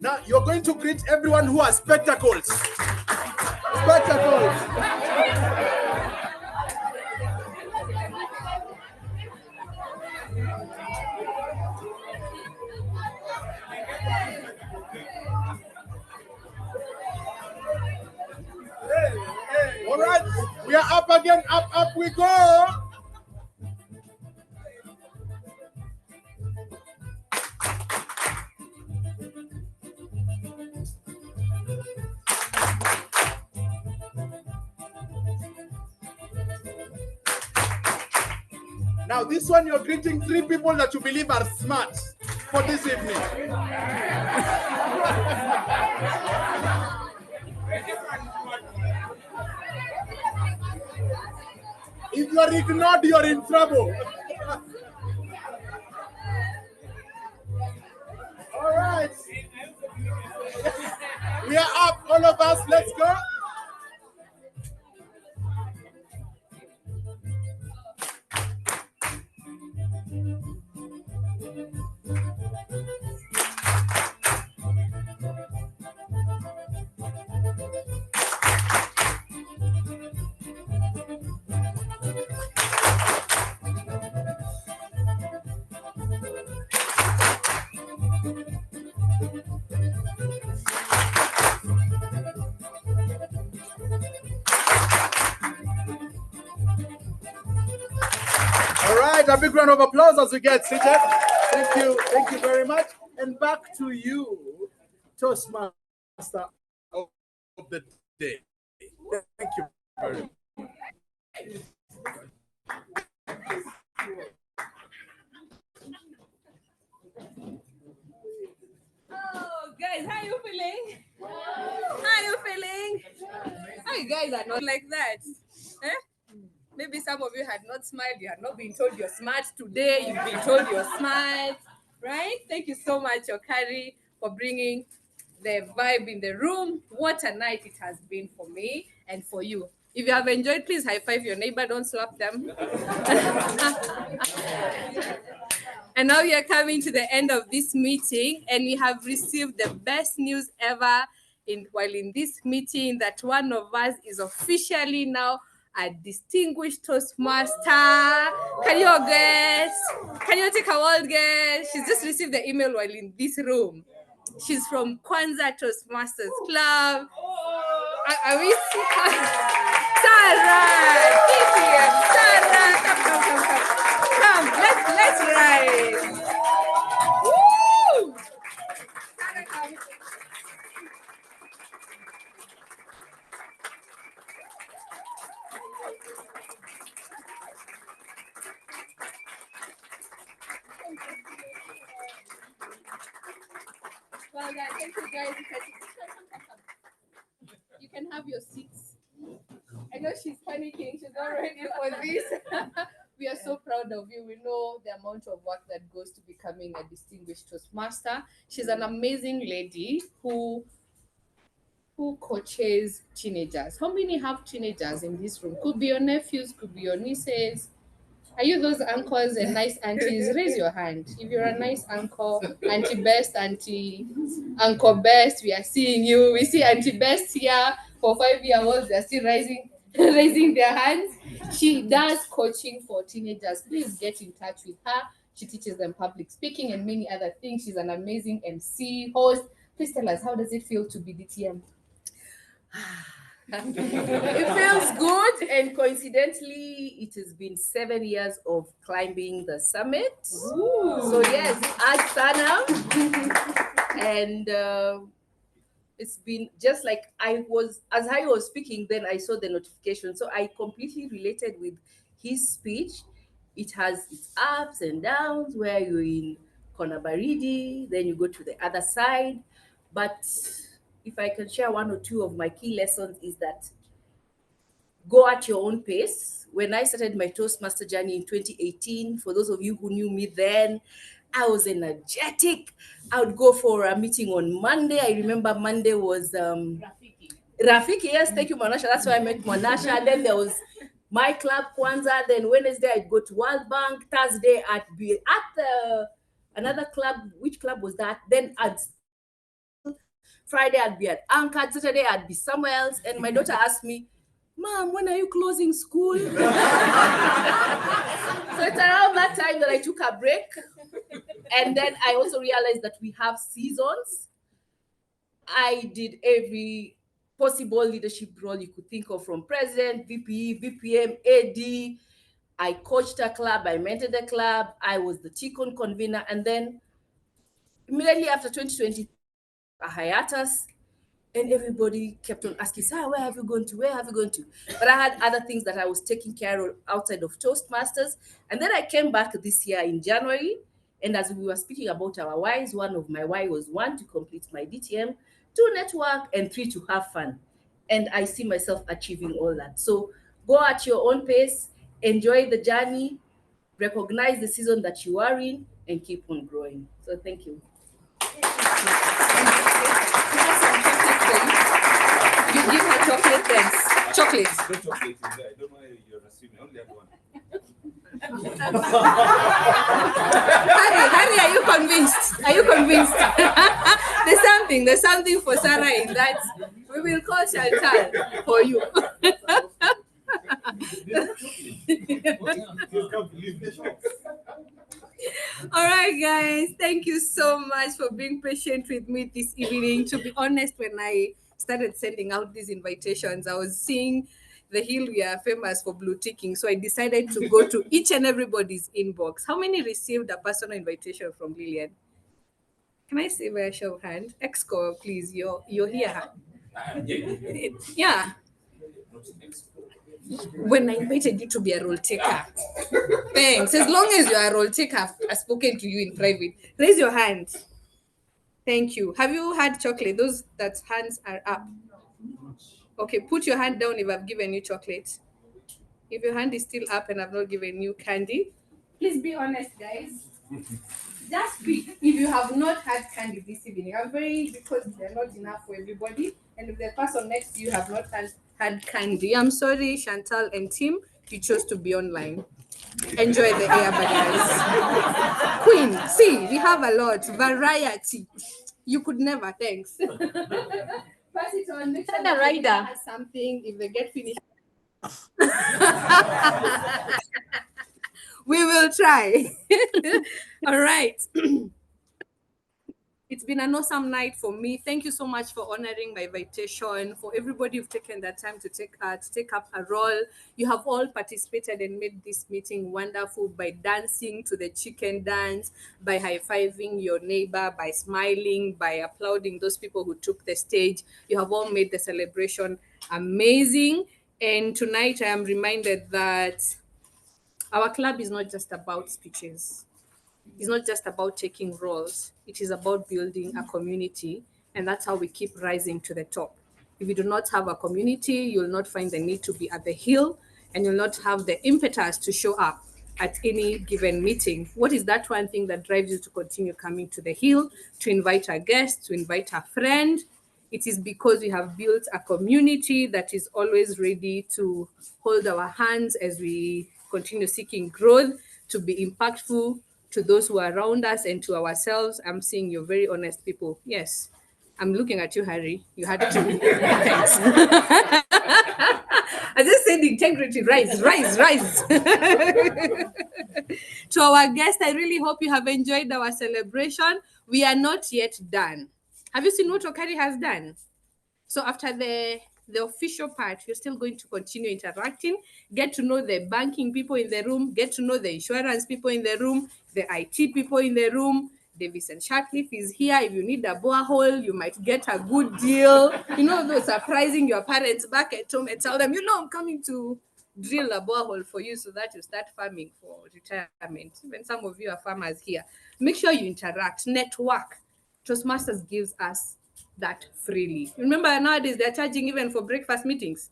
Now you're going to greet everyone who has spectacles. Spectacles. All right, we are up again. Up we go. Now, this one you're greeting 3 people that you believe are smart for this evening. If you're ignored, you're in trouble. All right. We are up, all of us. Let's go. All right, a big round of applause as we get seated. Thank you very much. And back to you, Toastmaster of the day. Thank you very much. Oh, guys, how you feeling? How you feeling? How you guys are not like that? Eh? Maybe some of you had not smiled. You had not been told you're smart today. You've been told you're smart, right? Thank you so much, Okari, for bringing the vibe in the room. What a night it has been for me and for you. If you have enjoyed, please high five your neighbor. Don't slap them. And now we are coming to the end of this meeting, and we have received the best news ever while in this meeting, that one of us is officially now a distinguished Toastmaster. Can you all guess? Can you take a wild guess? She's just received the email while in this room. She's from Kwanza Toastmasters Club. Are we? Sarah! DTM! Sarah! Come, let's ride. Woo! Sarah, come. Well done. Thank you, guys. You can have your seats. I know she's panicking. She's not ready for this. We are so proud of you. We know the amount of work that goes to becoming a distinguished Toastmaster. She's an amazing lady who coaches teenagers. How many have teenagers in this room? Could be your nephews, could be your nieces. Are you those uncles and nice aunties? Raise your hand. If you're a nice uncle, Auntie Best, Uncle Best, we are seeing you. We see Auntie Best here for 5-year-olds. They're still raising their hands. She does coaching for teenagers. Please get in touch with her. She teaches them public speaking and many other things. She's an amazing MC, host. Please tell us, how does it feel to be DTM? It feels good, and coincidentally, it has been 7 years of climbing the summit. Ooh. So yes, at Sana, and it's been just like as I was speaking, then I saw the notification. So I completely related with his speech. It has its ups and downs where you're in Konabaridi, then you go to the other side, but if I can share one or two of my key lessons is that go at your own pace. When I started my Toastmaster journey in 2018, for those of you who knew me then, I was energetic. I would go for a meeting on Monday. I remember Monday was Rafiki. Yes, thank you, Monasha. That's why I met Monasha. Then there was my club Kwanzaa. Then Wednesday I'd go to World Bank. Thursday I'd be at another club. Which club was that? Then Friday I'd be at Anchor. Saturday I'd be somewhere else. And my daughter asked me, "Mom, when are you closing school?" So it's around that time that I took a break. And then I also realized that we have seasons. I did every possible leadership role you could think of, from president, VP, VPM, AD. I coached a club, I mentored a club, I was the TCON convener, and then immediately after 2020, a hiatus, and everybody kept on asking, "Sir, where have you gone to? Where have you gone to?" But I had other things that I was taking care of outside of Toastmasters. And then I came back this year in January. And as we were speaking about our whys, one of my why was 1, to complete my DTM, 2, network, and 3, to have fun. And I see myself achieving all that. So go at your own pace, enjoy the journey, recognize the season that you are in, and keep on growing. So thank you. You give her chocolate, thanks. Chocolate. No chocolate in there. I don't know why you're assuming. I only had one. Harry, are you convinced? Are you convinced? There's something for Sarah in that. We will call Chantal for you. All right, guys. Thank you so much for being patient with me this evening. To be honest, when I started sending out these invitations, I was seeing the Hill, we are famous for blue ticking. So I decided to go to each and everybody's inbox. How many received a personal invitation from Lillian? Can I see by a show of hand? Exco, please. You're here. Yeah. When I invited you to be a role taker. Thanks. As long as you are a role taker, I've spoken to you in private. Raise your hand. Thank you. Have you had chocolate? Those that hands are up. Okay, put your hand down if I've given you chocolate. If your hand is still up and I've not given you candy, please be honest, guys. Just speak if you have not had candy this evening. Because they're not enough for everybody. And if the person next to you have not had candy, I'm sorry, Chantal and Tim, you chose to be online. Enjoy the air, guys. Queen, see, we have a lot. Variety. You could never, thanks. Pass it on. Make sure that Rider has something if they get finished. We will try. All right. It's been an awesome night for me. Thank you so much for honoring my invitation. For everybody who've taken that time to take up a role. You have all participated and made this meeting wonderful by dancing to the chicken dance, by high-fiving your neighbor, by smiling, by applauding those people who took the stage. You have all made the celebration amazing. And tonight I am reminded that our club is not just about speeches. It's not just about taking roles. It is about building a community, and that's how we keep rising to the top. If you do not have a community, you'll not find the need to be at the Hill, and you'll not have the impetus to show up at any given meeting. What is that one thing that drives you to continue coming to the Hill, to invite a guest, to invite a friend? It is because we have built a community that is always ready to hold our hands as we continue seeking growth, to be impactful to those who are around us and to ourselves. I'm seeing you're very honest people. Yes, I'm looking at you, Harry. You had to. Thanks. I just said integrity, rise. To our guests, I really hope you have enjoyed our celebration. We are not yet done. Have you seen what Okari has done? So after the official part, you're still going to continue interacting, get to know the banking people in the room, get to know the insurance people in the room, the IT people in the room. Davis and Shartleaf is here. If you need a borehole, you might get a good deal. You know, those surprising your parents back at home and tell them, I'm coming to drill a borehole for you so that you start farming for retirement. Even some of you are farmers here. Make sure you interact, network. Toastmasters gives us that freely. Remember, nowadays they're charging even for breakfast meetings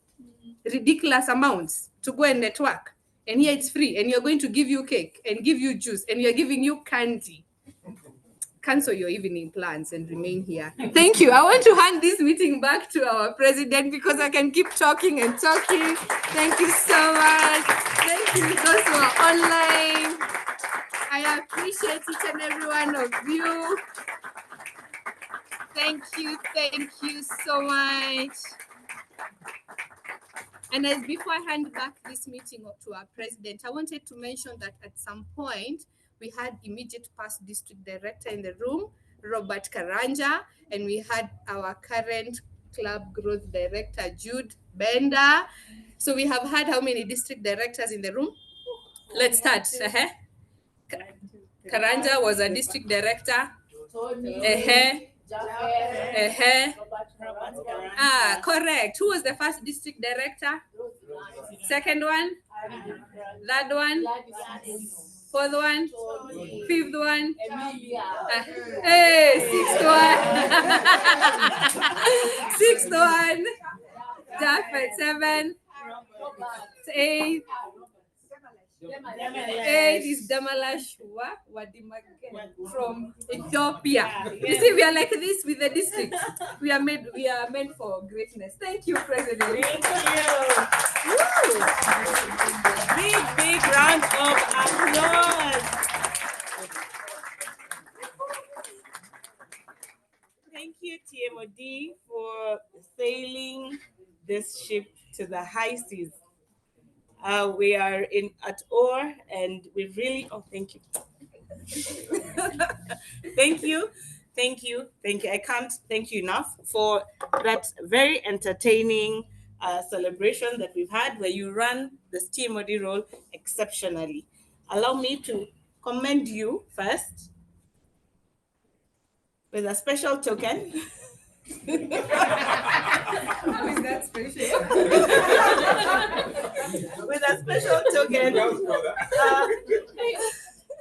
ridiculous amounts to go and network, and here it's free, and you're going to give you cake and give you juice and you're giving you candy. cancel your evening plans and remain here. Thank you. I want to hand this meeting back to our president because I can keep talking and talking. Thank you so much. Thank you those who are online. I appreciate each and every one of you. Thank you so much. And as before I hand back this meeting to our president, I wanted to mention that at some point we had immediate past district director in the room, Robert Karanja, and we had our current club growth director, Jude Bender. So we have had how many district directors in the room? Let's start. Karanja was a district director. Correct. Who was the first district director? Second one? Third one? Fourth one? Fifth one? Sixth one? Sixth one? Japheth, 7th. 8th. 8th is Damalash from Ethiopia. You see, we are like this with the district. We are meant for greatness. Thank you, President. Thank you. Big round of applause. Thank you, TMOD, for sailing this ship to the high seas. We are at awe, and we really, thank you. Thank you. I can't thank you enough for that very entertaining celebration that we've had, where you ran the TMOD role exceptionally. Allow me to commend you first with a special token. How is that special? With a special token.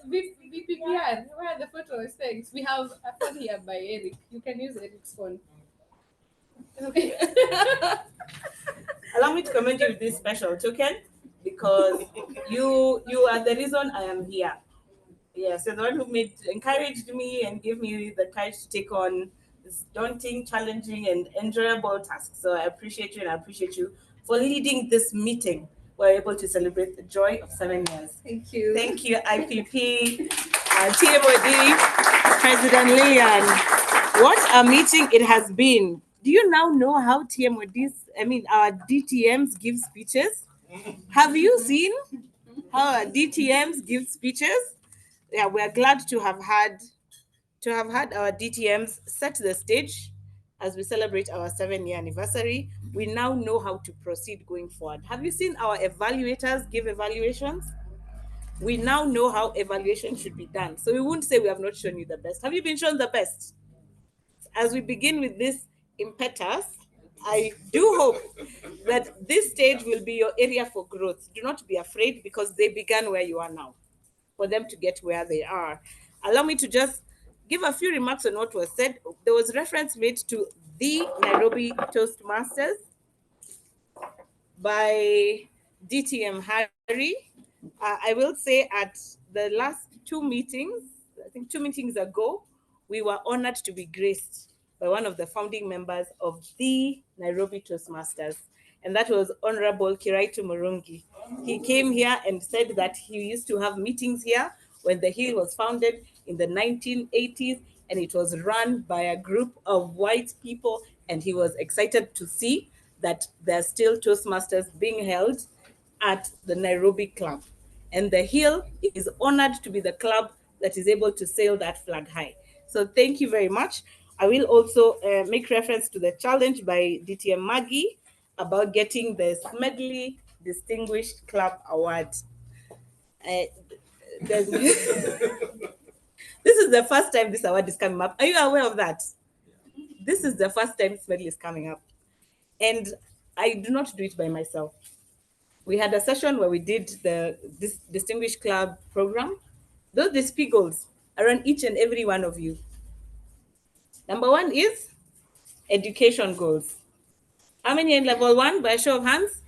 VPPR, where are the photos? Thanks. We have a phone here by Eric. You can use Eric's phone. Okay. Allow me to commend you with this special token because you are the reason I am here. Yes, you're the one who encouraged me and gave me the courage to take on this daunting, challenging, and enjoyable task. So I appreciate you, and I appreciate you for leading this meeting. We're able to celebrate the joy of 7 years. Thank you. Thank you, IPP, TMOD, President Lillian. What a meeting it has been. Do you now know how our DTMs give speeches? Have you seen how our DTMs give speeches? Yeah, we're glad to have had our DTMs set the stage as we celebrate our 7-year anniversary. We now know how to proceed going forward. Have you seen our evaluators give evaluations? We now know how evaluation should be done. So we won't say we have not shown you the best. Have you been shown the best? As we begin with this impetus, I do hope that this stage will be your area for growth. Do not be afraid, because they began where you are now, for them to get where they are. Allow me to just give a few remarks on what was said. There was reference made to the Nairobi Toastmasters by DTM Harry. I will say at the last 2 meetings, I think 2 meetings ago, we were honored to be graced by one of the founding members of the Nairobi Toastmasters, and that was Honorable Kiraitu Murungi. He came here and said that he used to have meetings here when the Hill was founded in the 1980s, and it was run by a group of white people, and he was excited to see that there are still Toastmasters being held at the Nairobi Club. And the Hill is honored to be the club that is able to sail that flag high. So thank you very much. I will also make reference to the challenge by DTM Maggie about getting the Smedley Distinguished Club Award. This is the first time this award is coming up. Are you aware of that? This is the first time Smedley is coming up. And I do not do it by myself. We had a session where we did this Distinguished Club program. Those DSP goals are on each and every one of you. Number 1 is education goals. How many in level 1 by a show of hands?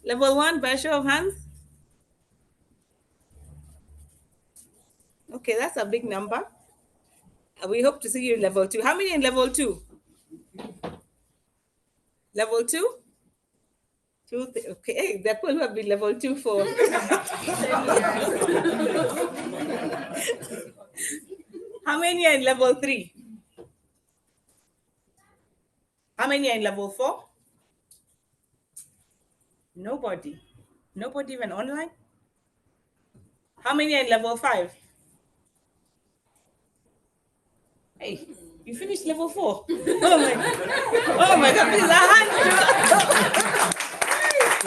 Level 1 by a show of hands? Okay, that's a big number. We hope to see you in level 2. How many in level 2? Level 2? Okay, there could have been level 2 for 10 years. How many are in level 3? How many are in level 4? Nobody. Nobody even online? How many are in level 5? Hey, you finished level 4. Oh my God, please, a hand.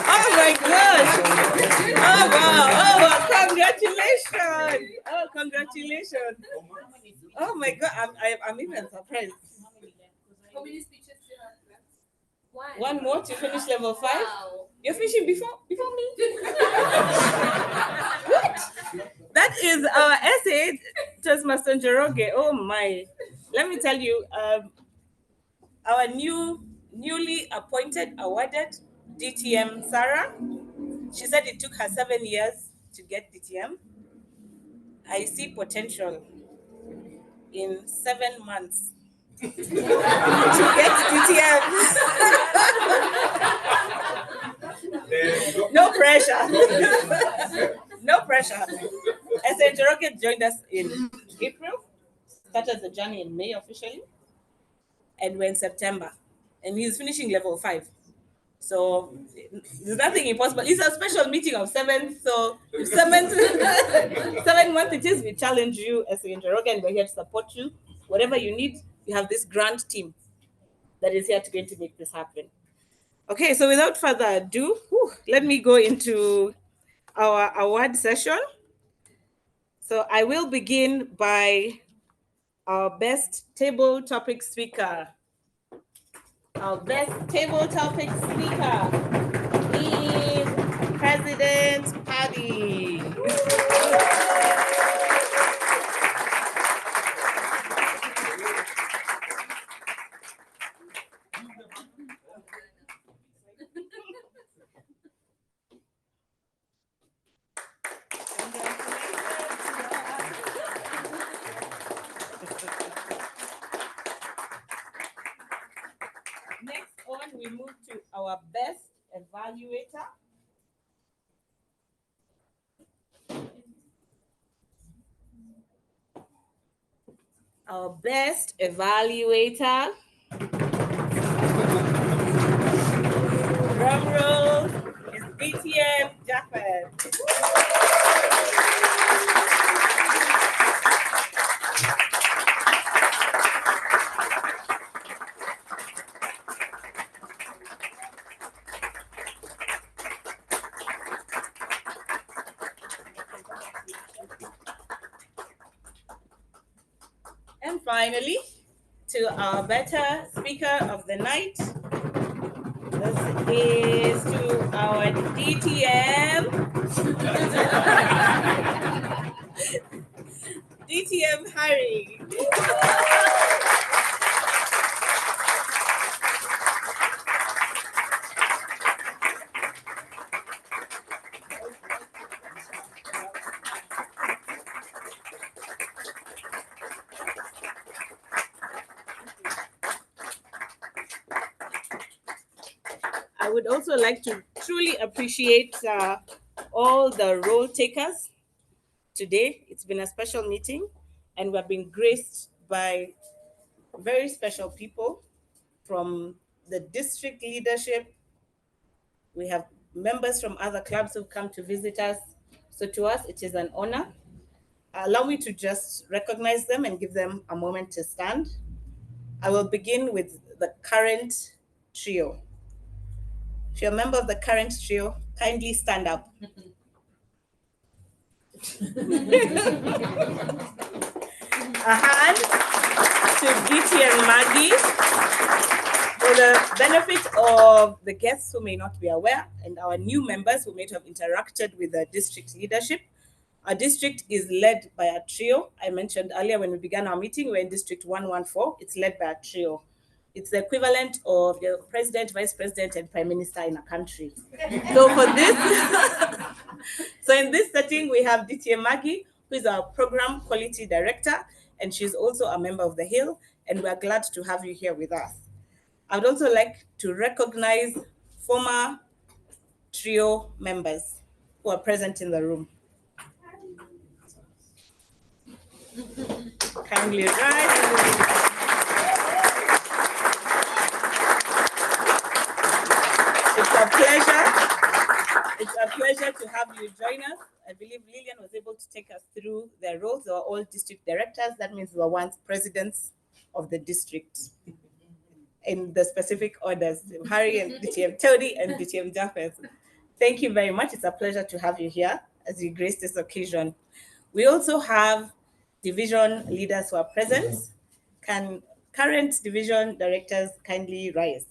Oh my gosh. Oh wow. Oh, congratulations. Oh, congratulations. Oh my God, I'm even surprised. How many speeches do you have? One more to finish level 5? Wow. You're finishing before me? What? That is our essay, Toastmaster Njoroge. Oh my. Let me tell you, our newly appointed, awarded DTM, Sarah, she said it took her 7 years to get DTM. I see potential in 7 months to get DTM. No pressure. No pressure. Esther Njoroge joined us in April, started the journey in May officially, and we're in September. And he's finishing level 5. So there's nothing impossible. It's a special meeting of 7. So if 7 months it is, we challenge you as a Njoroge, and we're here to support you. Whatever you need, we have this grand team that is here to make this happen. Okay, so without further ado, let me go into our award session. So I will begin by our best table topic speaker. Our best table topic speaker is President Paddy. Next on, we move to our best evaluator. Our best evaluator. Drum roll is DTM Jaffet. And finally, to our better speaker of the night. This is to our DTM. DTM Harry. I would also like to truly appreciate all the role takers today. It's been a special meeting, and we've been graced by very special people from the district leadership. We have members from other clubs who've come to visit us. So to us, it is an honor. Allow me to just recognize them and give them a moment to stand. I will begin with the current trio. If you're a member of the current trio, kindly stand up. A hand to Giti and Maggie. For the benefit of the guests who may not be aware and our new members who may have interacted with the district leadership, our district is led by a trio. I mentioned earlier when we began our meeting, we're in District 114. It's led by a trio. It's the equivalent of the president, vice president, and prime minister in a country. So for this, so in this setting, we have DTM Maggie, who is our Program Quality Director, and she's also a member of the Hill, and we're glad to have you here with us. I would also like to recognize former trio members who are present in the room. Kindly rise. It's a pleasure to have you join us. I believe Lillian was able to take us through their roles. They were all district directors. That means they were once presidents of the district in the specific orders, Harry and DTM Tony and DTM Japheth. Thank you very much. It's a pleasure to have you here as you grace this occasion. We also have division leaders who are present. Can current division directors kindly rise?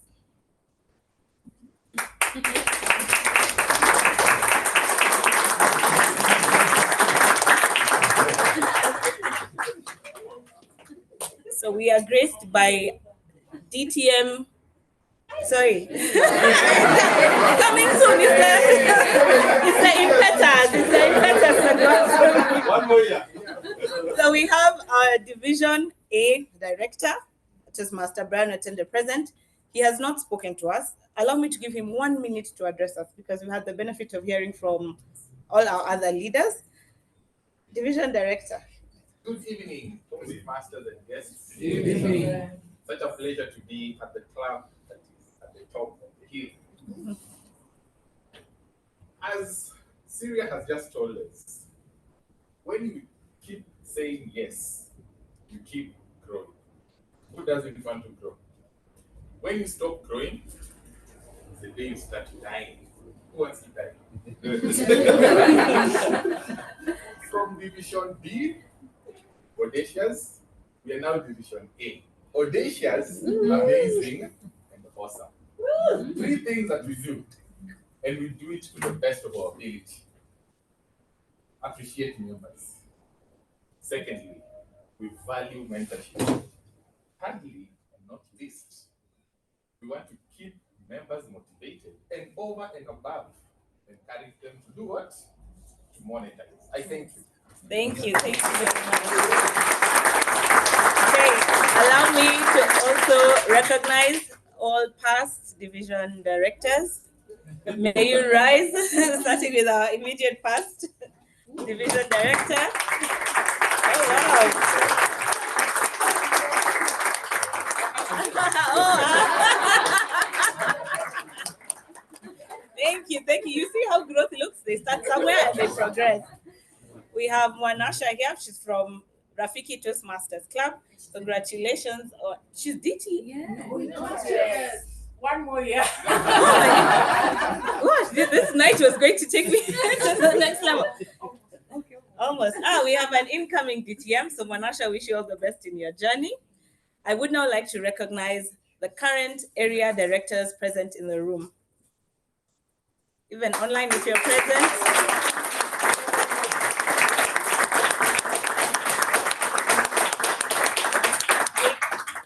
So we are graced by DTM. Sorry. Coming soon. It's the impetus. It's the impetus. One more year. So we have our Division A director, Toastmaster Brian Attende present. He has not spoken to us. Allow me to give him 1 minute to address us because we had the benefit of hearing from all our other leaders. Division Director. Good evening, Toastmasters and guests. Good evening. Such a pleasure to be at the club that is at the top of the hill. As Syria has just told us, when you keep saying yes, you keep growing. Who doesn't want to grow? When you stop growing, it's the day you start dying. Who wants to die? From Division B, audacious, we are now Division A. Audacious, amazing, and awesome. 3 things that we do, and we do it to the best of our ability. Appreciate members. Secondly, we value mentorship. Thirdly, and not least, we want to keep members motivated and over and above, encourage them to do what? To monetize. I thank you. Thank you. Thank you very much. Okay, allow me to also recognize all past division directors. May you rise, starting with our immediate past division director. Oh, wow. Thank you. You see how growth looks? They start somewhere and they progress. We have Mwanasha here. She's from Rafiki Toastmasters Club. Congratulations. She's DT. Yes. 1 more year. Gosh, this night was going to take me to the next level. Almost. We have an incoming DTM. So Mwanasha, wish you all the best in your journey. I would now like to recognize the current area directors present in the room. Even online, if you're present.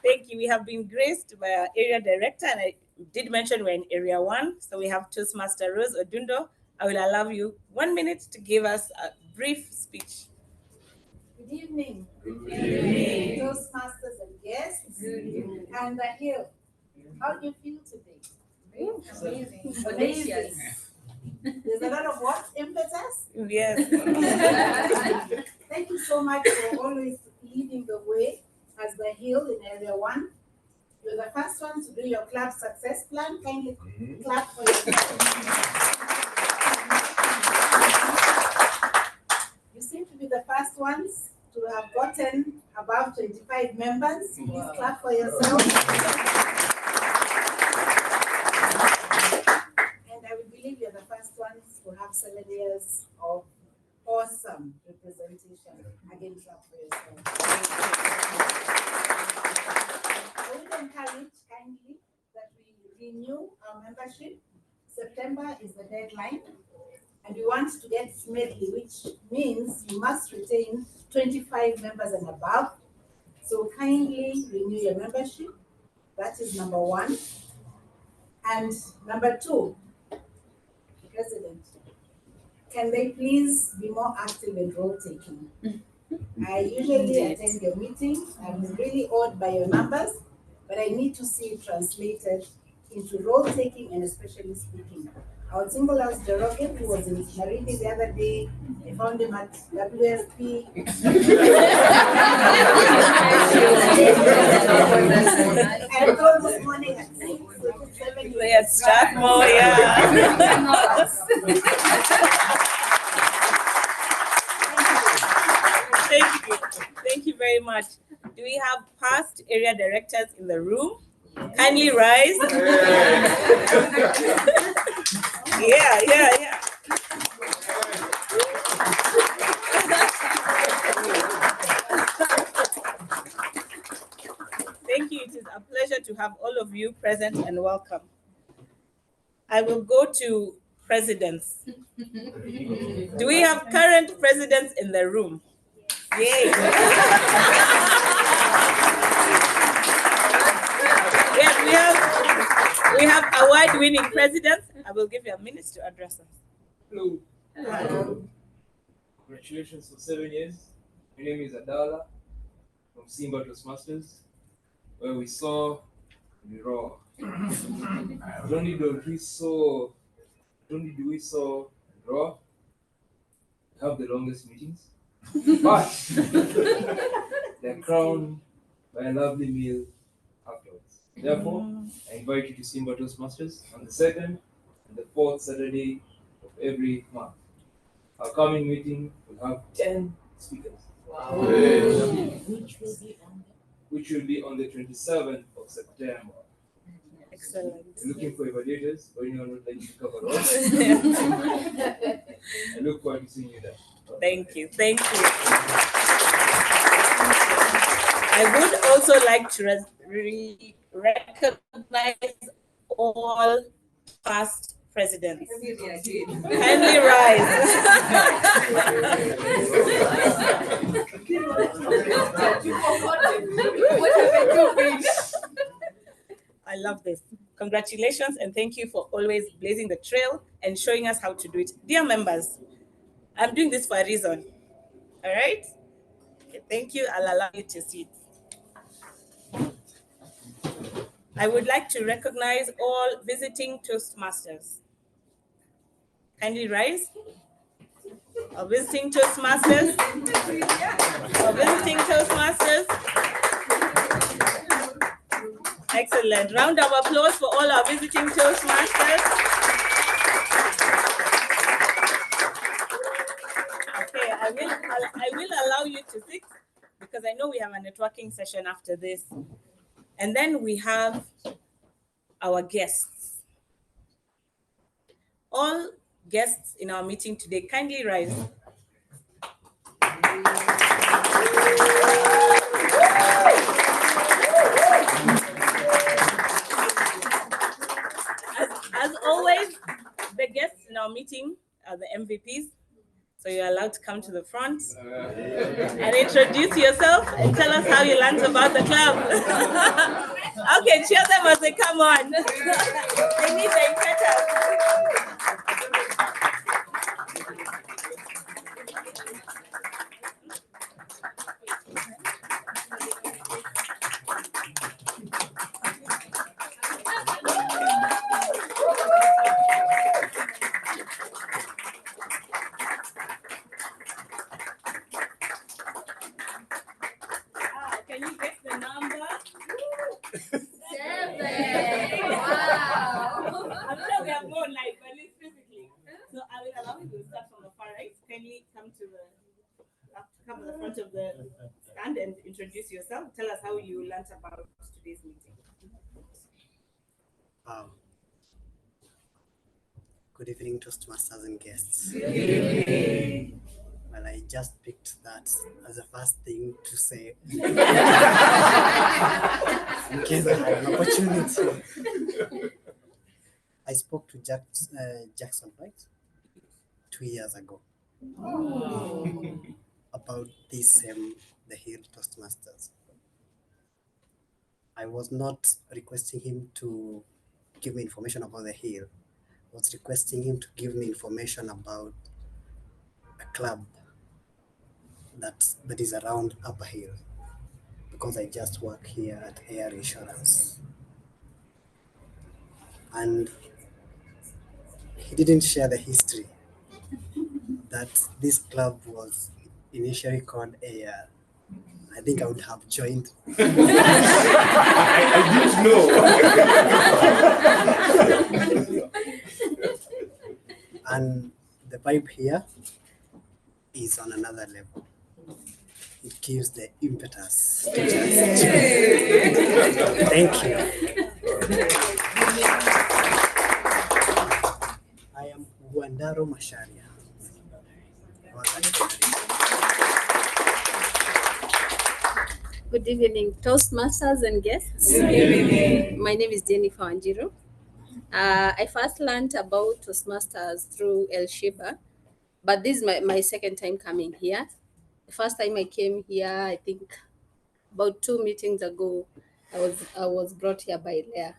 Thank you. We have been graced by our area director, and I did mention we're in Area 1. So we have Toastmaster Rose Odundo. I will allow you 1 minute to give us a brief speech. Good evening. Good evening. Toastmasters and guests. Good evening. And the Hill. How do you feel today? Amazing. Amazing. There's a lot of what? Impetus? Yes. Thank you so much for always leading the way as the Hill in Area 1. You're the first one to do your club success plan. Kindly clap for yourself. You seem to be the first ones to have gotten above 25 members. Please clap for yourself. And I would believe you're the first ones to have 7 years of awesome representation. Again, clap for yourself. I would encourage kindly that we renew our membership. September is the deadline, and we want to get smoothly, which means you must retain 25 members and above. So kindly renew your membership. That is number 1. And number 2, President, can they please be more active in role taking? I usually attend your meetings. I'm really awed by your numbers, but I need to see it translated into role taking and especially speaking. I would single out Jorogen, who was in Nairobi the other day. I found him at WFP. I told this morning at 6:07. Let's start more, yeah. Thank you very much. Do we have past area directors in the room? Kindly rise. Yeah. Thank you. It is a pleasure to have all of you present and welcome. I will go to presidents. Do we have current presidents in the room? Yay. Yes, we have award-winning presidents. I will give you a minute to address us. Hello. Congratulations for 7 years. My name is Adala from Simba Toastmasters, where we saw the raw. Not only do we saw raw, have the longest meetings, but they're crowned by a lovely meal afterwards. Therefore, I invite you to Simba Toastmasters on the 2nd and the 4th Saturday of every month. Our coming meeting will have 10 speakers. Wow. Which will be on the 27th of September. Excellent. We're looking for evaluators, or anyone would like to cover all. I look forward to seeing you there. Thank you. I would also like to recognize all past presidents. Kindly rise. I love this. Congratulations and thank you for always blazing the trail and showing us how to do it. Dear members, I'm doing this for a reason. All right? Okay, thank you. I'll allow you to sit. I would like to recognize all visiting Toastmasters. Kindly rise. Our visiting Toastmasters. Excellent. Round of applause for all our visiting Toastmasters. Okay, I will allow you to sit because I know we have a networking session after this. And then we have our guests. All guests in our meeting today, kindly rise. As always, the guests in our meeting are the MVPs. So you're allowed to come to the front and introduce yourself and tell us how you learned about the club. Okay, cheer them as they come on. They need the impetus. Can you guess the number? 7. Wow. I'm sure we have more live, but at least physically. So I will allow you to start from the far right. Can you come to the front of the stand and introduce yourself? Tell us how you learned about today's meeting. Good evening, Toastmasters and guests. Well, I just picked that as the first thing to say in case I had an opportunity. I spoke to Jackson, right? 2 years ago about this the Hill Toastmasters. I was not requesting him to give me information about the Hill. I was requesting him to give me information about a club that is around Upper Hill, because I just work here at Air Insurance. And he didn't share the history that this club was initially called Air. I think I would have joined. I didn't know. And the vibe here is on another level. It gives the impetus to just Thank you. I am Wandaro Masharia. Good evening, Toastmasters and guests. Good evening. My name is Jennifer Wanjiru. I first learned about Toastmasters through El Shiba, but this is my second time coming here. The first time I came here, I think about 2 meetings ago, I was brought here by Leah.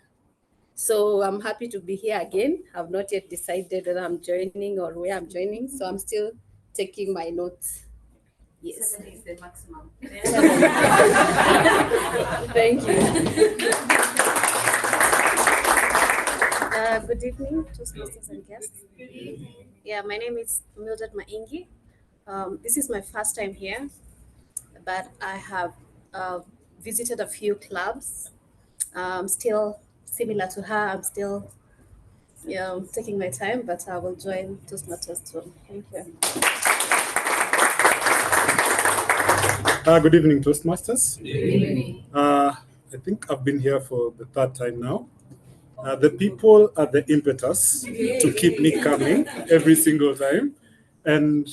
So I'm happy to be here again. I've not yet decided whether I'm joining or where I'm joining, so I'm still taking my notes. Yes. 7 is the maximum. Thank you. Good evening, Toastmasters and guests. Yeah, my name is Mildred Maingi. This is my first time here, but I have visited a few clubs. Still similar to her, I'm still taking my time, but I will join Toastmasters too. Thank you. Good evening, Toastmasters. Good evening. I think I've been here for the third time now. The people are the impetus to keep me coming every single time. And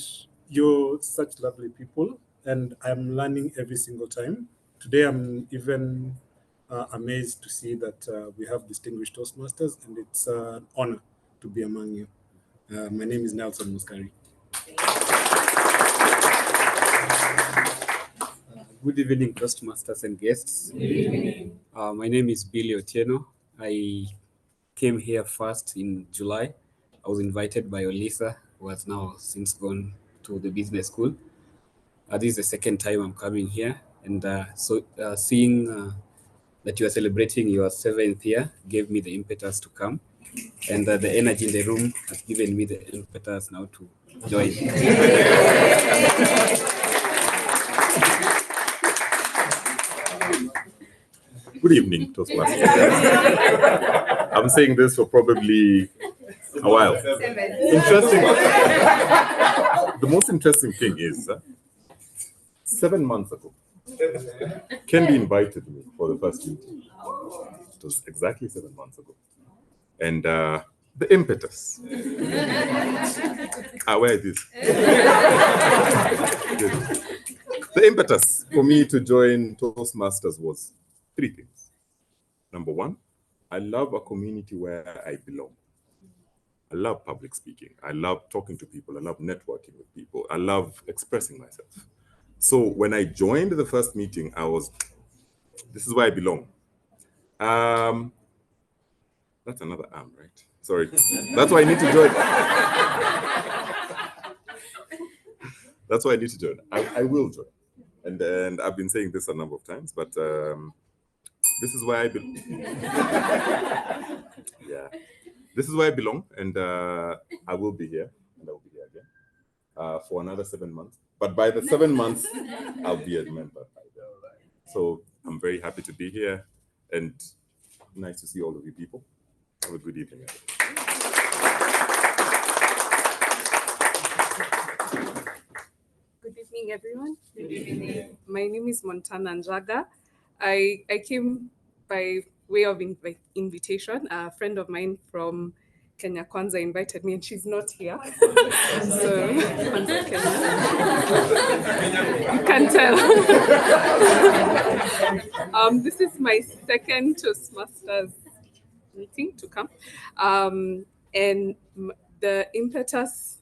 you're such lovely people, and I'm learning every single time. Today, I'm even amazed to see that we have distinguished Toastmasters, and it's an honor to be among you. My name is Nelson Muscari. Good evening, Toastmasters and guests. Good evening. My name is Billy Otieno. I came here first in July. I was invited by Olisa, who has now since gone to the business school. This is the second time I'm coming here. And seeing that you are celebrating your 7th year gave me the impetus to come. And the energy in the room has given me the impetus now to join. Good evening, Toastmasters. I'm saying this for probably a while. Interesting. The most interesting thing is 7 months ago, Kendi invited me for the first meeting. It was exactly 7 months ago. And the impetus. Where is this? The impetus for me to join Toastmasters was 3 things. Number 1, I love a community where I belong. I love public speaking. I love talking to people. I love networking with people. I love expressing myself. So when I joined the first meeting, this is where I belong. That's another arm, right? Sorry. That's why I need to join. That's why I need to join. I will join. And I've been saying this a number of times, but this is where I belong. Yeah. This is where I belong, and I will be here, and I will be here again for another 7 months. But by the 7 months, I'll be a member. So I'm very happy to be here, and nice to see all of you people. Have a good evening. Good evening, everyone. Good evening. My name is Montana Njaga. I came by way of invitation. A friend of mine from Kenya Kwanza invited me, and she's not here. So, Kwanza Kenya. You can tell. This is my second Toastmasters meeting to come. And the impetus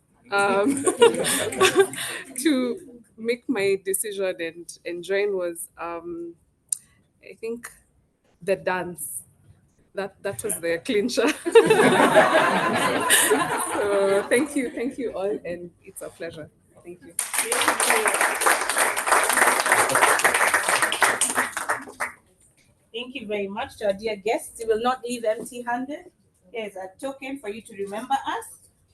to make my decision and join was, I think, the dance. That was the clincher. So thank you all, and it's a pleasure. Thank you. Thank you very much to our dear guests. You will not leave empty-handed. Here's a token for you to remember us.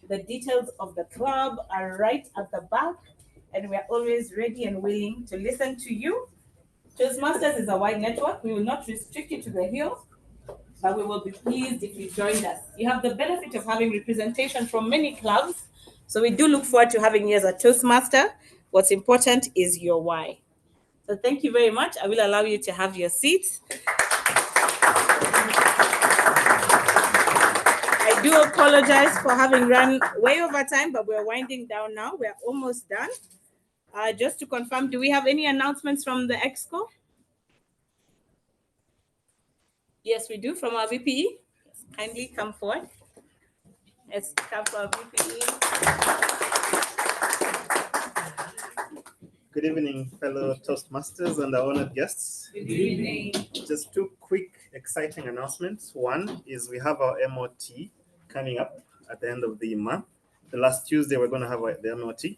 The details of the club are right at the back, and we're always ready and willing to listen to you. Toastmasters is a wide network. We will not restrict you to the Hill, but we will be pleased if you joined us. You have the benefit of having representation from many clubs, so we do look forward to having you as a Toastmaster. What's important is your why. So thank you very much. I will allow you to have your seats. I do apologize for having run way over time, but we're winding down now. We're almost done. Just to confirm, do we have any announcements from the Exco? Yes, we do, from our VPE. Kindly come forward. Let's come for our VPE. Good evening, fellow Toastmasters and our honored guests. Good evening. Just two quick, exciting announcements. One is we have our MOT coming up at the end of the month. The last Tuesday, we're going to have the MOT,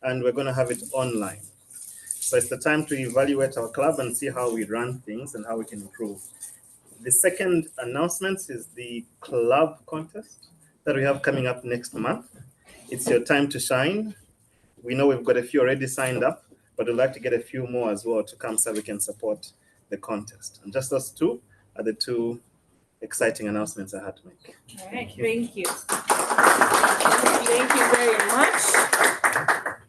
and we're going to have it online. So it's the time to evaluate our club and see how we run things and how we can improve. The second announcement is the club contest that we have coming up next month. It's your time to shine. We know we've got a few already signed up, but we'd like to get a few more as well to come so we can support the contest. And just those two are the two exciting announcements I had to make. All right, thank you. Thank you very much.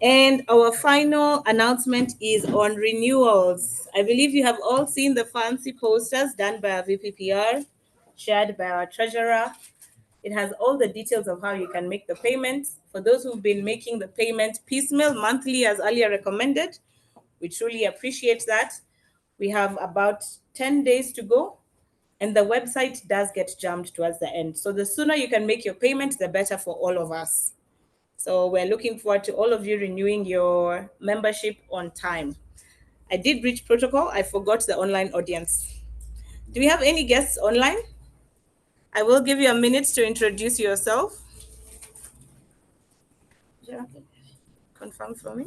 And our final announcement is on renewals. I believe you have all seen the fancy posters done by our VPPR, shared by our treasurer. It has all the details of how you can make the payments. For those who've been making the payment piecemeal, monthly as earlier recommended, we truly appreciate that. We have about 10 days to go, and the website does get jammed towards the end. So the sooner you can make your payment, the better for all of us. So we're looking forward to all of you renewing your membership on time. I did breach protocol. I forgot the online audience. Do we have any guests online? I will give you a minute to introduce yourself. Yeah. Confirm for me.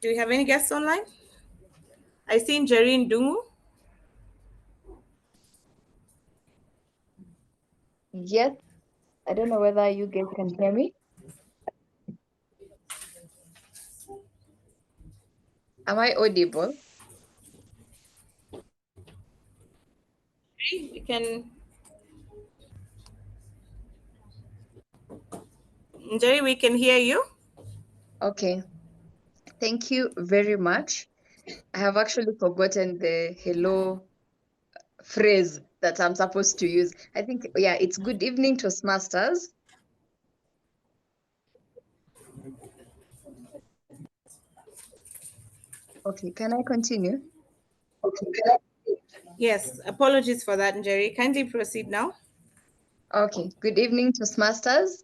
Do we have any guests online? I see Njeri Ndungu. Yes, I don't know whether you guys can hear me. Am I audible? Okay, we can. Njeri, we can hear you. Okay, thank you very much. I have actually forgotten the hello phrase that I'm supposed to use. I think, yeah, it's good evening, Toastmasters. Okay, can I continue? Yes, apologies for that, Njeri. Kindly proceed now. Okay, good evening, Toastmasters.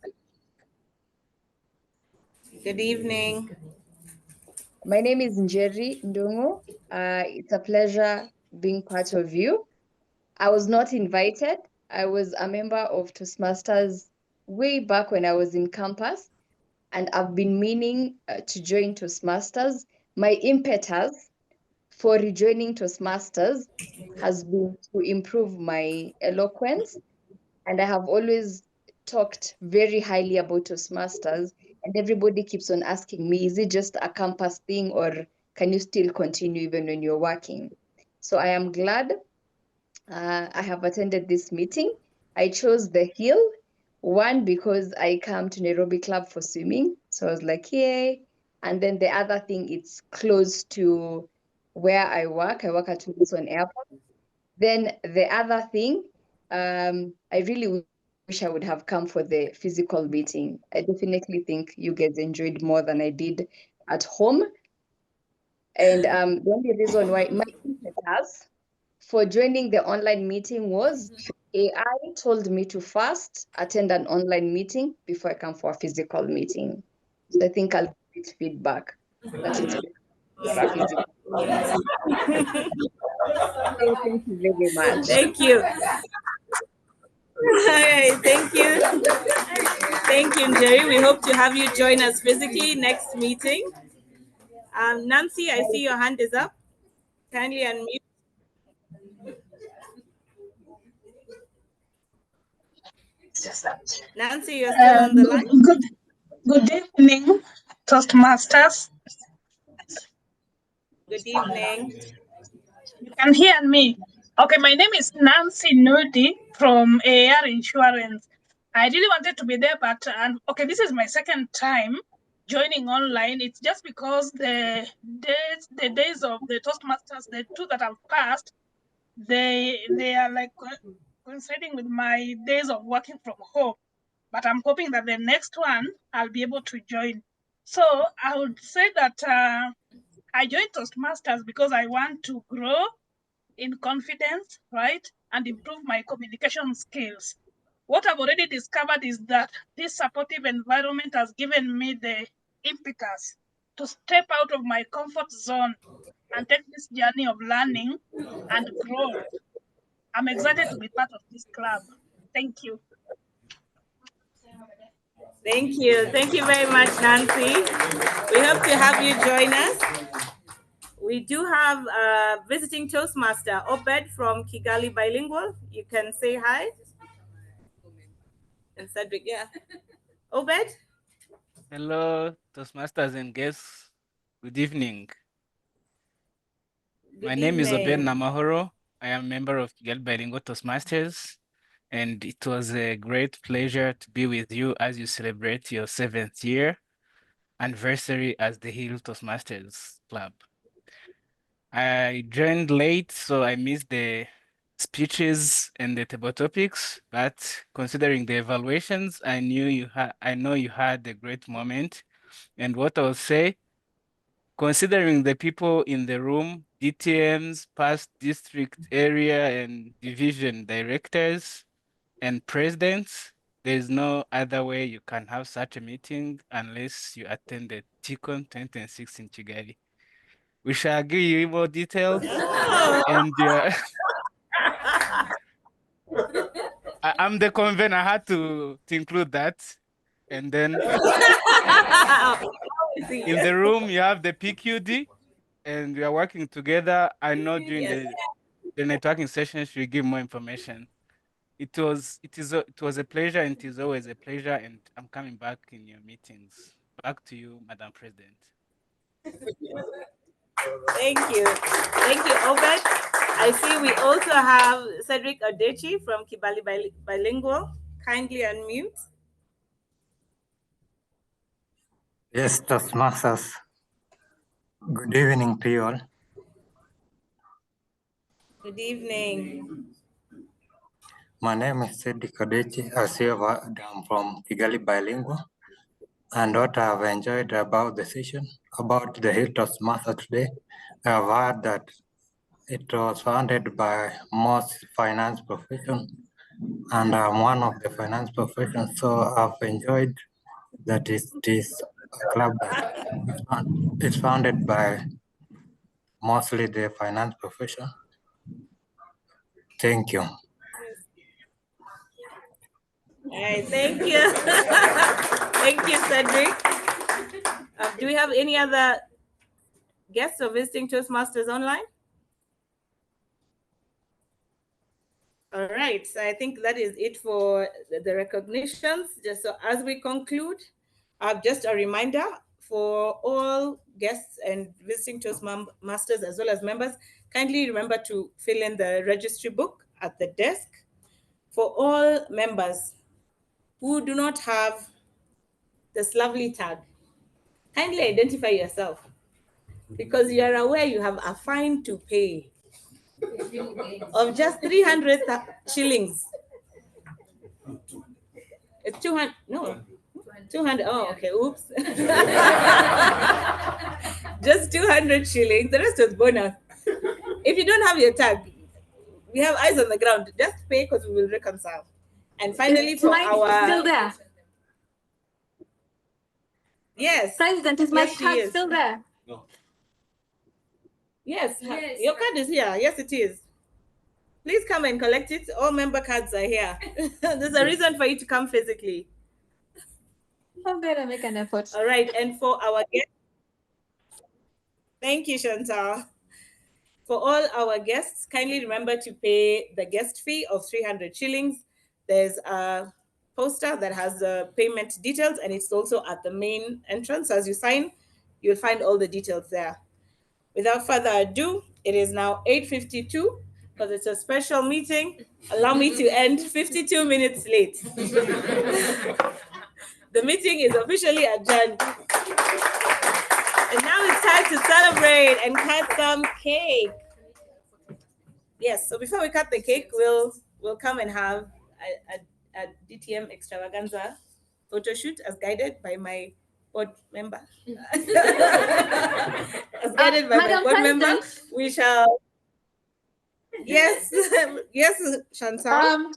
Good evening. My name is Njeri Ndungu. It's a pleasure being part of you. I was not invited. I was a member of Toastmasters way back when I was in campus, and I've been meaning to join Toastmasters. My impetus for rejoining Toastmasters has been to improve my eloquence, and I have always talked very highly about Toastmasters, and everybody keeps on asking me, is it just a campus thing, or can you still continue even when you're working? So I am glad I have attended this meeting. I chose the Hill, one, because I come to Nairobi Club for swimming. So I was like, yay. And then the other thing, it's close to where I work. I work at Wilson Airport. Then the other thing, I really wish I would have come for the physical meeting. I definitely think you guys enjoyed more than I did at home. And the only reason why my impetus for joining the online meeting was AI told me to first attend an online meeting before I come for a physical meeting. So I think I'll get feedback that it's for a physical. So thank you very much. Thank you. All right, thank you. Thank you, Jerry. We hope to have you join us physically next meeting. Nancy, I see your hand is up. Kindly unmute. Nancy, you're still on the line. Good evening, Toastmasters. Good evening. You can hear me. Okay, my name is Nancy Nudi from AR Insurance. I really wanted to be there, but okay, this is my second time joining online. It's just because the days of the Toastmasters, the two that have passed, they are like coinciding with my days of working from home. But I'm hoping that the next one I'll be able to join. So I would say that I joined Toastmasters because I want to grow in confidence, right? And improve my communication skills. What I've already discovered is that this supportive environment has given me the impetus to step out of my comfort zone and take this journey of learning and growth. I'm excited to be part of this club. Thank you. Thank you. Thank you very much, Nancy. We hope to have you join us. We do have a visiting Toastmaster, Obed from Kigali Bilingual. You can say hi. And Cedric, yeah. Obed? Hello, Toastmasters and guests. Good evening. My name is Obed Namahoro. I am a member of Kigali Bilingual Toastmasters, and it was a great pleasure to be with you as you celebrate your 7th year anniversary as the Hill Toastmasters Club. I joined late, so I missed the speeches and the table topics, but considering the evaluations, I know you had a great moment. And what I'll say, considering the people in the room, DTMs, past district area and division directors and presidents, there's no other way you can have such a meeting unless you attend the TCON 2026 in Kigali. We shall give you more details. And I'm the convener. I had to include that. And then in the room, you have the PQD, and we are working together. I know during the networking sessions, we give more information. It was a pleasure, and it is always a pleasure. And I'm coming back in your meetings. Back to you, Madam President. Thank you. Thank you, Obed. I see we also have Cedric Odechi from Kibali Bilingual. Kindly unmute. Yes, Toastmasters. Good evening to you all. Good evening. My name is Cedric Odechi. I'm from Kigali Bilingual. And what I have enjoyed about the session, about the Hill Toastmasters today, I have heard that it was founded by most finance profession, and I'm one of the finance professions, so I've enjoyed that it is a club that is founded by mostly the finance profession. Thank you. All right, thank you. Thank you, Cedric. Do we have any other guests or visiting Toastmasters online? All right, so I think that is it for the recognitions. Just so as we conclude, just a reminder for all guests and visiting Toastmasters as well as members, kindly remember to fill in the registry book at the desk. For all members who do not have this lovely tag, kindly identify yourself because you are aware you have a fine to pay of just 300 shillings. It's 200, no, 200, oh, okay, oops. Just 200 shillings, the rest is bonus. If you don't have your tag, we have eyes on the ground, just pay because we will reconcile. And finally, Is for Mike our... still there? Yes. President, is Yes, my she tag is. still there? No. Yes, your card is here. Yes, it is. Please come and collect it. All member cards are here. There's a reason for you to come physically. I'm gonna make an effort. All right, and for our guests, thank you, Chantal. For all our guests, kindly remember to pay the guest fee of 300 shillings. There's a poster that has the payment details, and it's also at the main entrance. As you sign, you'll find all the details there. Without further ado, it is now 8:52 because it's a special meeting. Allow me to end 52 minutes late. The meeting is officially adjourned. And now it's time to celebrate and cut some cake. Yes, so before we cut the cake, we'll come and have a DTM extravaganza photo shoot as guided by my board member. As guided by my Madam board member, President. we shall. Yes, yes, Chantal.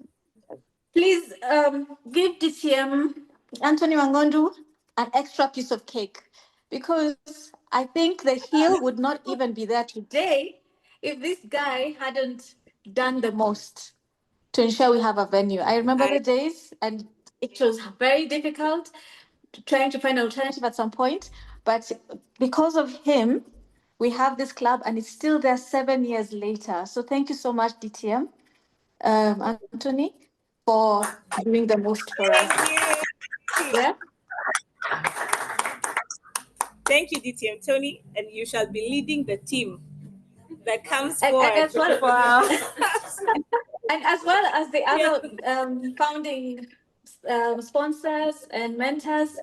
Please give DTM Anthony Wangondu an extra piece of cake because I think the Hill would not even be there today if this guy hadn't done the most to ensure we have a venue. I remember the days and it was very difficult trying to find an alternative at some point, but because of him, we have this club and it's still there 7 years later. So thank you so much, DTM, Anthony, for doing the most for us. Yeah. Thank you, DTM Tony, and you shall be leading the team that comes And forward. as well, 24 hours. and as well as the other founding sponsors and mentors,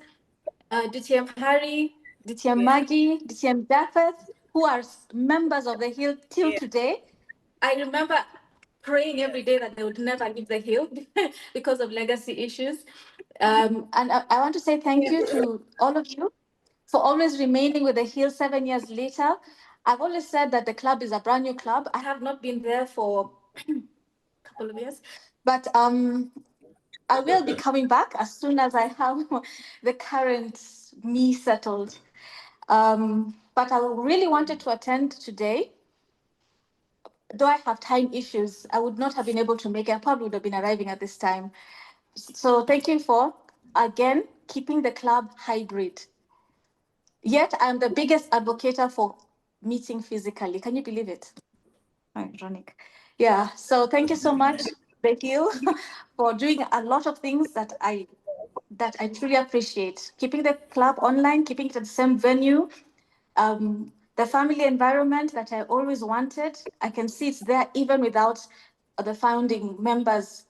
DTM Harry, DTM Maggie, DTM Japheth, who are members of the Hill till today. I remember praying every day that they would never leave the Hill because of legacy issues. And I want to say thank you to all of you for always remaining with the Hill 7 years later. I've always said that the club is a brand new club. I have not been there for a couple of years, but I will be coming back as soon as I have the current me settled. But I really wanted to attend today. Though I have time issues, I would not have been able to make it. I probably would have been arriving at this time. So thank you for, again, keeping the club hybrid. Yet I'm the biggest advocate for meeting physically. Can you believe it? Ironic. Yeah, so thank you so much, Becky, for doing a lot of things that I truly appreciate. Keeping the club online, keeping it at the same venue, the family environment that I always wanted. I can see it's there even without the founding members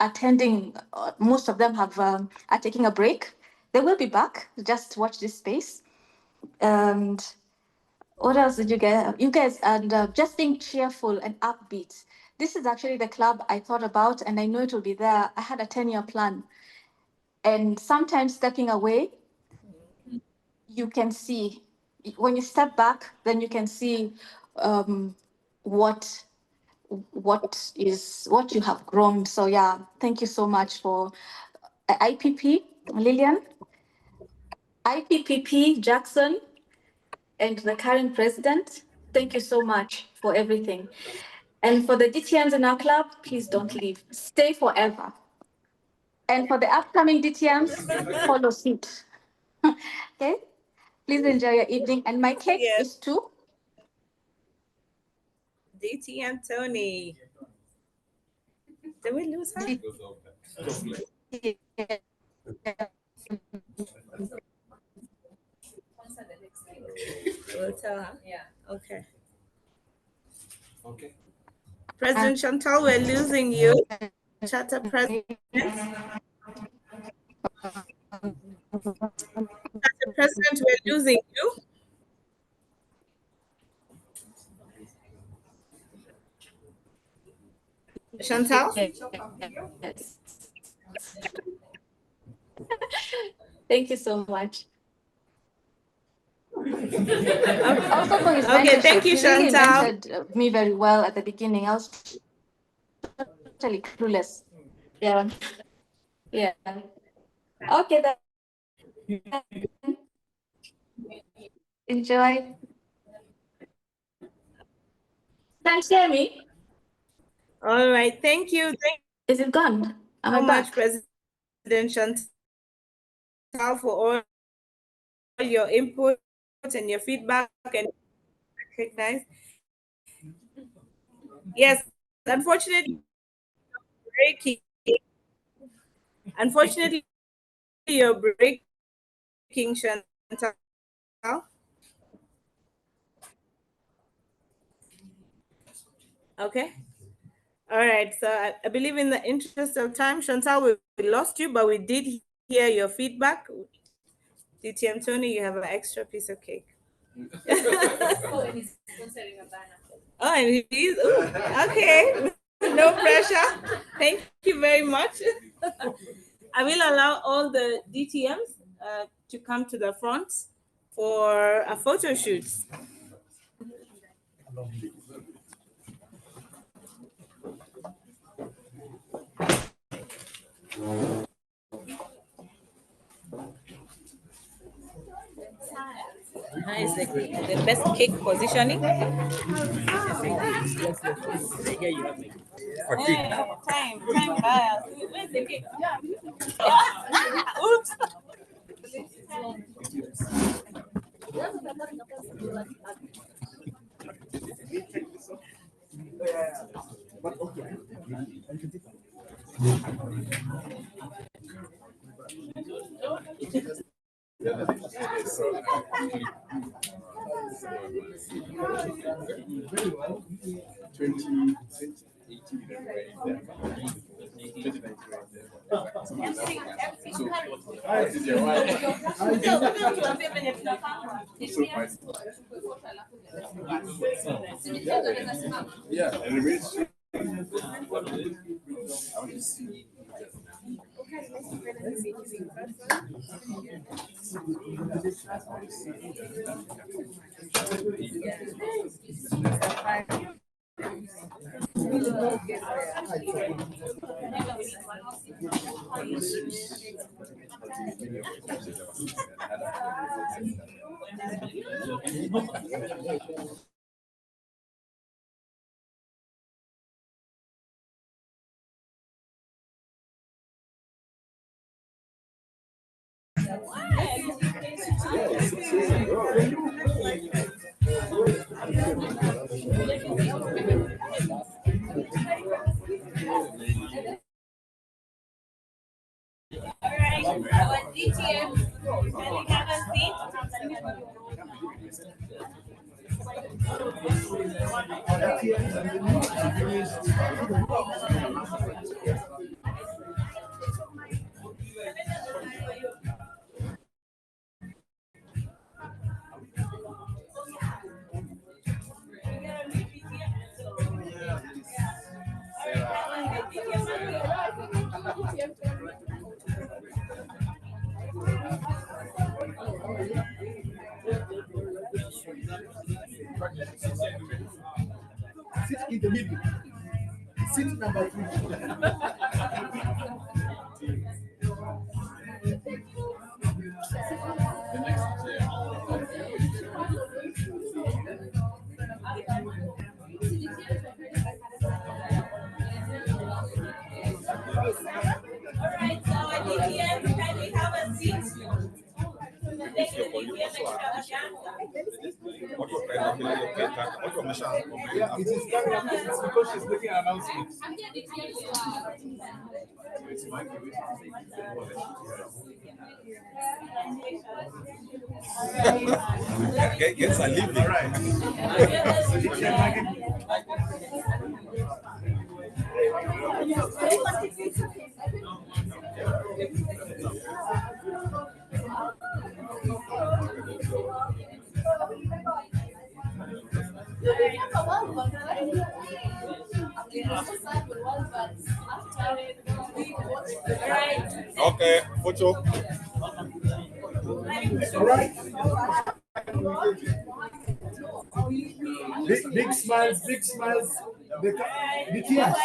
attending. Most of them are taking a break. They will be back. Just watch this space. And what else did you get? You guys, and just being cheerful and upbeat. This is actually the club I thought about, and I know it will be there. I had a 10-year plan. And sometimes stepping away, you can see, when you step back, then you can see what you have grown. So yeah, thank you so much for IPP, Lillian, IPPP, Jackson, and the current president. Thank you so much for everything. And for the DTMs in our club, please don't leave. Stay forever. And for the upcoming DTMs, follow suit. Okay? Please enjoy your evening. And my cake is to DTM Tony. Did we lose her? We'll tell her. Yeah. Okay. Okay. President Chantal, we're losing you. Charter President. Charter President, we're losing you. Chantal? Yes. Thank you so much. Also for his mentorship. Okay, thank you, He really Chantal. mentored me very well at the beginning. I was totally clueless. Yeah. Yeah. Okay, then. Enjoy. Can you hear me? All right, thank you. Is it gone? Am so I much, back? President Chantal. for all your input and your feedback and recognize. Yes, unfortunately, breaking. Unfortunately, you're breaking, Chantal. Okay. All right. So I believe in the interest of time, Chantal, we lost you, but we did hear your feedback. DTM Tony, you have an extra piece of cake. Oh, and he's sponsoring a banner. Oh, and he's okay. No pressure. Thank you very much. I will allow all the DTMs to come to the front for a photo shoot. Nice, the best cake positioning. Time, Bias. Where's the cake? Oops. Sit in the middle. Sit number 3. The next chair. Alright, so DTM, kindly have a seat. Yeah, it is because she's making an announcement. Get a living. All right. Okay, photo. All right. Big smiles, big smiles. DTMs.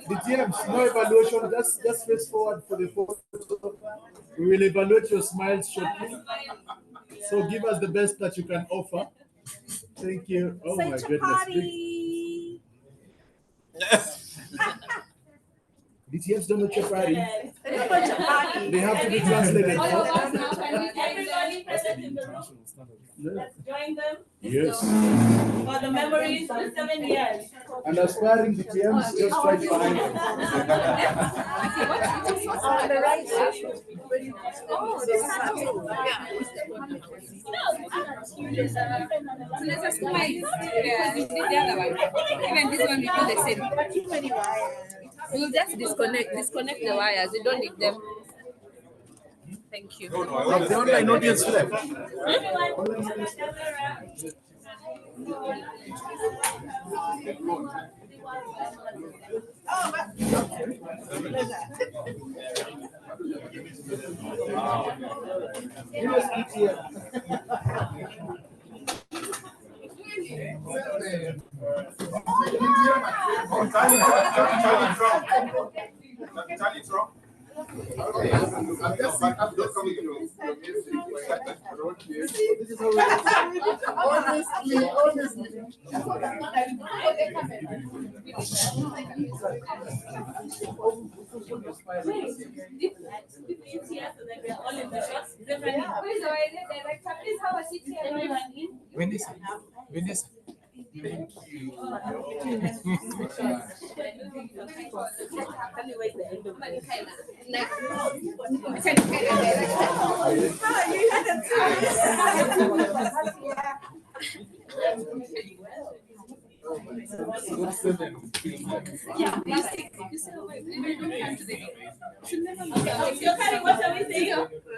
DTMs, no evaluation, just face forward for the photo. We will evaluate your smiles shortly. So give us the best that you can offer. Thank you. Oh my goodness. DTMs don't know chapari. They have to be translated. Everybody present in the room. Let's join them. Yes. For the memories of 7 years. And aspiring DTMs, just try to find them. On the right. Let's just smile. Yeah, we did the other one. Even this one we do the same. We'll just disconnect the wires. You don't need them. Thank you. The online audience left. Vanessa. Thank you.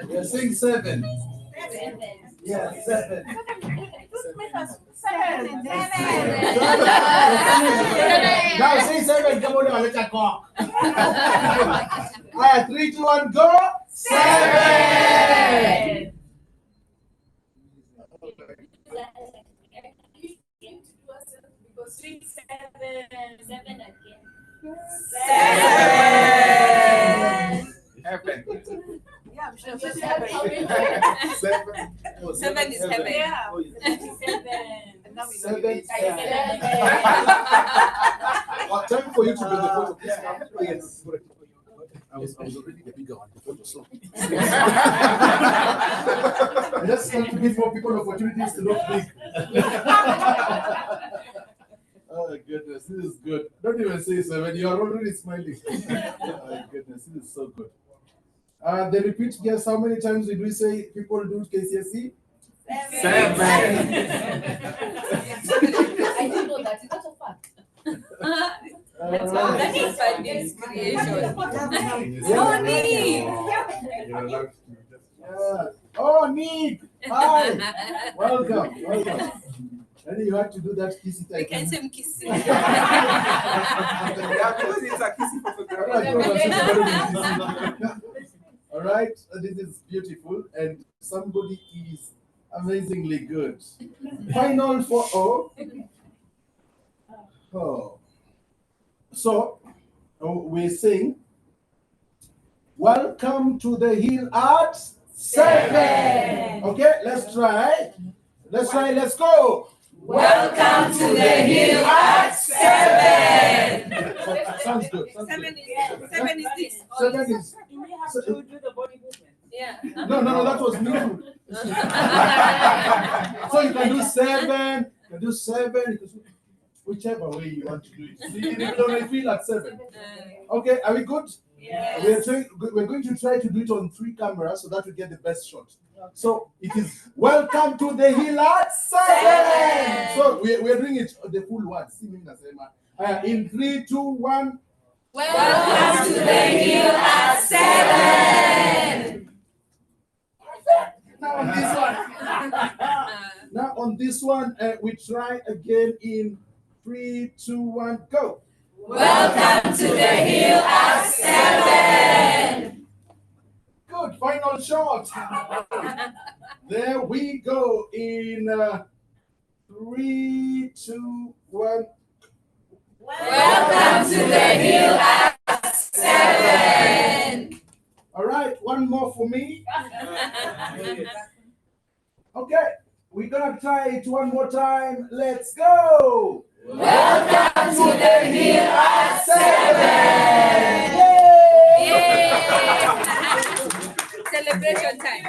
We're saying 7. Yeah, 7. Now say 7. Come on, let's go. 3, 2, 1, go. 7. Because 3, 7, 7 again. 7. Yeah, I'm sure. 7. 7 is heaven. Yeah. 7. What time for you to bring the photo? Please come. Yes. I was already the bigger one, the photo, so. I just want to give more people opportunities to look big. Oh goodness, this is good. Don't even say 7, you are already smiling. Oh goodness, this is so good. The repeat guess, how many times did we say people do KCSE? 7. I didn't know that. Is that a fact? That is Fanny's creation. Oh, Nick! Oh, Nick! Hi! Welcome. And you had to do that kissy type. We can say kissy. All right, this is beautiful, and somebody is amazingly good. Final for oh. So we sing, welcome to the Hill at 7. Okay, let's try. Let's go. Welcome to the Hill at 7. Sounds good. 7 is this. 7 is. You may have to do the body movement. Yeah. No, that was new. So you can do 7. You can do 7. Whichever way you want to do it. See, you don't feel at 7. Okay, are we good? Yes. We're going to try to do it on 3 cameras so that we get the best shot. So it is welcome to the Hill at 7. So we're doing it the full one. In 3, 2, 1. Welcome to the Hill at 7. Now on this one, we try again in 3, 2, 1, go. Welcome to the Hill at 7. Good, final shot. There we go in 3, 2, 1. Welcome to the Hill at 7. All right, one more for me. Okay, we're gonna try it one more time. Let's go. Welcome to the Hill at 7. Yay! Celebration time.